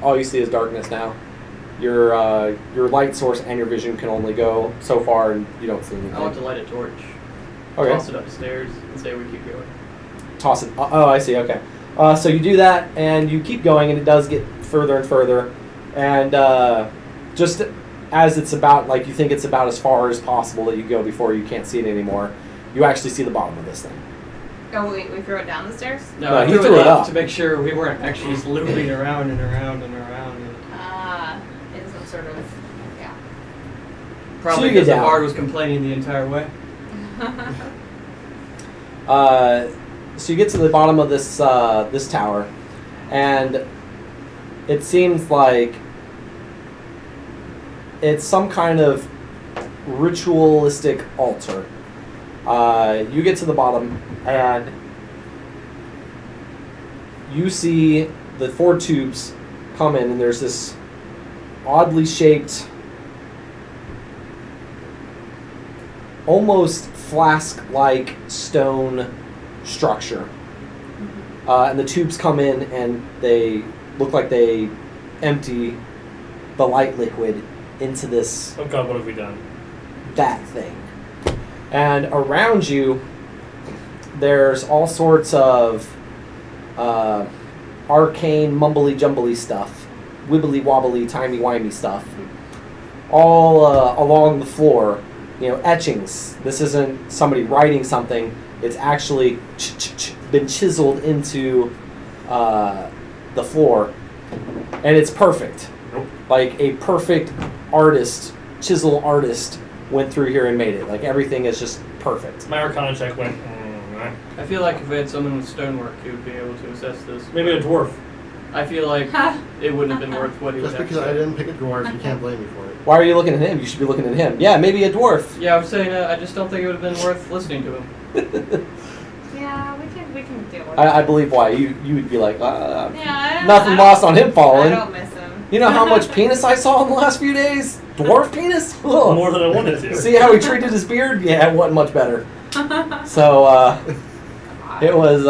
all you see is darkness now. Your light source and your vision can only go so far, and you don't see anything. I want to light a torch. Okay. Toss it upstairs and say we keep going. toss it. Oh, I see. Okay. So you do that, and you keep going, and it does get further and further, and just as it's about, like, you think it's about as far as possible that you go before you can't see it anymore, you actually see the bottom of this thing. Oh, we threw it down the stairs? No, I he threw it up up to make sure we weren't actually just looping around and around and around. In some sort of, yeah. Probably So you get because the down. bard was complaining the entire way. So you get to the bottom of this this tower, and it seems like it's some kind of ritualistic altar. You get to the bottom, and you see the 4 tubes come in, and there's this oddly shaped, almost flask-like stone structure. And the tubes come in, and they look like they empty the light liquid into this, Oh god, what have we done? that thing. And around you, there's all sorts of arcane, mumbly-jumbly stuff, wibbly-wobbly, timey-wimey stuff, all along the floor. You know, etchings. This isn't somebody writing something. It's actually been chiseled into the floor, and it's perfect. Nope. Like a perfect artist, chisel artist, went through here and made it. Like everything is just perfect. My Arcana check went, I feel like if we had someone with stonework who would be able to assess this. maybe a dwarf. I feel like it wouldn't have been worth what he would Just have because to I say. didn't pick a dwarf, you can't blame me for it. Why are you looking at him? You should be looking at him. Yeah, maybe a dwarf. Yeah, I was saying I just don't think it would have been worth listening to him. Yeah, we can deal with it. I believe why. You would be like, Yeah, nothing lost on him I falling. don't miss him. You know how much penis I saw in the last few days? Dwarf penis? Ugh. More than I wanted to. See how he treated his beard? Yeah, it wasn't much better. So, it was,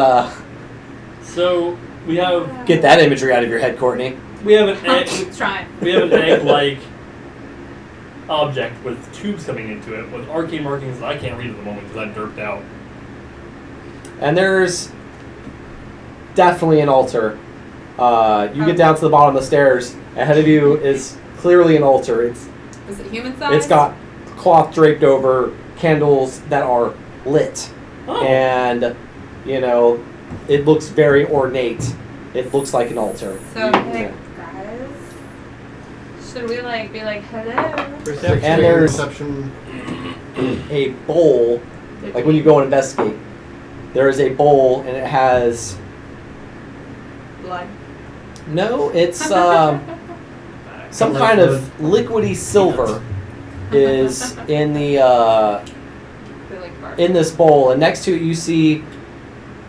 So we have get that imagery out of your head, Courtney. we have an egg, Trying. we have an egg-like object with tubes coming into it with arcane markings that I can't read at the moment because I derped out. And there's definitely an altar. You get down to the bottom of the stairs. Ahead of you is clearly an altar. Is it human size? It's got cloth draped over, candles that are lit. Oh. And, you know, it looks very ornate. It looks like an altar. So, Yeah. hey, guys, should we like be like hello? Perception. And there's Perception. a bowl, like when you go and investigate, there is a bowl and it has, Blood. no, it's some kind of liquidy silver is in the They're like bark. in this bowl, and next to it you see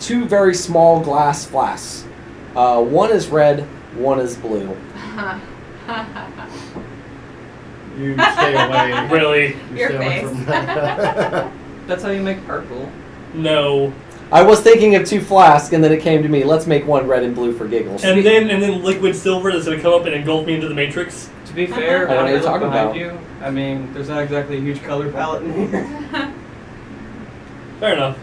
2 very small glass flasks. One is red, one is blue. You stay away. Really? You Your stay away face. from that. That's how you make purple. No. I was thinking of 2 flasks, and then it came to me. Let's make one red and blue for giggles. And then liquid silver that's gonna come up and engulf me into the matrix. To be fair, I don't know when what I you're look talking behind about. you, I mean, there's not exactly a huge color palette in here. Fair enough.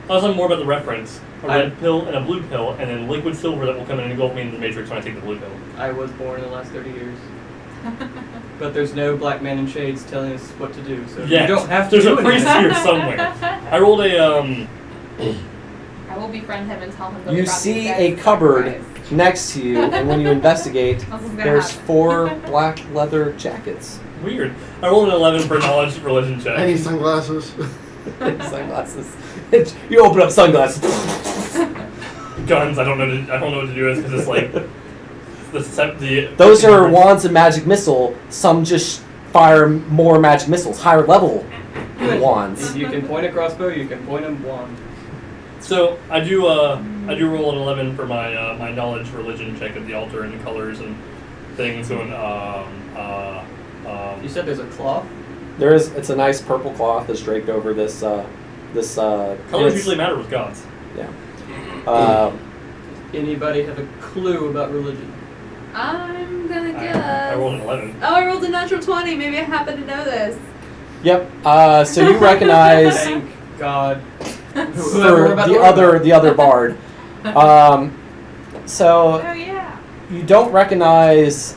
I was talking more about the reference. A I- red pill and a blue pill, and then liquid silver that will come in and engulf me into the matrix when I take the blue pill. I was born in the last 30 years. But there's no black man in shades telling us what to do, so Yeah, you don't have to there's do a priest anything. here somewhere. I rolled a I will befriend him and tell him that we You brought see these guys a to cupboard sacrifice. next to you, and when you investigate, This is gonna there's happen. 4 black leather jackets. weird. I rolled an 11 for knowledge religion check. I need sunglasses. Sunglasses. You open up sunglasses. Guns. I don't know what to do with because it's like the Those are wands and magic missile. Some just fire more magic missiles, higher level wands. If you can point a crossbow, you can point a wand. So I do roll an 11 for my my knowledge religion check of the altar and the colors and things and You said there's a cloth? It's a nice purple cloth that's draped over this colors it's- usually matter with gods. Yeah. Anybody have a clue about religion? I'm gonna guess. I rolled an 11. Oh, I rolled a natural 20. Maybe I happen to know this. Yep. So you recognize Thank God. Whoever about the to learn other the other bard. So Oh yeah. you don't recognize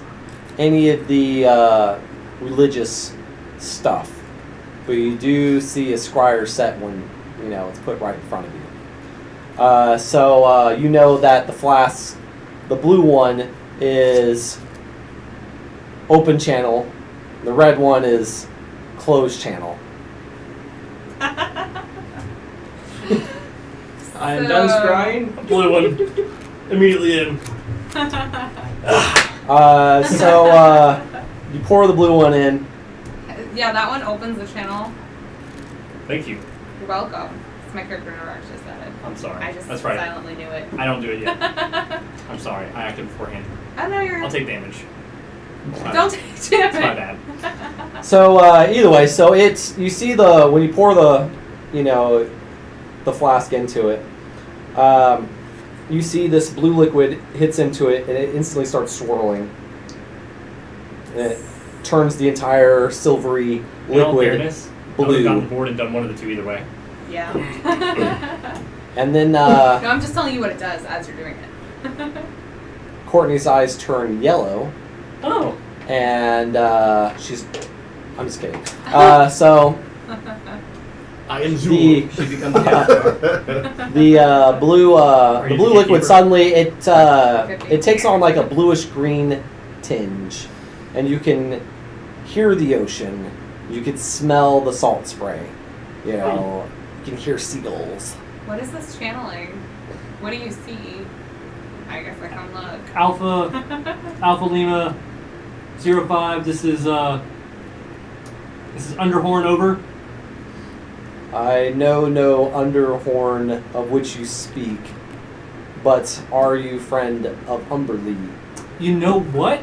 any of the religious stuff, but you do see a scryer set when it's put right in front of you. So you know that the flask, the blue one, is open channel. The red one is closed channel. I am done scrying. Blue one. Immediately in. So you pour the blue one in. Yeah, that one opens the channel. Thank you. You're welcome. It's my character never actually said it. I'm sorry. I just That's right. silently knew it. I don't do it yet. I'm sorry. I acted beforehand. I know you're. I'll take damage. Don't take damage. It's my bad. So either way, so you see when you pour the flask into it, you see this blue liquid hits into it and it instantly starts swirling. And it turns the entire silvery In all liquid fairness, I would have blue. gotten bored and done one of the two either way. Yeah. And then No, I'm just telling you what it does as you're doing it. Courtney's eyes turn yellow, Oh. and I'm just kidding. So I am the She becomes the blue Are you the liquid gatekeeper? suddenly it takes on like a bluish green tinge, and you can hear the ocean. You can smell the salt spray. You can hear seagulls. What is this channeling? What do you see? I guess I can look. Alpha Lima 05. This is Underhorn over. I know no underhorn of which you speak, but are you friend of Umberlee? You know what?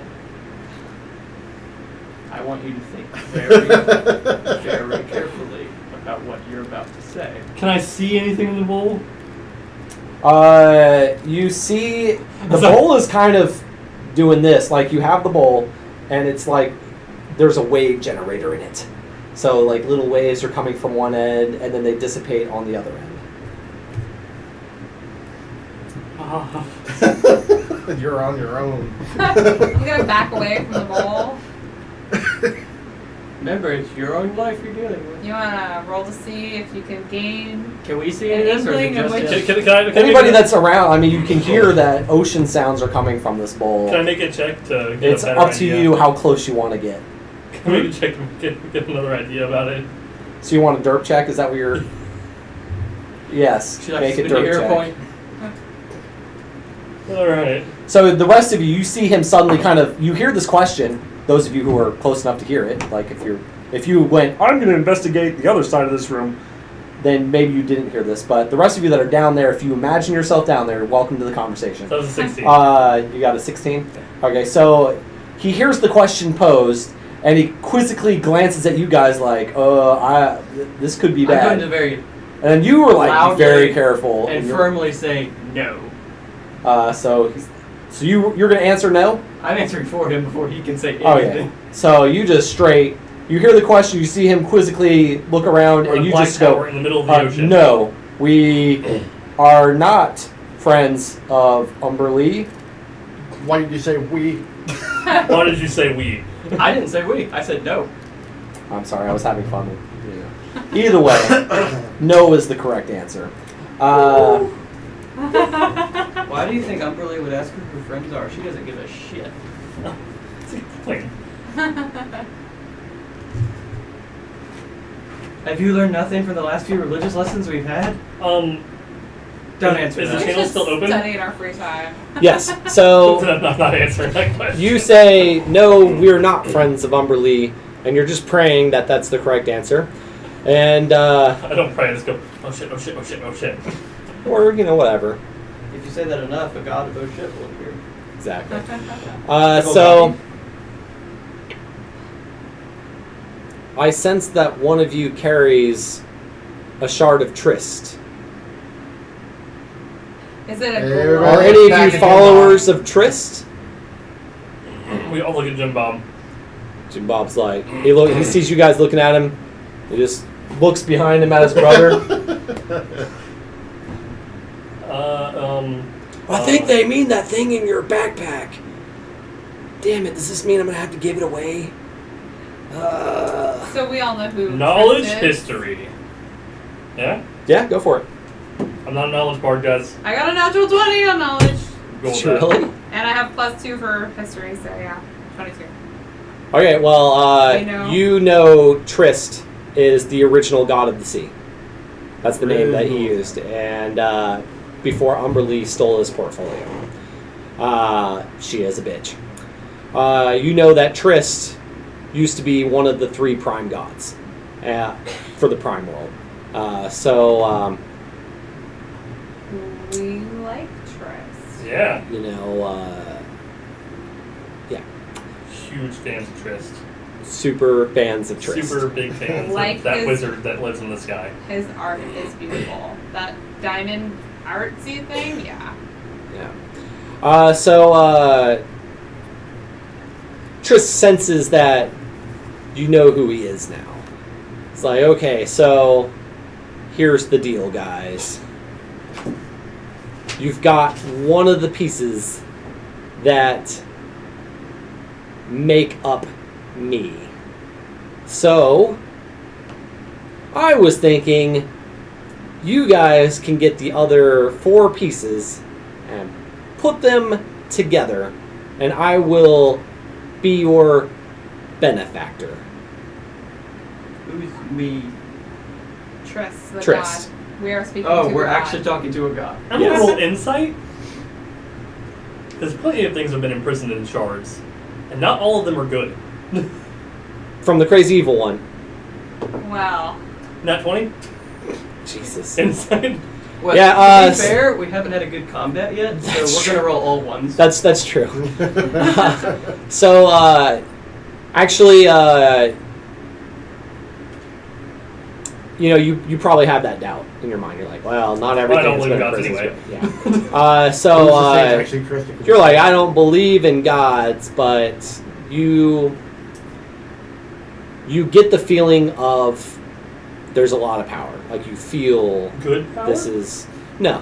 I want you to think very, very carefully about what you're about to say. Can I see anything in the bowl? You see the bowl is kind of doing this. Like you have the bowl, and it's like there's a wave generator in it. So like little waves are coming from one end, and then they dissipate on the other end. You're on your own. I'm gonna back away from the bowl. Remember, it's your own life you're dealing with. You wanna roll to see if you can gain. Can we see any of this, or is it Inkling of just which- us? Can I Anybody make that's around, I mean, you can hear that ocean sounds are coming from this bowl. Can I make a check to get It's a better up to idea? you how close you want to get. Can I make a check to get another idea about it? So you want a derp check? Is that what you're? Yes. Should I Make a spin the derp hero check. point? Alright. So the rest of you see him suddenly you hear this question, those of you who are close enough to hear it, like if you went, I'm going to investigate the other side of this room, then maybe you didn't hear this, but the rest of you that are down there, if you imagine yourself down there, welcome to the conversation. That was a 16. You got a 16? Okay, so he hears the question posed, and he quizzically glances at you guys like, this could be I'm going bad. to very And you were like, loudly very careful. and you're- firmly say no. So you're going to answer no? I'm answering for him before he can say Oh, anything. yeah. So you just straight, you hear the question, you see him quizzically look around, We're in and a you black just go, tower in the middle of the ocean. no, we are not friends of Umberlee. Why did you say we? Why did you say we? I didn't say we. I said no. I'm sorry, I was having fun with you. Either way, no is the correct answer. Why do you think Umberlee would ask who her friends are? She doesn't give a shit. It's a good point. Have you learned nothing from the last few religious lessons we've had? Don't answer is that. the channel still open? Study in our free time. Yes, so I'm not answering that question. you say, no, we're not friends of Umberlee, and you're just praying that that's the correct answer. And, I don't pray. I just go, oh shit, oh shit, oh shit, oh shit. or, whatever. If you say that enough, a god of oh shit will appear. Exactly. Double So, copy. I sense that one of you carries a shard of Trist. Is it a Everybody- gold? Are any of Back you again, followers of Trist? We all look at Jim Bob. Jim Bob's like, he sees you guys looking at him. He just looks behind him at his brother. I think they mean that thing in your backpack. Damn it, does this mean I'm gonna have to give it away? So we all know who. Knowledge Trist is. history. Yeah? Yeah, go for it. I'm not a knowledge bard, guys. I got a natural 20 on knowledge. Go with Really? And I have +2 for history, so yeah, 22. Okay, well, I know. you know Trist is the original god of the sea. That's the name that he Ooh. used, and before Umberlee stole his portfolio. She is a bitch. You know that Trist used to be one of the 3 prime gods for the prime world. We like Trist. Yeah. You know, yeah, Huge fans of Trist. super fans of Trist. Super big fans Like of that his- wizard that lives in the sky. His art is beautiful. That diamond artsy thing, yeah. Yeah. Trist senses that you know who he is now. It's like, okay, so here's the deal, guys. You've got one of the pieces that make up me. So, I was thinking you guys can get the other 4 pieces and put them together, and I will be your benefactor. Who's me? Trist, the Trist. god. We are speaking Oh, to we're a god. actually talking to a god. I'm Yes. gonna roll insight. There's plenty of things that have been imprisoned in shards, and not all of them are good. From the crazy evil one. Well, Nat 20? Jesus. Insight? Well, Yeah, to be fair, we haven't had a good combat yet, so That's we're true. gonna roll all ones. That's true. So, actually, you know, you probably have that doubt in your mind. You're like, well, not everything don't has believe been in gods imprisoned. anyway. Yeah. Who's to say it's So, actually Trist? you're like, I don't believe in gods, but you get the feeling of there's a lot of power. Like you feel Good power? this is no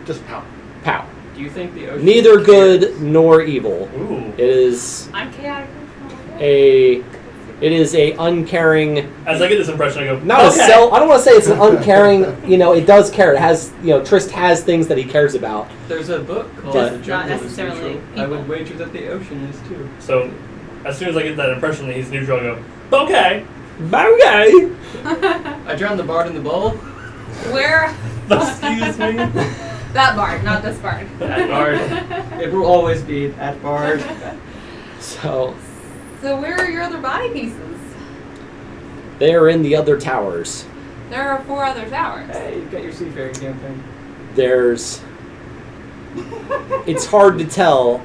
Just power. power. Do you think the ocean Neither cares? good nor evil. Ooh. It is I'm chaotic. it is a uncaring. As I get this impression, I go, Not okay. a self. I don't want to say it's an uncaring. You know, it does care. It has. You know, Trist has things that he cares about. There's a book called But- The Not Jungle is necessarily Neutral. I would people. wager that the ocean is too. So, as soon as I get that impression that he's neutral, I go, okay. Okay. I drowned the bard in the bowl. Where? Excuse me? That bard, not this bard. That bard. It will always be that bard. So So where are your other body pieces? they are in the other towers. There are 4 other towers. Hey, you got your seafaring campaign. There's. It's hard to tell.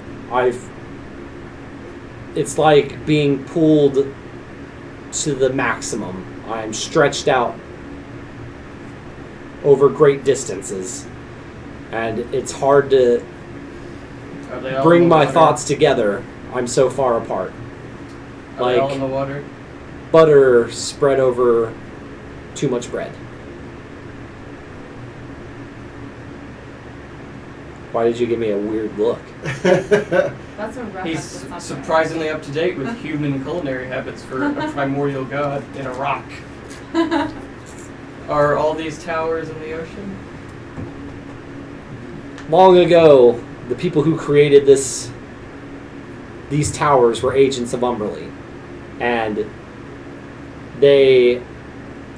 It's like being pulled to the maximum. I'm stretched out over great distances, and it's hard to Are they all bring in the my water? thoughts together. I'm so far apart. Are they all like- in the water? Butter spread over too much bread. Why did you give me a weird look? That's a reference He's to something. surprisingly up to date with human culinary habits for a primordial god in a rock. Are all these towers in the ocean? Long ago, the people who created these towers were agents of Umberlee, and they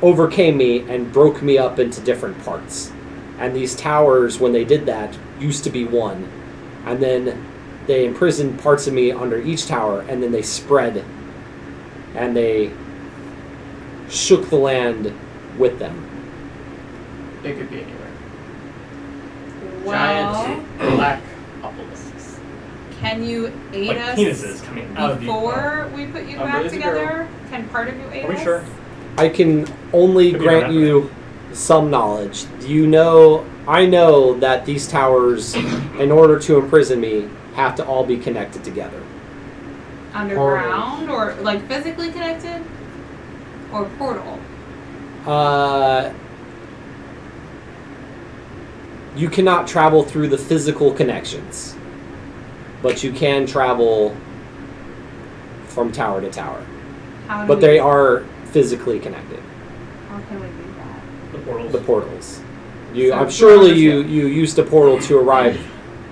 overcame me and broke me up into different parts. And these towers, when they did that, used to be one, and then they imprisoned parts of me under each tower, and then they spread, and they shook the land with them. It could be anywhere. Well, Giant black obelisks. can you aid Like us penises coming out of you. before we put you I'm back ready to go. together? Can part of you aid Are we us? sure? I can only Could be grant an you some knowledge. Do you know? I know that these towers, in order to imprison me, have to all be connected together. Underground or like physically connected? Or portal? you cannot travel through the physical connections, but you can travel from tower to tower. But they are physically connected. How can we do that? The portals. The portals. So I'm surely you used a portal to arrive,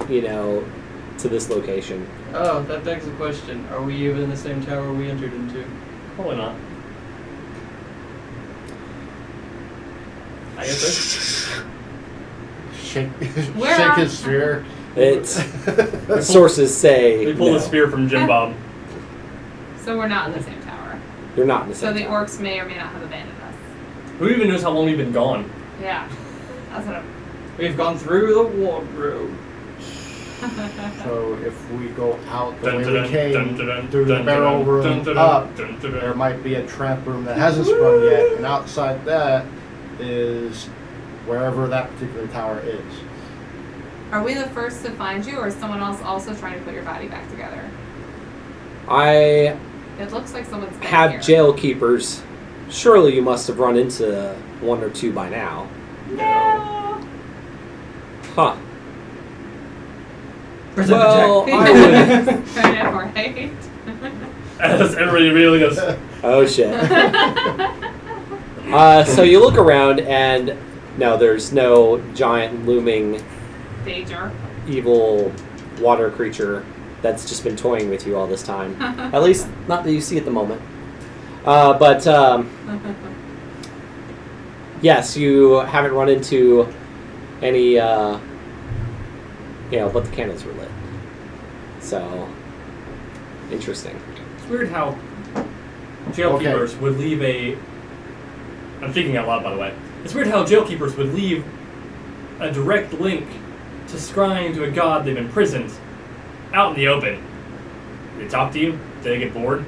to this location. Oh, that begs the question. Are we even in the same tower we entered into? Probably not. I guess Shake Where shake are- his sphere. It's sources say We pull no, the spear from Jim Bob. So we're not in the same tower. you're not in the So same the tower. orcs may or may not have abandoned us. Who even knows how long we've been gone? Yeah. That's what I'm... we've gone through the wardrobe. So if we go out the Dun, way dun, we dun, came dun, dun, through the dun, barrel dun, room dun, dun, up, dun, dun, dun. there might be a trap room that hasn't sprung yet, and outside that is wherever that particular tower is. Are we the first to find you, or is someone else also trying to put your body back together? I It looks like someone's been have here. jail keepers. Surely you must have run into one or two by now. No. Huh. Present Well, the I would. I know, right? As everybody really goes, Oh shit. So you look around and no, there's no giant looming Danger. evil water creature that's just been toying with you all this time. At least not that you see at the moment. But yes, you haven't run into any, but the candles were lit. So, interesting. it's weird how jail Okay. keepers would leave a. I'm thinking out loud, by the way. It's weird how jail keepers would leave a direct link to scrying to a god they've imprisoned out in the open. They talk to you? Do they get bored?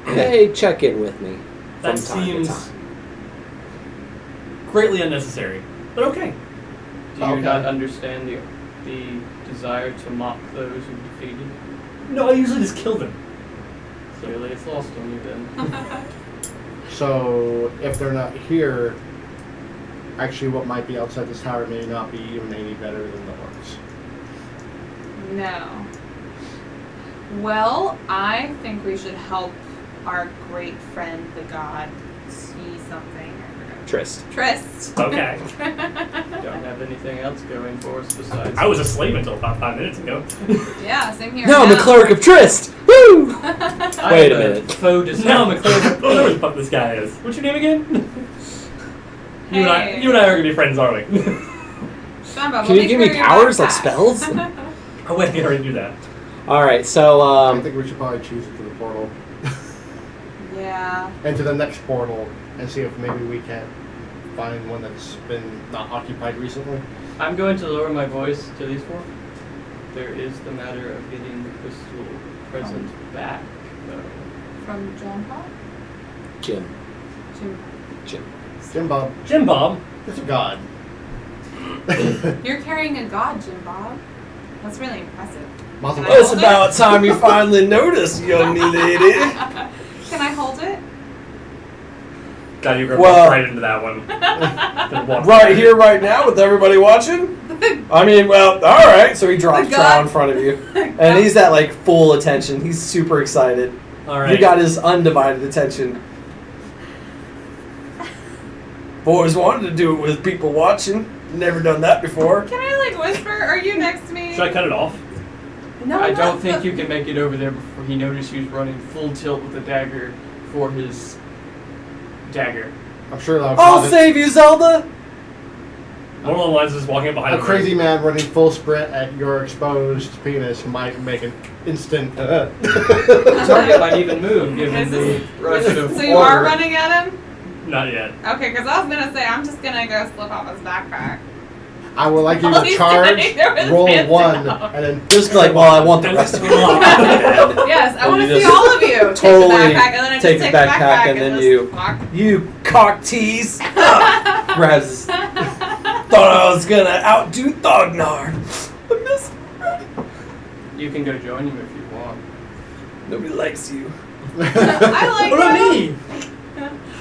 They check in with me That from time seems to time. greatly unnecessary. But okay. Do you Okay. not understand the desire to mock those who defeated? No, I usually just kill them. Clearly it's lost on you then. So if they're not here, actually what might be outside this tower may not be even any better than the orcs. No. Well, I think we should help our great friend, the god, see something. I forgot. Trist. Trist. Okay. Don't have anything else going for us besides. I was a slave until about 5 minutes ago. Yeah, same here. Now I'm a cleric of Trist! Woo! I Wait am a minute. Faux disciple. Now I'm a cleric. Whatever the fuck this guy is. What's your name again? Hey. You and I are gonna be friends, aren't we? Can you give me powers like spells? Oh wait, I can already do that. Alright, so, I think we should probably choose it to the portal. Yeah. And to the next portal and see if maybe we can find one that's been not occupied recently. I'm going to lower my voice to these four. There is the matter of getting the crystal present back, though. From John Paul? Jim. Jim. Jim Bob, Jim Bob. it's a god. You're carrying a god, Jim Bob. That's really impressive. Mazel Can I tov. It's about time you finally noticed, young lady. Can I hold it? God, you were Well- right into that one. Then walk Right here, right now, with everybody watching? I mean, well, alright. So he drops The Trow god. in front of you. And he's at, like, full attention. He's super excited. All right. You got his undivided attention. Boys wanted to do it with people watching. Never done that before. Can I like whisper? Are you next to me? Should I cut it off? No, I not don't think the- you can make it over there before he noticed he was running full tilt with a dagger for his dagger. I'm sure that'll I'll cause save you, Zelda! One of the lines is walking up behind a him. crazy man running full sprint at your exposed penis might make an instant. The target might even move given Is the this- rush of So you are order. running at him? Not yet. Okay, because I was gonna say I'm just gonna go slip off his backpack. I would like you Oh, to he's charge, standing there with his roll pants one, down. and then Just be like, well, I want the rest of you. Yes, I And want you to see just all of you. totally take the backpack, and then I take just the take backpack, and then you- just walk. You cock tease! Grabs his... Thought I was gonna outdo Thognar. You can go join him if you want. Nobody likes you. I like What about you. me?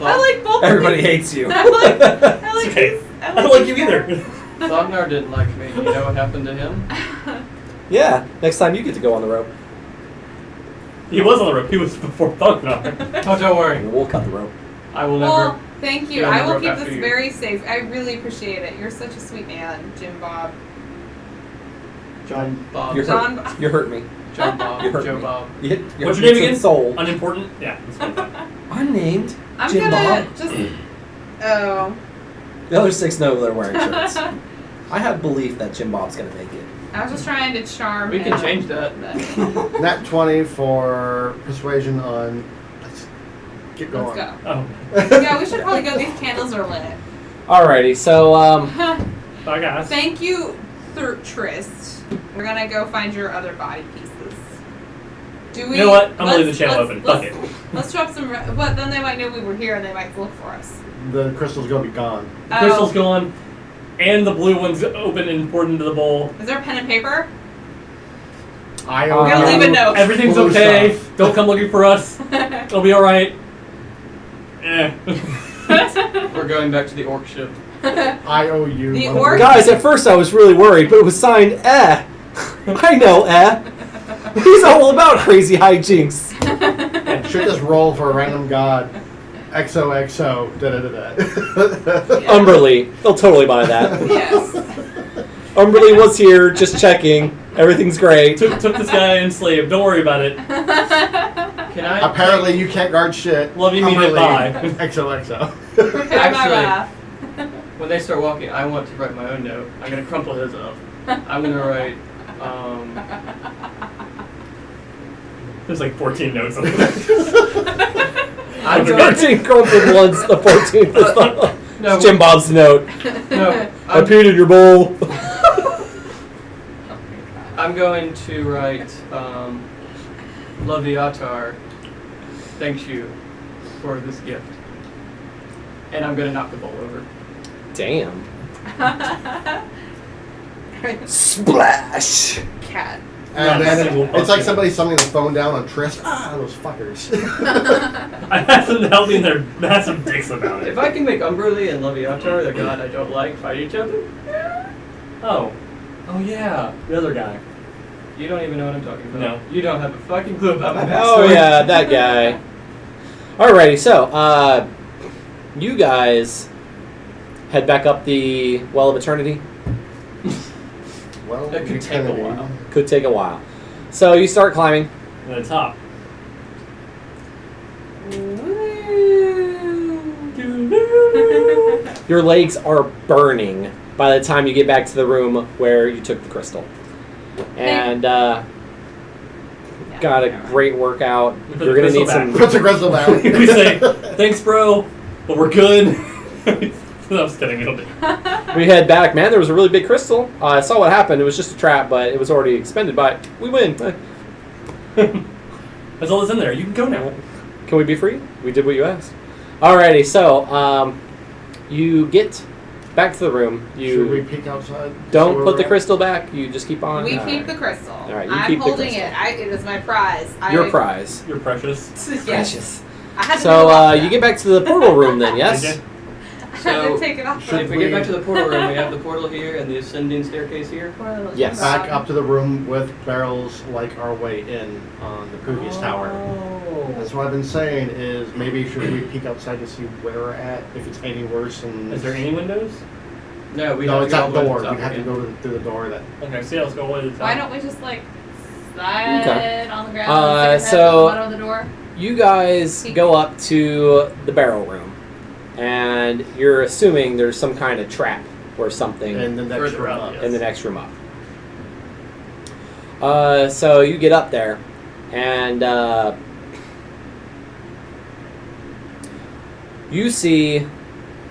I like both. Everybody of these. hates you. I like Okay. these- I don't like you these either. guys. Thognar didn't like me. You know what happened to him? Yeah, next time you get to go on the rope. He was on the rope. He was before Thognar. Oh, don't worry. We'll cut the rope. I will Well, never. thank you. Yeah, I will rope keep after this you. very safe. I really appreciate it. You're such a sweet man, Jim Bob. John Bob. You're John hurt. You hurt me. John Bob. You hurt Joe me. Bob. You hit, you What's hurt your me name to the again? Soul. Unimportant? Yeah, that's fine. I'm named I'm Jim gonna Bob. just. Oh. The other 6 know they're wearing shirts. I have belief that Jim Bob's gonna make it. I was just trying to charm We can him. change that. Nat 20 for persuasion on. Let's get going. Let's go. Oh. Yeah, we should probably go. These candles are lit. Alrighty, so Bye, guys. Thank you, Trist. We're gonna go find your other body pieces. Do we? You know what? I'm gonna leave the let's- channel let's- open. Fuck let's- it. Let's drop some. But then they might know we were here and they might look for us. The crystal's gonna be gone. The crystal's gone, and the blue one's open and poured into the bowl. Is there a pen and paper? I We're gonna leave a note. Everything's Blue okay. stuff. Don't come looking for us. It'll be alright. Eh. We're going back to the orc ship. I owe you. The one orc- guys, at first I was really worried, but it was signed I know He's all about crazy hijinks. Should just roll for a random god. XOXO. Da da da da. Umberly, they'll totally buy that. Yes. Umberly was here, just checking. Everything's great. took this guy in slave. Don't worry about it. Can I? Apparently you can't guard shit. Love you, mean it, bye. XOXO. Prepare my Actually- wrath. When they start walking, I want to write my own note. I'm gonna crumple his up. I'm gonna write. There's like 14 notes on it. I'm The going. 13th crumpled ones, the 14th is the No, it's Jim Bob's note. No, I peed in your bowl. I'm going to write. Laviatar, thanks you for this gift. And I'm gonna knock the bowl over. Damn. Splash! Cat. And Not a then single it's like post. somebody summoning the phone down on Trist. Ah, those fuckers. I have them to help me and they're massive dicks about it. If I can make Umberly and Laviatar, the god I don't like, fight each other, Oh. Oh yeah. The other guy. you don't even know what I'm talking about. No. You don't have a fucking clue about my backstory. Oh yeah, that guy. Alrighty, so you guys head back up the Well of Eternity. Well, That could you take a kinda while. need- Could take a while. So you start climbing. At the top. Your legs are burning by the time you get back to the room where you took the crystal. And got a great workout. We put You're the gonna need crystal some. back. Put the crystal down. We say, thanks, bro, but we're good. I was kidding. It'll be. We head back. Man, there was a really big crystal. I saw what happened. It was just a trap, but it was already expended. But we win. That's all that's in there. You can go now. Can we be free? We did what you asked. Alrighty, so you get back to the room. Should we You peek outside? don't See where put the we're crystal back. You just keep on. We Alright. keep the crystal. Alright, you I'm keep the holding crystal. it. It is my prize. Your prize. You're precious. Yes. Precious. I had to So take it off you get back to the portal room then, yes? Okay. I had So, to take it off. should If we get back to the portal room, we have the portal here and the ascending staircase here. Yes. back up to the room with barrels like our way in on the previous tower. That's what I've been saying is maybe should we peek outside to see where we're at, if it's any worse and... Is there any windows? No, we No, have it's to go that all the way door. to the We top have to again. go through the door that... Okay, so yeah, let's go all the way to the top. Why don't we just like slide Okay. on the ground and stick our head so- on the bottom of the door? You guys go up to the barrel room, and you're assuming there's some kind of trap or something And the next Further room up, up. in the next room up. So you get up there, and you see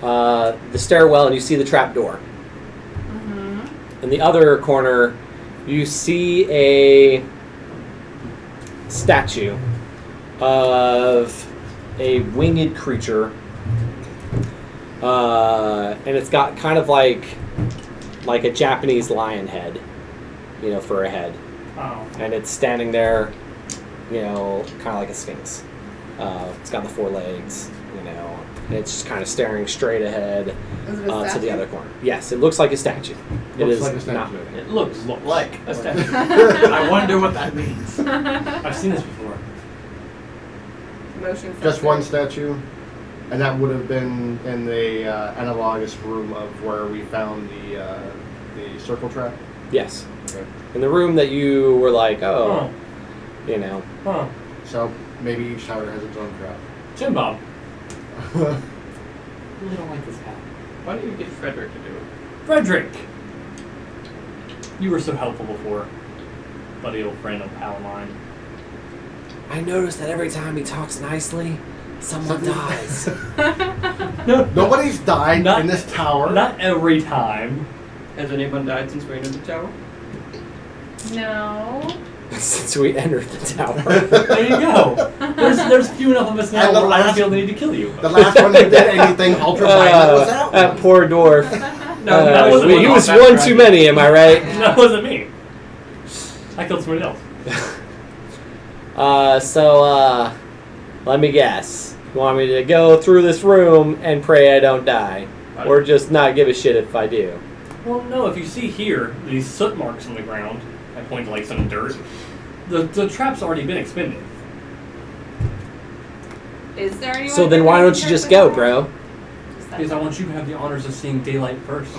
the stairwell, and you see the trap door. Mm-hmm. In the other corner, you see a statue of a winged creature, and it's got kind of like a Japanese lion head, for a head, Oh. and it's standing there, kind of like a sphinx. It's got the 4 legs, you know. And it's just kind of staring straight ahead Is it a to the statue? other corner. Yes, it looks like a statue. It Looks is like a statue. not moving. It looks like a statue. I wonder what that means. I've seen this before. Motion Just sensor. one statue, and that would have been in the analogous room of where we found the circle trap. Yes. Okay. In the room that you were like, oh, Huh. you know. Huh. So maybe each tower has its own trap. Jim Bob. I really don't like this hat. Why don't you get Frederick to do it? Frederick! You were so helpful before. Buddy, old friend, old pal of mine. I noticed that every time he talks nicely, someone dies. No, Nobody's died Not- in this tower. not every time. Has anyone died since we entered the tower? No. Since we entered the tower. There you go. There's few enough of us now And the where I don't last- feel the need to kill you. The last one who did anything ultraviolet was that that one. poor dwarf. No, that wasn't he me. was one too many, am I right? That wasn't me. I killed somebody else. Let me guess. You want me to go through this room and pray I don't die? Or just not give a shit if I do? Well, no, if you see here, these soot marks on the ground, I point to like some dirt, the trap's already been expended. Is there anyone? So then why don't you just go, bro? Because I want you to have the honors of seeing daylight first.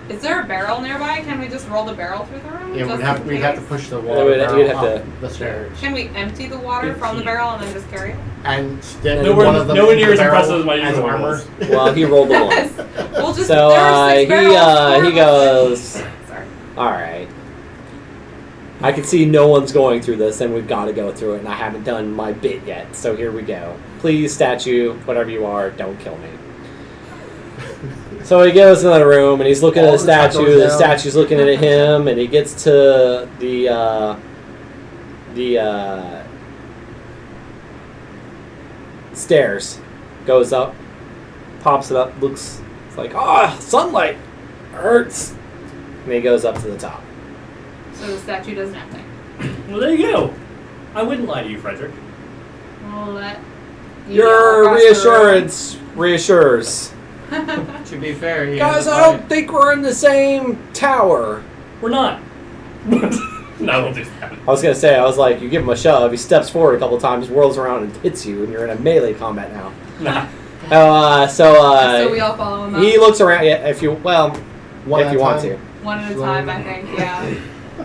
Is there a barrel nearby? Can we just roll the barrel through the room? Yeah, just in we'd have to case? push the Yeah, water we'd barrel have up to- the stairs Can we empty the water from the 15. barrel and then just carry it? and stick Nowhere- one of them nowhere in near the as barrel impressive as my as usual armor. rolls. Well, he rolled a 1. Yes. We'll just. So there are 6 barrels, he 4 goes, Sorry. alright. I can see no one's going through this, and we've got to go through it, and I haven't done my bit yet, so here we go. Please, statue, whatever you are, don't kill me. So he goes in the room, and he's looking at All the the top statue, goes the down. statue's looking at him, and he gets to the stairs, goes up, pops it up, looks, it's like, sunlight hurts, and he goes up to the top. So the statue does nothing. Well, there you go. I wouldn't lie to you, Frederick. We'll let you Your yell across the room. reassurance reassures. To be fair, he Guys, has I don't think we're in the same tower. We're not. No, don't do that. I was gonna say, I was like, you give him a shove, he steps forward a couple times, whirls around and hits you, and you're in a melee combat now. Nah. So we all follow him up. he looks around. Yeah, if you want to. One at a time, I think. Yeah.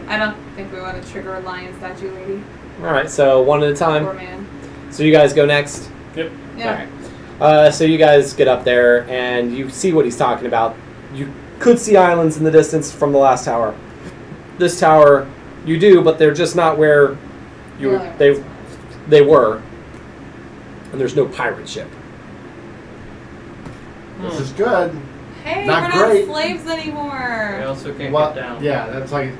I don't think we want to trigger a lion statue lady. All right, so one at a Poor time. man. So you guys go next. Yep. Yeah. All right. So you guys get up there and you see what he's talking about. You could see islands in the distance from the last tower. This tower, you do, but they're just not where you Yeah, they were. And there's no pirate ship. This is good. Hey, Not we're great. not slaves anymore. We also can't Well, get down. yeah, that's like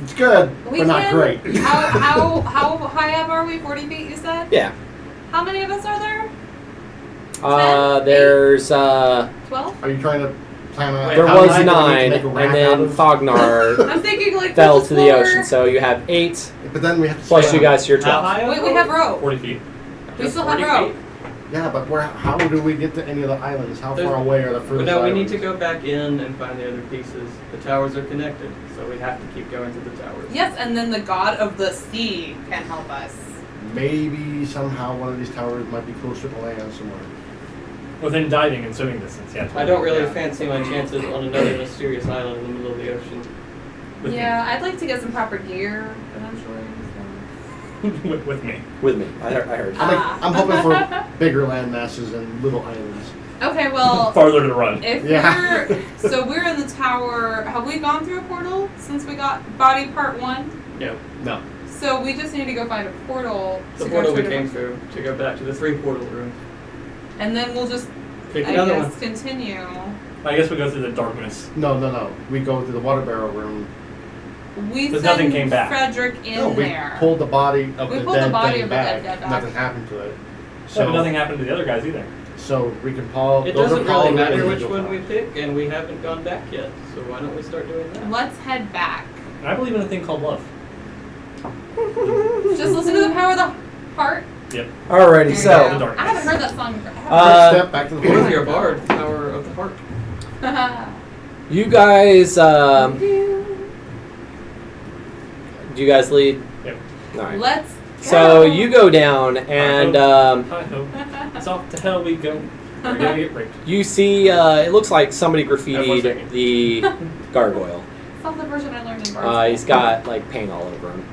it's good, We but not can- great. How high up are we? 40 feet, you said? Yeah. How many of us are there? There's 12? Are you trying to plan on? there how was many people we can 9, make a and raft then out of? Thognar I'm thinking like fell push to the floor. ocean, so you have 8 But then we have to plus stay you on- guys to your How 12. high up Wait, we are have rope. 40 feet. We Just still have 40 rope. feet? Yeah, but how do we get to any of the islands? How There's- far away are the But furthest no, we islands? need to go back in and find the other pieces. The towers are connected, so we have to keep going to the towers. Yes, and then the god of the sea can help us. Maybe somehow one of these towers might be closer to land somewhere. Within diving and swimming distance, yeah. I don't really Yeah. fancy my chances on another mysterious island in the middle of the ocean. With Yeah, I'd like to get some proper gear eventually. me. With me. With me. I heard. I'm hoping for bigger land masses and little islands. Okay, well, Farther to run. if Yeah. we're in the tower. Have we gone through a portal since we got body part 1? No. No. So we just need to go find a portal. The to portal go we to a came different- through to go back to the 3 portal rooms. And then we'll just, Pick I another guess, one. continue. I guess we go through the darkness. No. We go to the water barrel room. We But send nothing came back. Frederick in No, we there. pulled the body of We the pulled the dead body thing of the back. dead back. Nothing happened to it. So, but So, nothing happened to the other guys either. so we can Paul. It those doesn't are really probably matter which individual one we files. pick, and we haven't gone back yet. So why don't we start doing that? Let's head back. And I believe in a thing called love. Just listen to the power of the part. Yep. Alrighty, There you so go. darkness. I haven't heard that song forever. First step back to the What if point. you're a bard? Power of the heart. you guys, do you guys lead? Yep. Alright. Let's So go. you go down and Hi-ho. It's off to hell we go. We're gonna get raped. you see, it looks like somebody One graffitied second. the gargoyle. It's not the version I learned in Bard's He's got like paint all over him.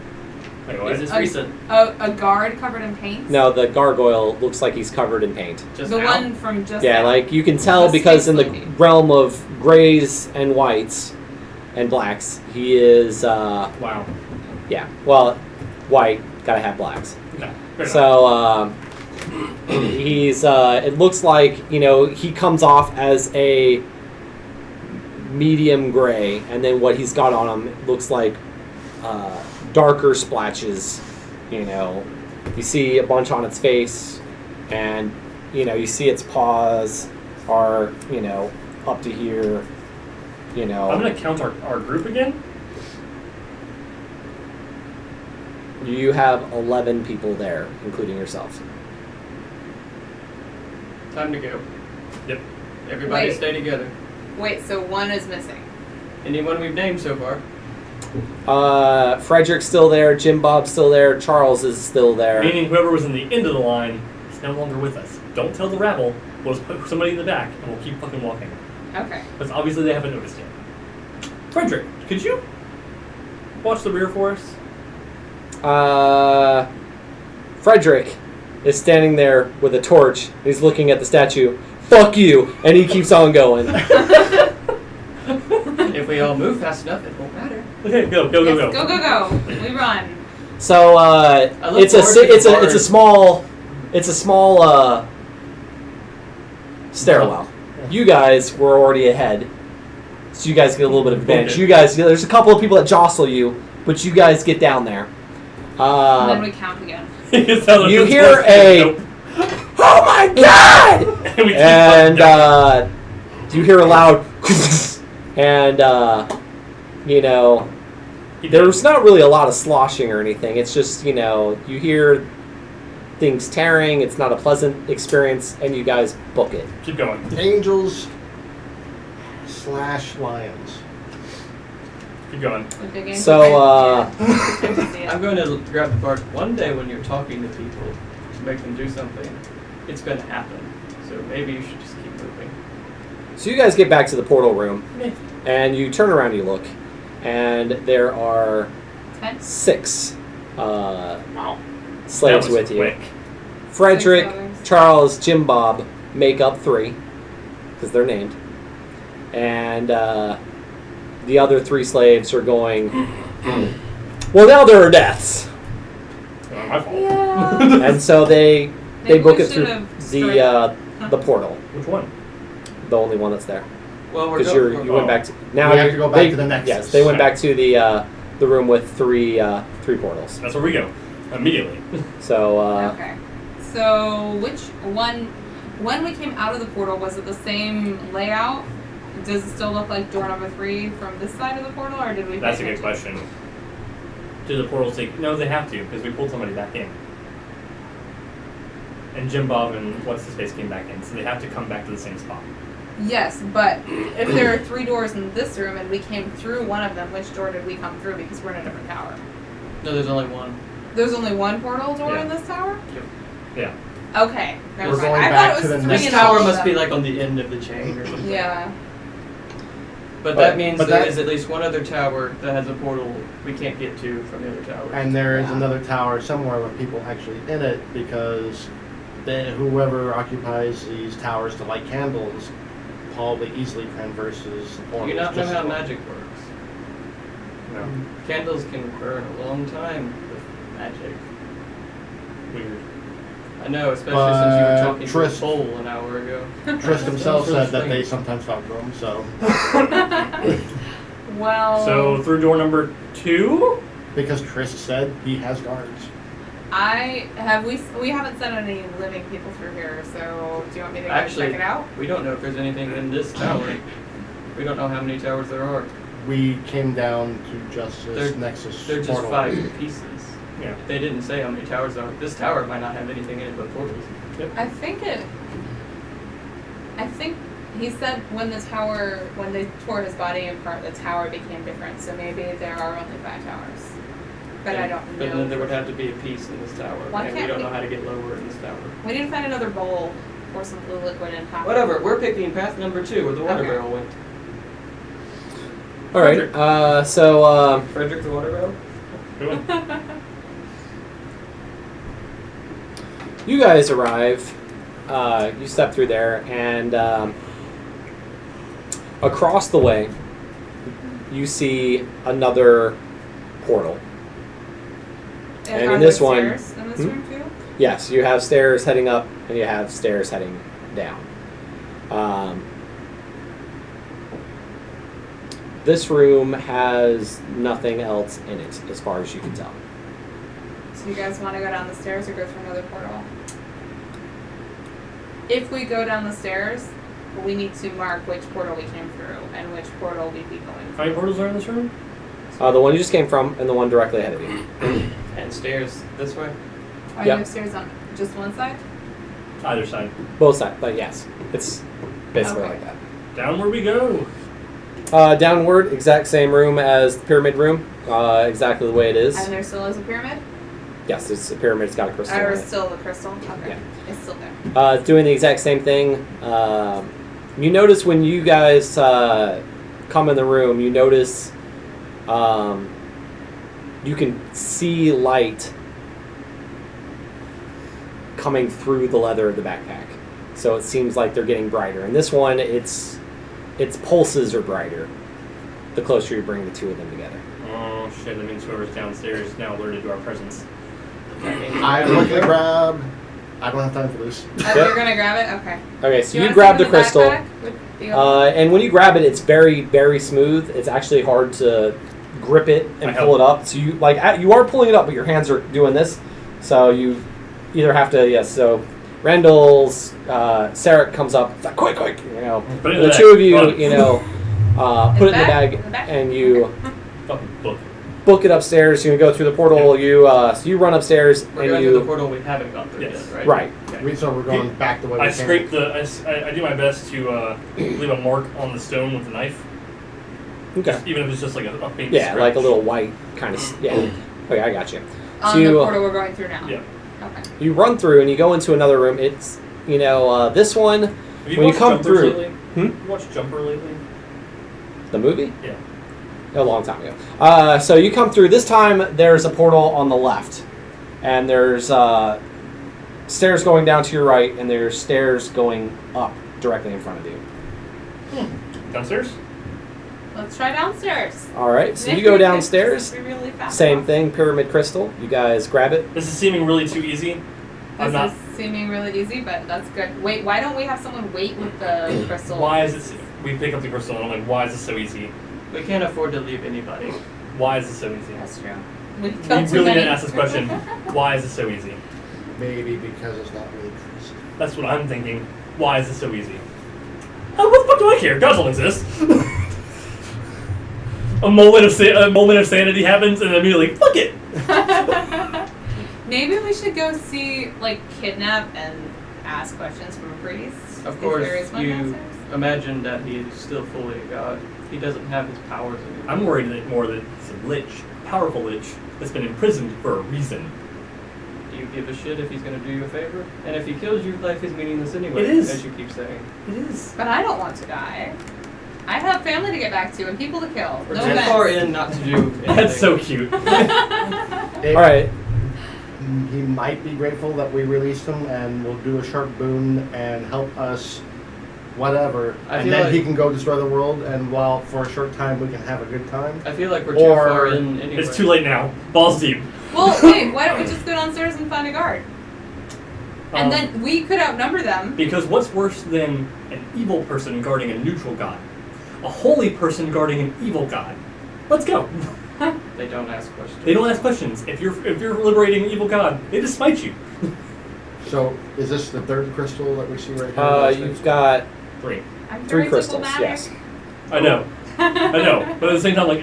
Wait, what? Is this Okay. recent? a guard covered in paint. No, the gargoyle looks like he's covered in paint. Just the now? one from just Yeah, now. like you can tell The because in the space lady. realm of grays and whites and blacks, he is, Wow. yeah, well, white, gotta have blacks. No. fair enough. So, he's, it looks like, you know, he comes off as a medium gray, and then what he's got on him looks like darker splatches, you know. You see a bunch on its face, and, you know, you see its paws are, you know, up to here, you know. I'm gonna count our group again. You have 11 people there, including yourselves. Time to go. Yep. Everybody Wait. stay together. Wait, so one is missing. Anyone we've named so far? Frederick's still there, Jim Bob's still there, Charles is still there. Meaning whoever was in the end of the line is no longer with us. Don't tell the rabble. We'll just put somebody in the back and we'll keep fucking walking. Okay. Because obviously they haven't noticed yet. Frederick, could you watch the rear for us? Frederick is standing there with a torch. He's looking at the statue. Fuck you! And he keeps on going. If we all move fast enough, it won't matter. Okay, go. Yes, go. We run. So look it's a forward to it's the a it's a small stairwell. You guys were already ahead, so you guys get a little bit of advantage. Okay. You guys, there's a couple of people that jostle you, but you guys get down there. And then we count again. You hear a "Oh my god!" And we keep and fucking going. you hear a loud and you know, there's not really a lot of sloshing or anything. It's just, you know, you hear things tearing. It's not a pleasant experience, and you guys book it. Keep going. Angels / lions. Keep going. With big So I'm going to grab the part. One day when you're talking to people to make them do something, it's going to happen. So maybe you should just keep moving. so you guys get back to the portal room, and you turn around and you look, and there are 10? 6 Wow. slaves That was with quick. you. Frederick, 6 others. Charles, Jim Bob make up 3, because they're named. And the other 3 slaves are going, well, now there are deaths. Not my fault. Yeah. And so they Maybe book we it through should've the portal, Which one? the only one that's there. Well, we're Because going. you went back to now. We have you're- to go back they- to the Nexus. Yes, they went back to the room with 3 portals. That's where we go. Immediately. So Okay. So which one? When we came out of the portal, was it the same layout? Does it still look like door number 3 from this side of the portal, or did we? That's a pick good it? question. Do the portals take... No, they have to, because we pulled somebody back in. And Jim Bob and What's-His-Face came back in, so they have to come back to the same spot. Yes, but if there are 3 doors in this room and we came through one of them, which door did we come through? Because we're in a different tower. No, there's only one. There's only one portal door Yeah. in this tower? Yeah. Okay, never We're mind. going I back thought to it was the 3 This in tower all of must be them. like on the end of the chain or something. Yeah. But that means but there that- is at least one other tower that has a portal we can't get to from the other tower. And there is Yeah. another tower somewhere with people actually in it because whoever occupies these towers to light candles probably easily traverses the Do portals. you not know just how as well. magic works? No. Candles can burn a long time with magic. Weird. I know, especially since you were talking Trist- to a pole an hour ago. Trist himself That's really said that they strange. sometimes talk to him, so Well, So, through door number 2? because Trist said he has guards. we haven't sent any living people through here, so do you want me to go Actually, check it out? we don't know if there's anything in this tower. We don't know how many towers there are. We came down to Justice They're- Nexus They're just portal. 5 pieces. Yeah. They didn't say how many towers are. This tower might not have anything in it but portals. I think he said when they tore his body apart, the tower became different. So maybe there are only 5 towers. But I don't know. But then there would have to be a piece in this tower. Why and we can't don't we- know how to get lower in this tower. We need to find another bowl, pour some blue liquid and top. Whatever, we're picking path number 2 where the water Okay. barrel went. All right. So Frederick the water barrel? Good one. you guys arrive. You step through there, and across the way, you see another portal. And are in this there one- stairs in this room too? Yes, you have stairs heading up, and you have stairs heading down. This room has nothing else in it, as far as you can tell. So you guys want to go down the stairs or go through another portal? If we go down the stairs, we need to mark which portal we came through and which portal we'd be going How many portals are in this room? The one you just came from, and the one directly ahead of you. And stairs this way? Are Yep. you upstairs on just one side? Either side. Both sides, but yes, it's basically Okay. like that. Down where we go. Downward, exact same room as the pyramid room, exactly the way it is. And there still is a pyramid? Yes, it's a pyramid. It's got a crystal Or in it. still the crystal? Okay. Yeah. It's still there. Doing the exact same thing. You notice when you guys come in the room, you notice you can see light coming through the leather of the backpack. So it seems like they're getting brighter. And this one, its pulses are brighter the closer you bring the two of them together. Oh shit, that means whoever's downstairs is now alerted to our presence. I'm looking to grab. I don't have time for this. Oh, you're going to grab it? Okay. Okay, so Do you wanna grab stick the it in crystal. backpack with the other- And when you grab it, it's very, very smooth. It's actually hard to grip it and I pull it help. up. So you are pulling it up, but your hands are doing this. So you either have to, yes. So Randall's Sarek comes up, it's like, quick, you know. Put it in The the two bag. of you, Run. you know, put it in the bag, In the bag? and you Fucking book. book it upstairs. You go through the portal. So you run upstairs, We're and going through the you portal we haven't gone through Yes. yet, right? right. Okay. So we're going back the way we I came. scrape I do my best to leave a mark on the stone with a knife, Okay. even if it's just like a faint Yeah, scratch. like a little white kind of. Yeah. Okay, I got you. On So the you, portal we're going through now? Yeah. Okay. you run through and you go into another room. It's this one. Have you When you watched come Jumper through- lately? You watched Jumper lately? The movie? Yeah. A long time ago. So you come through. This time there's a portal on the left, and there's stairs going down to your right, and there's stairs going up directly in front of you. Downstairs? Let's try downstairs. All right. So If you go we can downstairs. be really fast. Same thing. Pyramid crystal. You guys grab it. This is seeming really too easy. I'm This not. is seeming really easy, but that's good. Wait, why don't we have someone wait with the crystal? Why is this? We pick up the crystal and I'm like, why is this so easy? We can't afford to leave anybody. Why is this so easy? That's true. We We killed too really many. didn't ask this question. Why is this so easy? Maybe because it's not really Trist. That's what I'm thinking. Why is this so easy? Oh, what the fuck do I care? Gods don't exist. a moment of sanity happens and immediately, fuck it. Maybe we should go see, like, kidnap and ask questions from a priest. Of if course, there is one you downstairs. imagine that he is still fully a god. He doesn't have his powers anymore. I'm worried that more that it's a lich, powerful lich, that's been imprisoned for a reason. Do you give a shit if he's going to do you a favor? And if he kills you, life is meaningless anyway, It is. as you keep saying. It is. But I don't want to die. I have family to get back to and people to kill. We're No too offense. far in not to do anything. That's so cute. If All right. He might be grateful that we released him and will do a sharp boon and help us, whatever. I And feel then like- he can go destroy the world, and while for a short time we can have a good time. I feel like we're too Or- far in anyway. It's too late now. Balls deep. Well, wait, why don't we just go downstairs and find a guard? And Um, then we could outnumber them. Because what's worse than an evil person guarding a neutral god? A holy person guarding an evil god. Let's go. They don't ask questions. They don't ask questions. If you're liberating an evil god, they just smite you. So, is this the third crystal that we see right here? You've got Three. I'm three very crystals. diplomatic. Yes. I know. I know, but at the same time, like,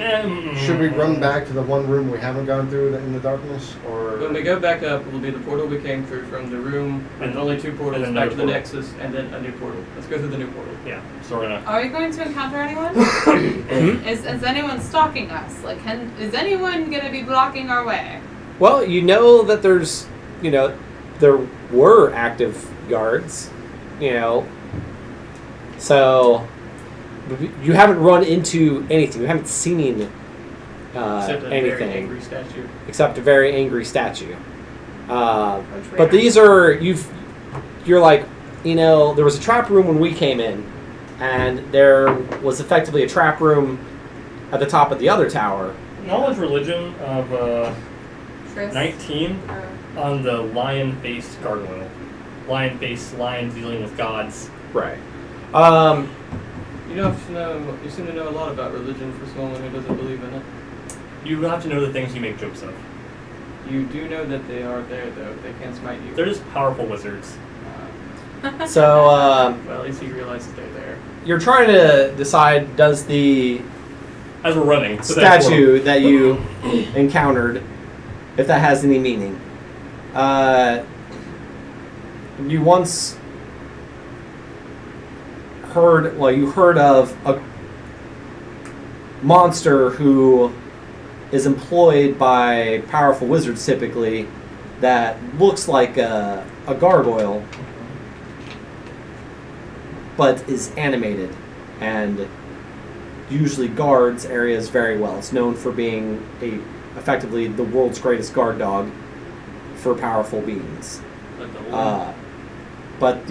Should we run back to the one room we haven't gone through in the darkness, or When we go back up, it'll be the portal we came through from the room, and only 2 portals, And back another to the portal. Nexus, and then a new portal. Let's go through the new portal. Yeah, so we're gonna. Are we going to encounter anyone? Is anyone stalking us? Like, is anyone gonna be blocking our way? Well, you know that there's, there were active guards, so you haven't run into anything. You haven't seen Except a anything very angry statue. except a very angry statue. But these are you're like, there was a trap room when we came in, and there was effectively a trap room at the top of the other tower. Knowledge religion of Trist? 19 Or- on the lion-faced gargoyle. Lion-faced lion dealing with gods. Right. You seem to know a lot about religion for someone who doesn't believe in it. You have to know the things you make jokes of. You do know that they are there, though. They can't smite you. They're just powerful wizards. So Well, at least he realizes they're there. you're trying to decide, does the As we're running. to that statue that you encountered, if that has any meaning. You once you heard of a monster who is employed by powerful wizards typically that looks like a gargoyle but is animated and usually guards areas very well. It's known for being effectively the world's greatest guard dog for powerful beings. Like the whole But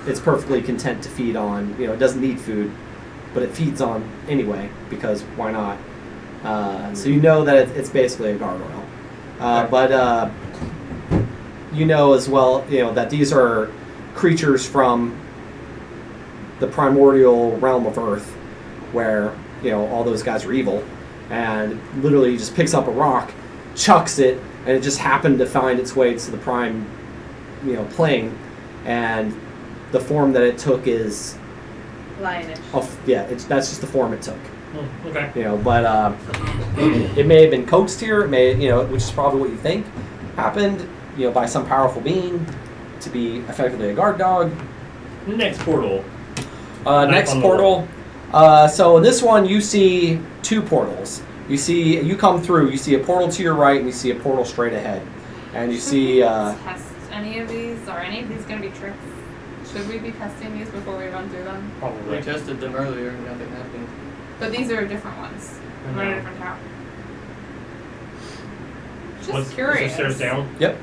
it's perfectly content to feed on, it doesn't need food, but it feeds on anyway, because why not? So you know that it's basically a gargoyle. But you know as well, that these are creatures from the primordial realm of Earth, where, all those guys are evil, and literally just picks up a rock, chucks it, and it just happened to find its way to the prime, plane, and the form that it took is, Lionish. that's just the form it took. Okay. But it may have been coaxed here, it may, which is probably what you think happened, by some powerful being to be effectively a guard dog. Next portal. Next on the portal. So in this one, you see 2 portals. You come through. You see a portal to your right, and you see a portal straight ahead. And you see. Test any of these? Are any of these going to be tricks? Should we be testing these before we run through them? We Probably. tested them earlier and nothing happened. But these are different ones. We're in a different tower. Just Is curious. there stairs down? Yep.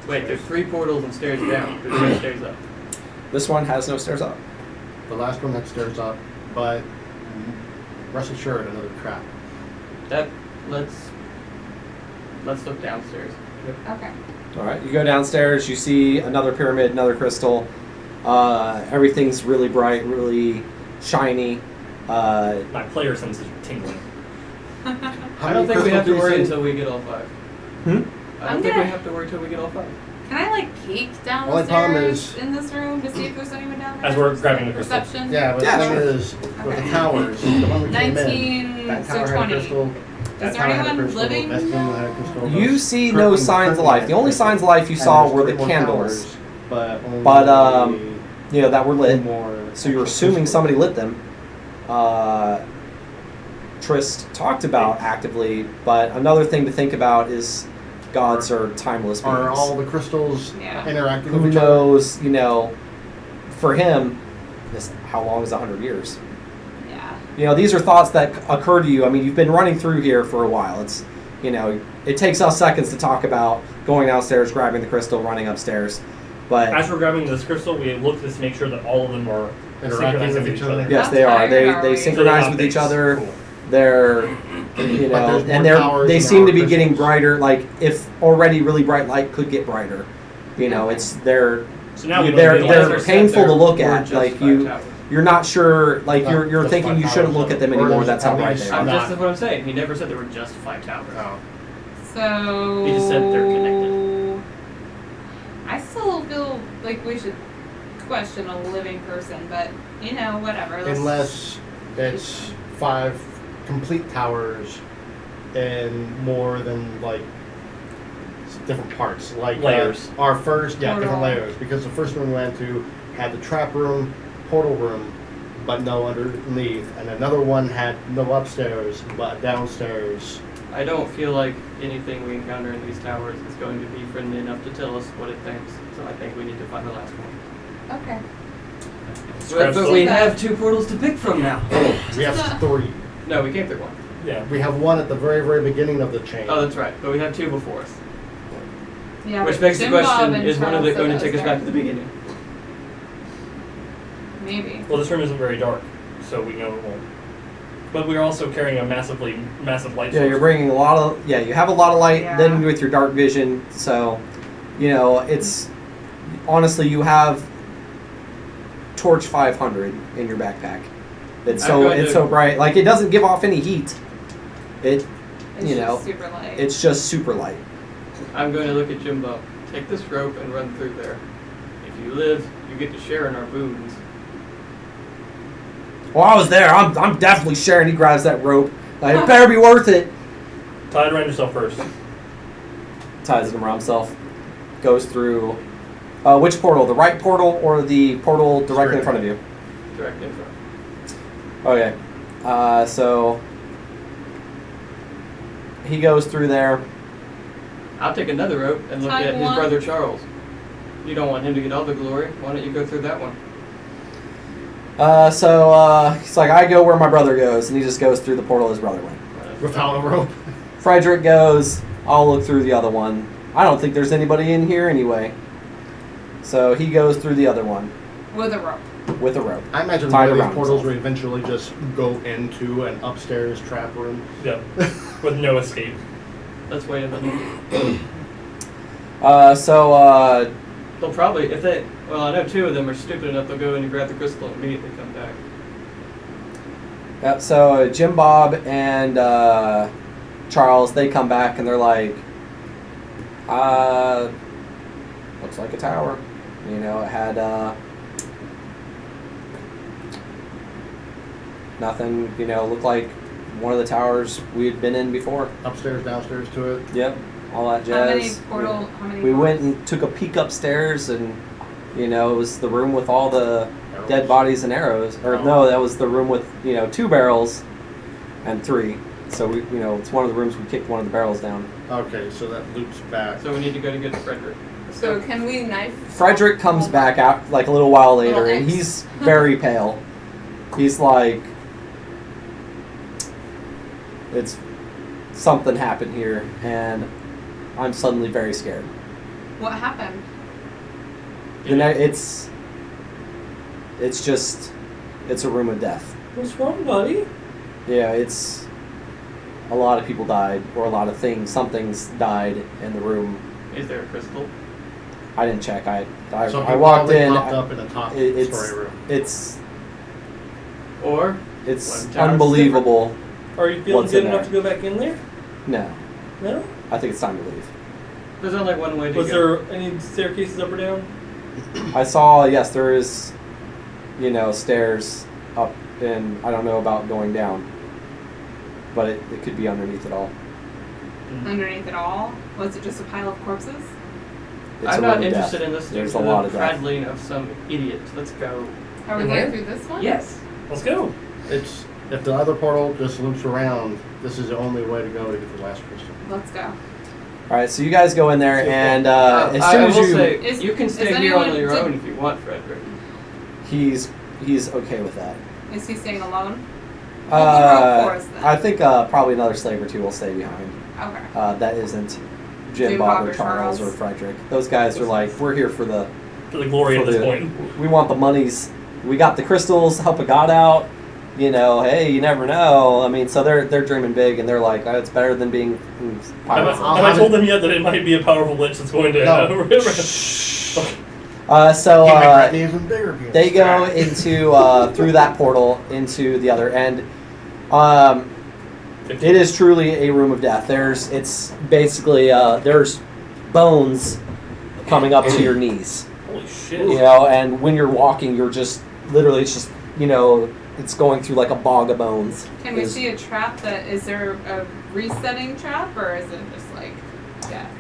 Wait, there's 3 portals and stairs down. There's no stairs up. This one has no stairs up. the last one had stairs up, but rest assured, another trap. Let's look downstairs. Okay. All right, you go downstairs. You see another pyramid, another crystal. Everything's really bright, really shiny. My player sense is tingling. I don't think we have to worry until we get all 5. Hmm? I don't think we have to worry until we get all 5. Can I peek down Only the problem stairs is- in this room to see if there's anyone down there? As we're grabbing the crystal. Perception. Yeah, but Yeah, the thing sure. is, with the towers, the one we came in, 19 that so tower had a 20. crystal. Is That there tower had a anyone crystal, living That thing now? had a crystal. You see no Curtain- signs of curtain life. had The only crystal. signs of life you And saw there's were the 3 more candles, towers, but only But, that were 2 lit. more So you're actual assuming crystals. somebody lit them. Trist talked about actively, but another thing to think about is gods are timeless beings. Are all the crystals Yeah. interacting Who with each other? knows, for him, how long is 100 years? Yeah. These are thoughts that occur to you. I mean, you've been running through here for a while. It's, it takes us seconds to talk about going downstairs, grabbing the crystal, running upstairs. But As we're grabbing this crystal, we look to make sure that all of them are Interacting synchronized with each other. yes, How they are. tired They are they we? synchronize So with they're each not other. based. Cool. They're, there's and more towers they than seem there to be are getting crystals. brighter. Like if already really bright light could get brighter, it's they're So now we they're know they're the painful to look at. Just Like 5 towers. you're not sure. Like No, you're just thinking 5 you shouldn't towers. look at them Or anymore. there's That's how at bright least- they are. I'm not- just what I'm saying. He never said there were just 5 towers. Oh. So. He just said they're connected. I still feel like we should question a living person, but you know, whatever. Let's- Unless it's 5 complete towers and more than like different parts, like Layers. Our first, different Portal. layers. Because the first one we went to had the trap room, portal room, but no underneath, and another one had no upstairs but downstairs. I don't feel like anything we encounter in these towers is going to be friendly enough to tell us what it thinks. So I think we need to find the last one. Okay. Scratch But the- we have 2 portals to pick from now. We have 3. No, we came through one. Yeah. We have one at the very, very beginning of the chain. Oh, that's right. But we have 2 before us. Yeah, Which but begs the Jim Bob question, and is one of Charles it going to said take us those back to there. the beginning? Maybe. Well, this room isn't very dark, so we know it won't. But we're also carrying a massive light Yeah, source. you're bringing a lot of you have a lot of light. Yeah. Then with your dark vision, so you know it's honestly you have torch 500 in your backpack. It's I'm going it's to- so bright, like it doesn't give off any heat. It It's you just know super light. it's just super light. I'm going to look at Jimbo. Take this rope and run through there. If you live, you get to share in our boons. Well, I was there. I'm definitely sharing. He grabs that rope. Like, it better be worth it. Tie it around yourself first. Ties it around himself. Goes through. Which portal? The right portal or the portal directly in front of you? Direct info. Okay. So he goes through there. I'll take another rope and look Type at his 1. brother Charles. You don't want him to get all the glory. Why don't you go through that one? He's like, I go where my brother goes, and he just goes through the portal his brother went. Without a rope. Frederick goes, I'll look through the other one. I don't think there's anybody in here anyway. So he goes through the other one With a rope. with a rope. I imagine Tied one of these around portals himself. would eventually just go into an upstairs trap room. Yeah. With no escape. Let's wait a minute. They'll probably, if they, well, I know 2 of them are stupid enough, they'll go in and grab the crystal and immediately come back. Yeah, so Jim Bob and Charles, they come back and they're like, looks like a tower. You know, it had nothing, you know, looked like one of the towers we had been in before. Upstairs, downstairs to it. Yep, all that How many jazz. how many We went doors? and took a peek upstairs and, you know, it was the room with all the dead bodies and arrows. Or Oh. no, that was the room with, you know, 2 barrels and 3. So we, you know, it's one of the rooms we kicked one of the barrels down. Okay, so that loops back. So we need to go to get Frederick. So can we knife? Frederick comes back out like a little while later, Little and X. he's very pale. He's like, it's something happened here, and I'm suddenly very scared. What happened? It's just, it's a room of death. What's wrong, buddy? Yeah, it's a lot of people died, or a lot of things, something's died in the room. Is there a crystal? I didn't check. I Something walked probably in. popped up in the top It's story room. it's Or it's One tower's unbelievable. Are you feeling What's good in enough there? to go back in there? No, No? I think it's time to leave. there's only one way to Was go. there any staircases up or down? I saw, yes, there is, you know, stairs up, and I don't know about going down, but it could be underneath it all. Underneath it all? Was it just a pile of corpses? It's I'm a not room of interested death. in listening There's to a lot the of death. prattling of some idiot. Let's go. Are we In going there? through this one? Yes. Let's go. It's if the other portal just loops around, this is the only way to go to get the last crystal. Let's go. All right, so you guys go in there, and as I soon as will you, say, Is- you can is stay here on anyone- your did- own if you want, Frederick. he's okay with that. Is he staying alone? Hold the rope for us then. I think probably another slave or 2 will stay behind. Okay. That isn't Jim, Jim, Bob, Bob, or or Charles, Charles. or Frederick. Those guys are like, we're here for the For the glory at for this the- point. We want the monies. We got the crystals. Help a god out. You know, hey, you never know. I mean, so they're dreaming big, and they're like, oh, it's better than being pirates. Have I told them yet that it might be a powerful lich that's going to... No. So He might be even bigger. being they go stacked. into through that portal into the other end. It is truly a room of death. It's basically there's bones coming up to your knees. Holy shit. You know, and when you're walking, you're just literally it's just it's going through like a bog of bones. Can we see a trap is there a resetting trap, or is it just like death?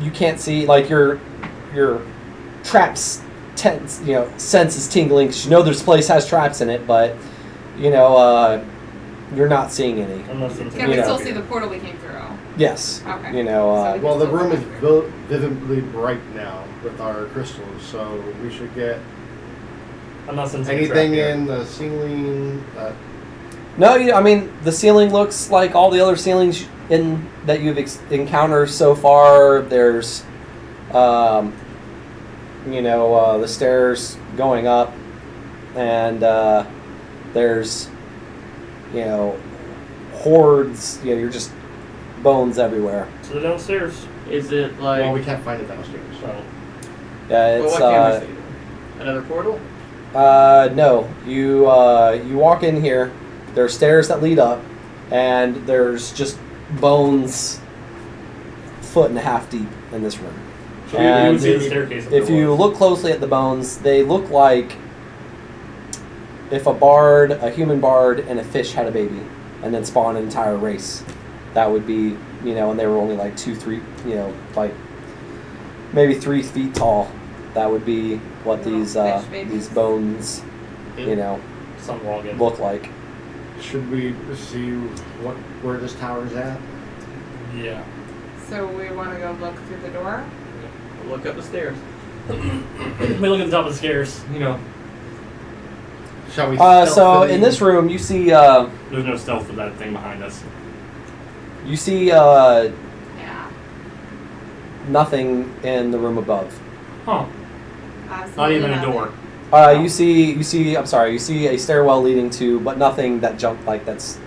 You can't see, like, your traps sense is tingling, 'cause there's a place has traps in it, but you're not seeing any. Unless it's Can we still see the portal we came through? Yes. Okay. Well, the room is vividly bright now with our crystals, so we should get I'm not sensing anything a trap in the ceiling. No, the ceiling looks like all the other ceilings that you've encountered so far. There's, the stairs going up, and there's, hordes. You're just bones everywhere. So they're downstairs. Is it like? Well, we can't find it downstairs. So. Yeah, Well, it's. what can we see? Another portal? No. You walk in here. There are stairs that lead up, and there's just bones, 1.5 feet deep in this room. So we would see the staircase. If you look closely at the bones, they look like if a human bard, and a fish had a baby, and then spawned an entire race. That would be, and they were only like 2-3, like maybe 3 feet tall. That would be what these bones, Sahuagin. look like. Should we see where this tower's at? Yeah. So we want to go look through the door? We'll look up the stairs. We look at the top of the stairs. Shall we? So in this room, you see. There's no stealth with that thing behind us. You see Yeah. nothing in the room above. Huh. Absolutely Not even a nothing. door. You see a stairwell leading to, but nothing that that's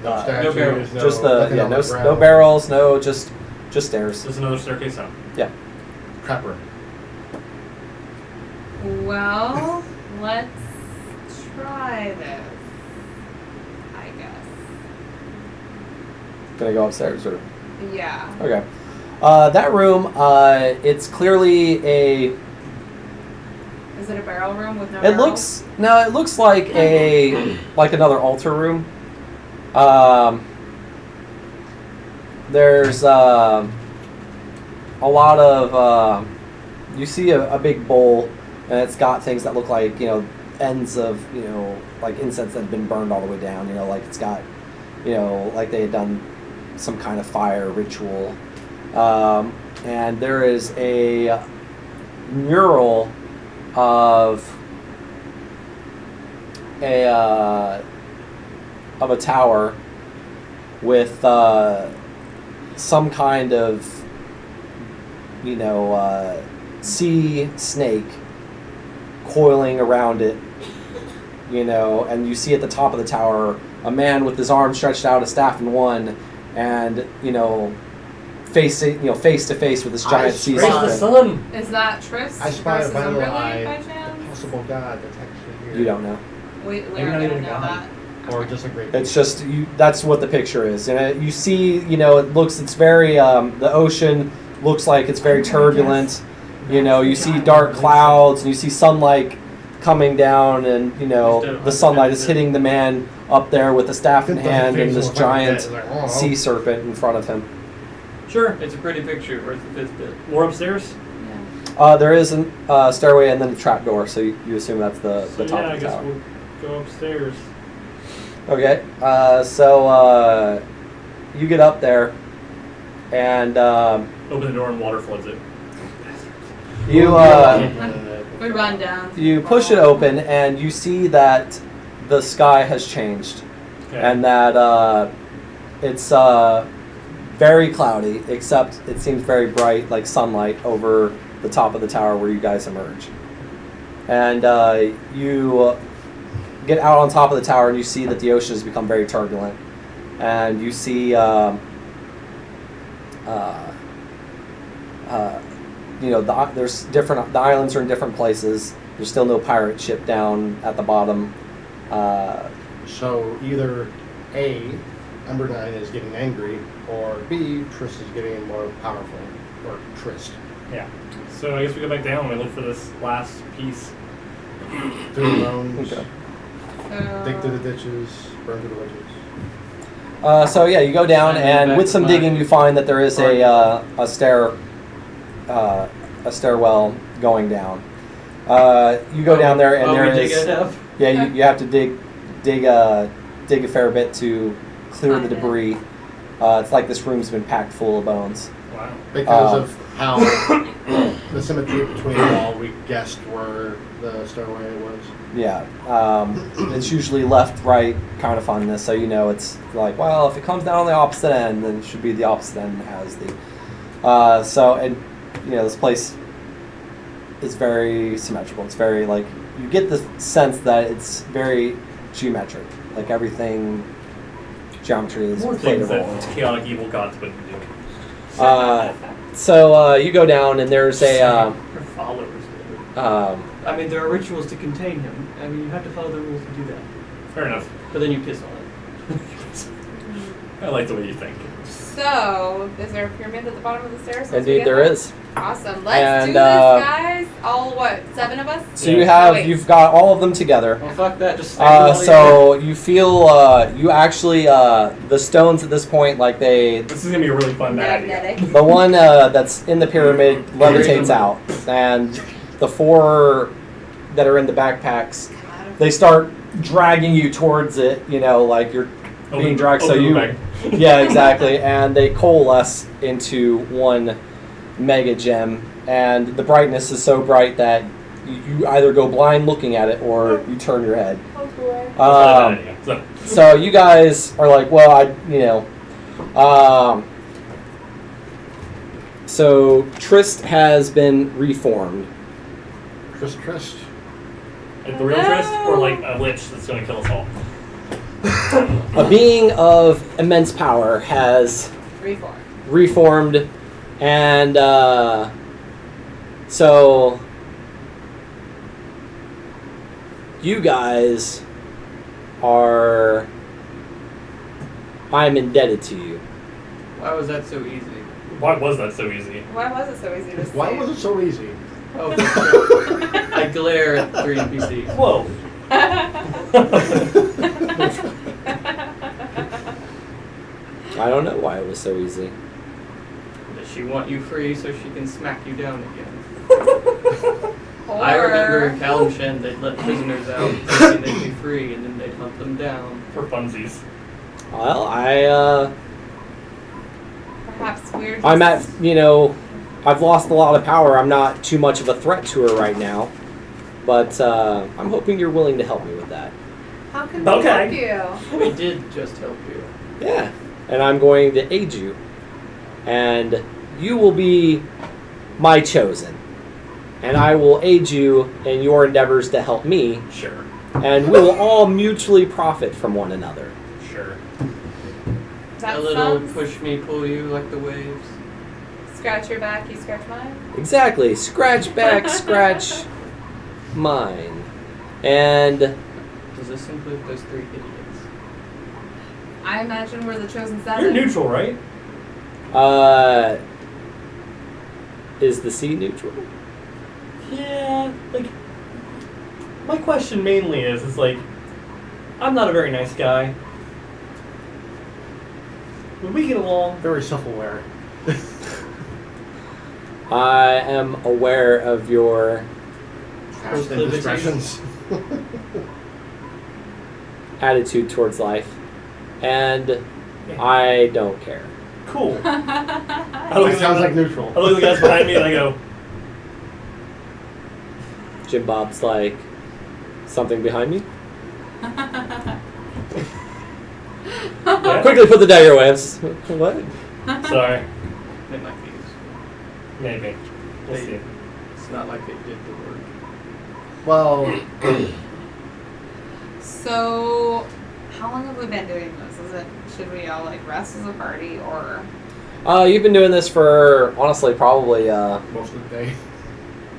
No no statues, barrels. just nothing on the no ground. barrels, no just stairs. There's another staircase up. Yeah. Trap room. Well, let's try this, I guess. Gonna go upstairs or Yeah. okay. That room, it's clearly a. Is it a barrel room with no It barrels? looks like like another altar room. There's a lot of you see a big bowl, and it's got things that look like ends of like incense that have been burned all the way down. Like it's got like they had done some kind of fire ritual, and there is a mural of a tower with some kind of sea snake coiling around it, and you see at the top of the tower a man with his arm stretched out, a staff in one, and face to face with this giant sea Raise the serpent. sun. Is that Trist I spy a versus vital Umberland eye. by chance? Possible god that's actually here. You don't know. We're Maybe gonna not even know God. that. Or just a great. It's just that's what the picture is, and you see, it's very the ocean looks like it's very turbulent. You see dark clouds, and you see sunlight coming down, and the sunlight is hitting the man up there with the staff in hand and this giant sea serpent in front of him. Sure. It's a pretty picture. Where's the fifth bit? We're upstairs. Yeah. There is a stairway and then a trap door, so you assume that's the So top yeah, of I the guess tower. we'll go upstairs. Okay, so you get up there, and Open the door and water floods it. you We run down. you push it open, and you see that the sky has changed, Okay. and that it's very cloudy, except it seems very bright, like sunlight over the top of the tower where you guys emerge. And you get out on top of the tower, and you see that the ocean has become very turbulent, and you see there's different. The islands are in different places. There's still no pirate ship down at the bottom. So either A, Number 9 is getting angry, or B, Trist is getting more powerful, or Trist. Yeah. So I guess we go back down and we look for this last piece. through the bones, Okay. dig through the ditches, burn through the witches. So yeah, you go down, Send and back with to some my digging, you find that there is a stairwell going down. You go down there, and there we dig is it up. yeah, you have to dig a fair bit to clear the Find it. debris. It's like this room's been packed full of bones. Wow. Because of how the symmetry between the wall, we guessed where the stairway was. Yeah, it's usually left, right, kind of on this, so you know it's like, well, if it comes down on the opposite end, then it should be the opposite end that has the. And you know, this place is very symmetrical. It's very like you get the sense that it's very geometric. Like everything, geometry is More played a things role. that chaotic evil gods wouldn't do. So you go down, and there's a. Her followers do. I mean, there are rituals to contain him. I mean, you have to follow the rules to do that. Fair enough. But then you piss on it. I like the way you think. So, is there a pyramid at the bottom of the stairs? once we Indeed, get there is. Awesome. Let's And, do this, guys. All, what, 7 of us? So Yeah. you've got all of them together. Well, fuck that. Just stand So you feel you actually the stones at this point, like This is gonna be a really fun bad idea. Magnetic. the one that's in the pyramid levitates out, and the 4 that are in the backpacks, they start dragging you towards it. You know, like you're being dragged. So Open the you, bag. yeah, exactly, and they coalesce into one mega gem, and the brightness is so bright that you either go blind looking at it or you turn your head. That's not a bad idea. So you guys are like, well, so Trist has been reformed. Trist. Like the real Trist, or like a lich that's gonna kill us all? A being of immense power has reformed, and so you guys are. I'm indebted to you. Why was that so easy? Why was that so easy? Why was it so easy to Why was it so easy? Oh, I glare at 3 NPCs. Whoa. I don't know why it was so easy. Does she want you free so she can smack you down again? Or, I remember in Kalimshan they'd let prisoners out thinking they'd be free and then they'd hunt them down. For funsies. Well, perhaps we're I'm at, I've lost a lot of power. I'm not too much of a threat to her right now. But I'm hoping you're willing to help me with that. How can we Okay. help you? We did just help you. Yeah. And I'm going to aid you. And you will be my chosen. And I will aid you in your endeavors to help me. Sure. And we will all mutually profit from one another. Sure. That A little sounds- push me, pull you like the waves. Scratch your back, you scratch mine. Exactly. Scratch back, scratch mine. And Does this include those 3 idiots? I imagine we're the chosen 7. You're neutral, right? is the sea neutral? Yeah. Like, my question mainly is like, I'm not a very nice guy. Would we get along? Very self-aware. I am aware of your Past indiscretions. attitude towards life, and I don't care. Cool. That sounds like neutral. I look at the guys behind me and I go, Jim Bob's like, something behind me? yeah. Quickly put the dagger away. What? Sorry. They might be useful. Maybe. We'll see. It's not like they did the work. Well, So, how long have we been doing this? Should we all rest as a party, or? You've been doing this for, honestly, probably most of the day.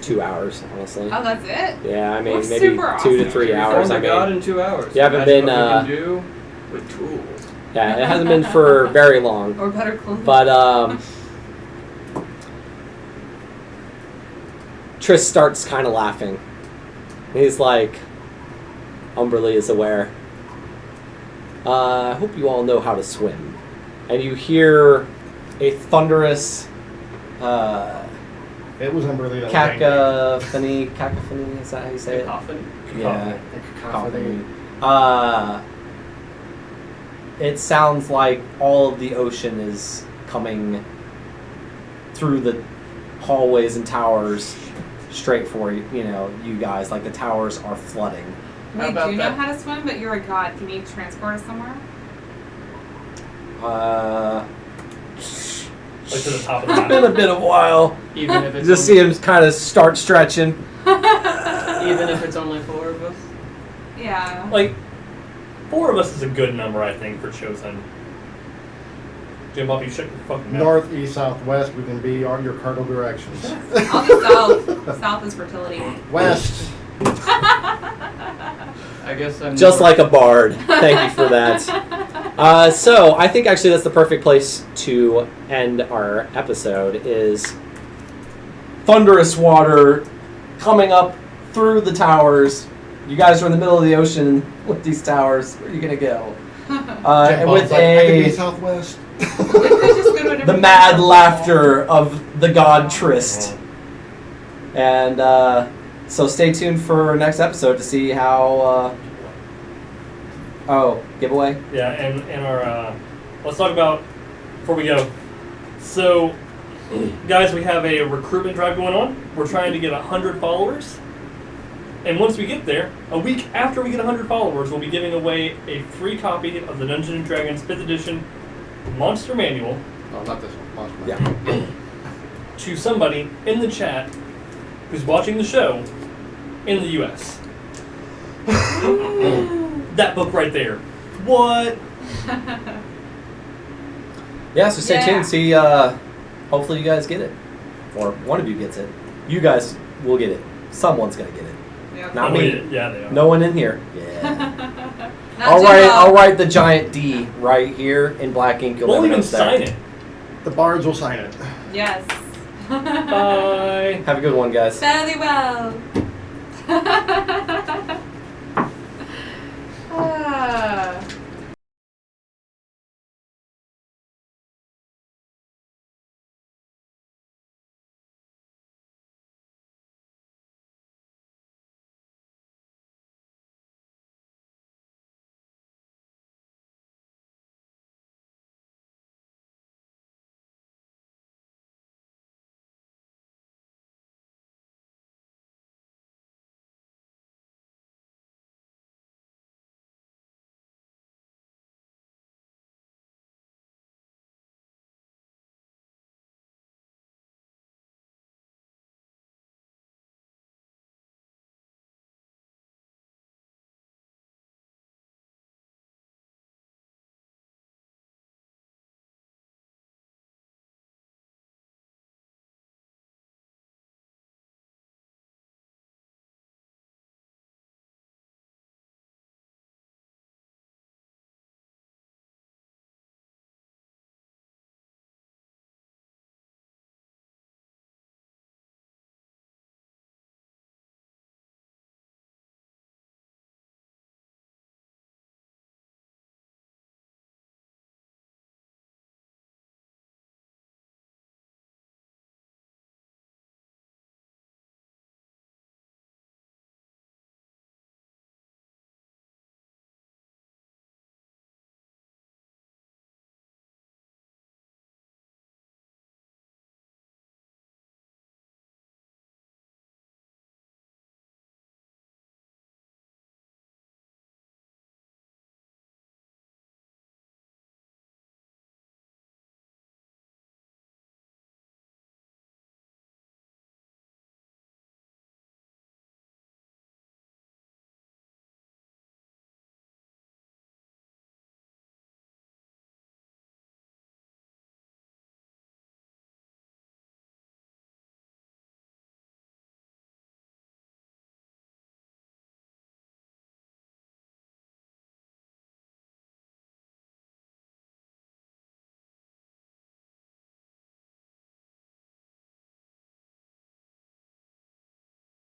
2 hours, honestly. Oh, that's it? Yeah, I mean, We're maybe super 2 to awesome. 3 We hours. formed I a god mean, in 2 hours. You haven't Imagine been, what we can do with tools. yeah, it hasn't been for very long. Or better clothing? But, Trist starts kind of laughing. He's like, Umberly is aware. I hope you all know how to swim. And you hear a thunderous It was Umberly that cacophony, is that how you say it? Cacophony. Yeah, Cacophony. cacophony. It sounds like all of the ocean is coming through the hallways and towers straight for you guys. Like the towers are flooding. How We about do know that? how to swim, but you're a god. Can you transport us somewhere? Like to the top of the It's been mountain. a bit of a while. Even if it's Just see him kind of start stretching. even if it's only 4 of us. Yeah. Like, 4 of us is a good number, I think, for Chosen. Jim Bob, you shut your fucking mouth. North, east, south, west. We can be on your cardinal directions. I'll do south. South is fertility. West. I guess I'm Just north. like a bard. Thank you for that. So I think actually that's the perfect place to end our episode. Is thunderous water coming up through the towers. You guys are in the middle of the ocean with these towers. Where are you gonna go? And with I can be southwest. the mad laughter of the god Trist. And so stay tuned for next episode to see how. Giveaway. Yeah, and our let's talk about before we go. So, guys, we have a recruitment drive going on. We're trying to get 100 followers, and once we get there, a week after we get 100 followers, we'll be giving away a free copy of the Dungeons and Dragons 5th edition Monster Manual Oh, not this one. Monster Yeah. Manual. to somebody in the chat who's watching the show in the U.S. That book right there. What? Yeah, so stay Yeah. tuned. See, hopefully you guys get it. Or one of you gets it. You guys will get it. Someone's going to get it. Yep. Not Oh, me. Yeah, they are. No one in here. Yeah. Not I'll write the giant D right here in black ink. You'll We'll never even notice sign that. it. The bards will sign it. Yes. Bye. Have a good one, guys. Fairly well.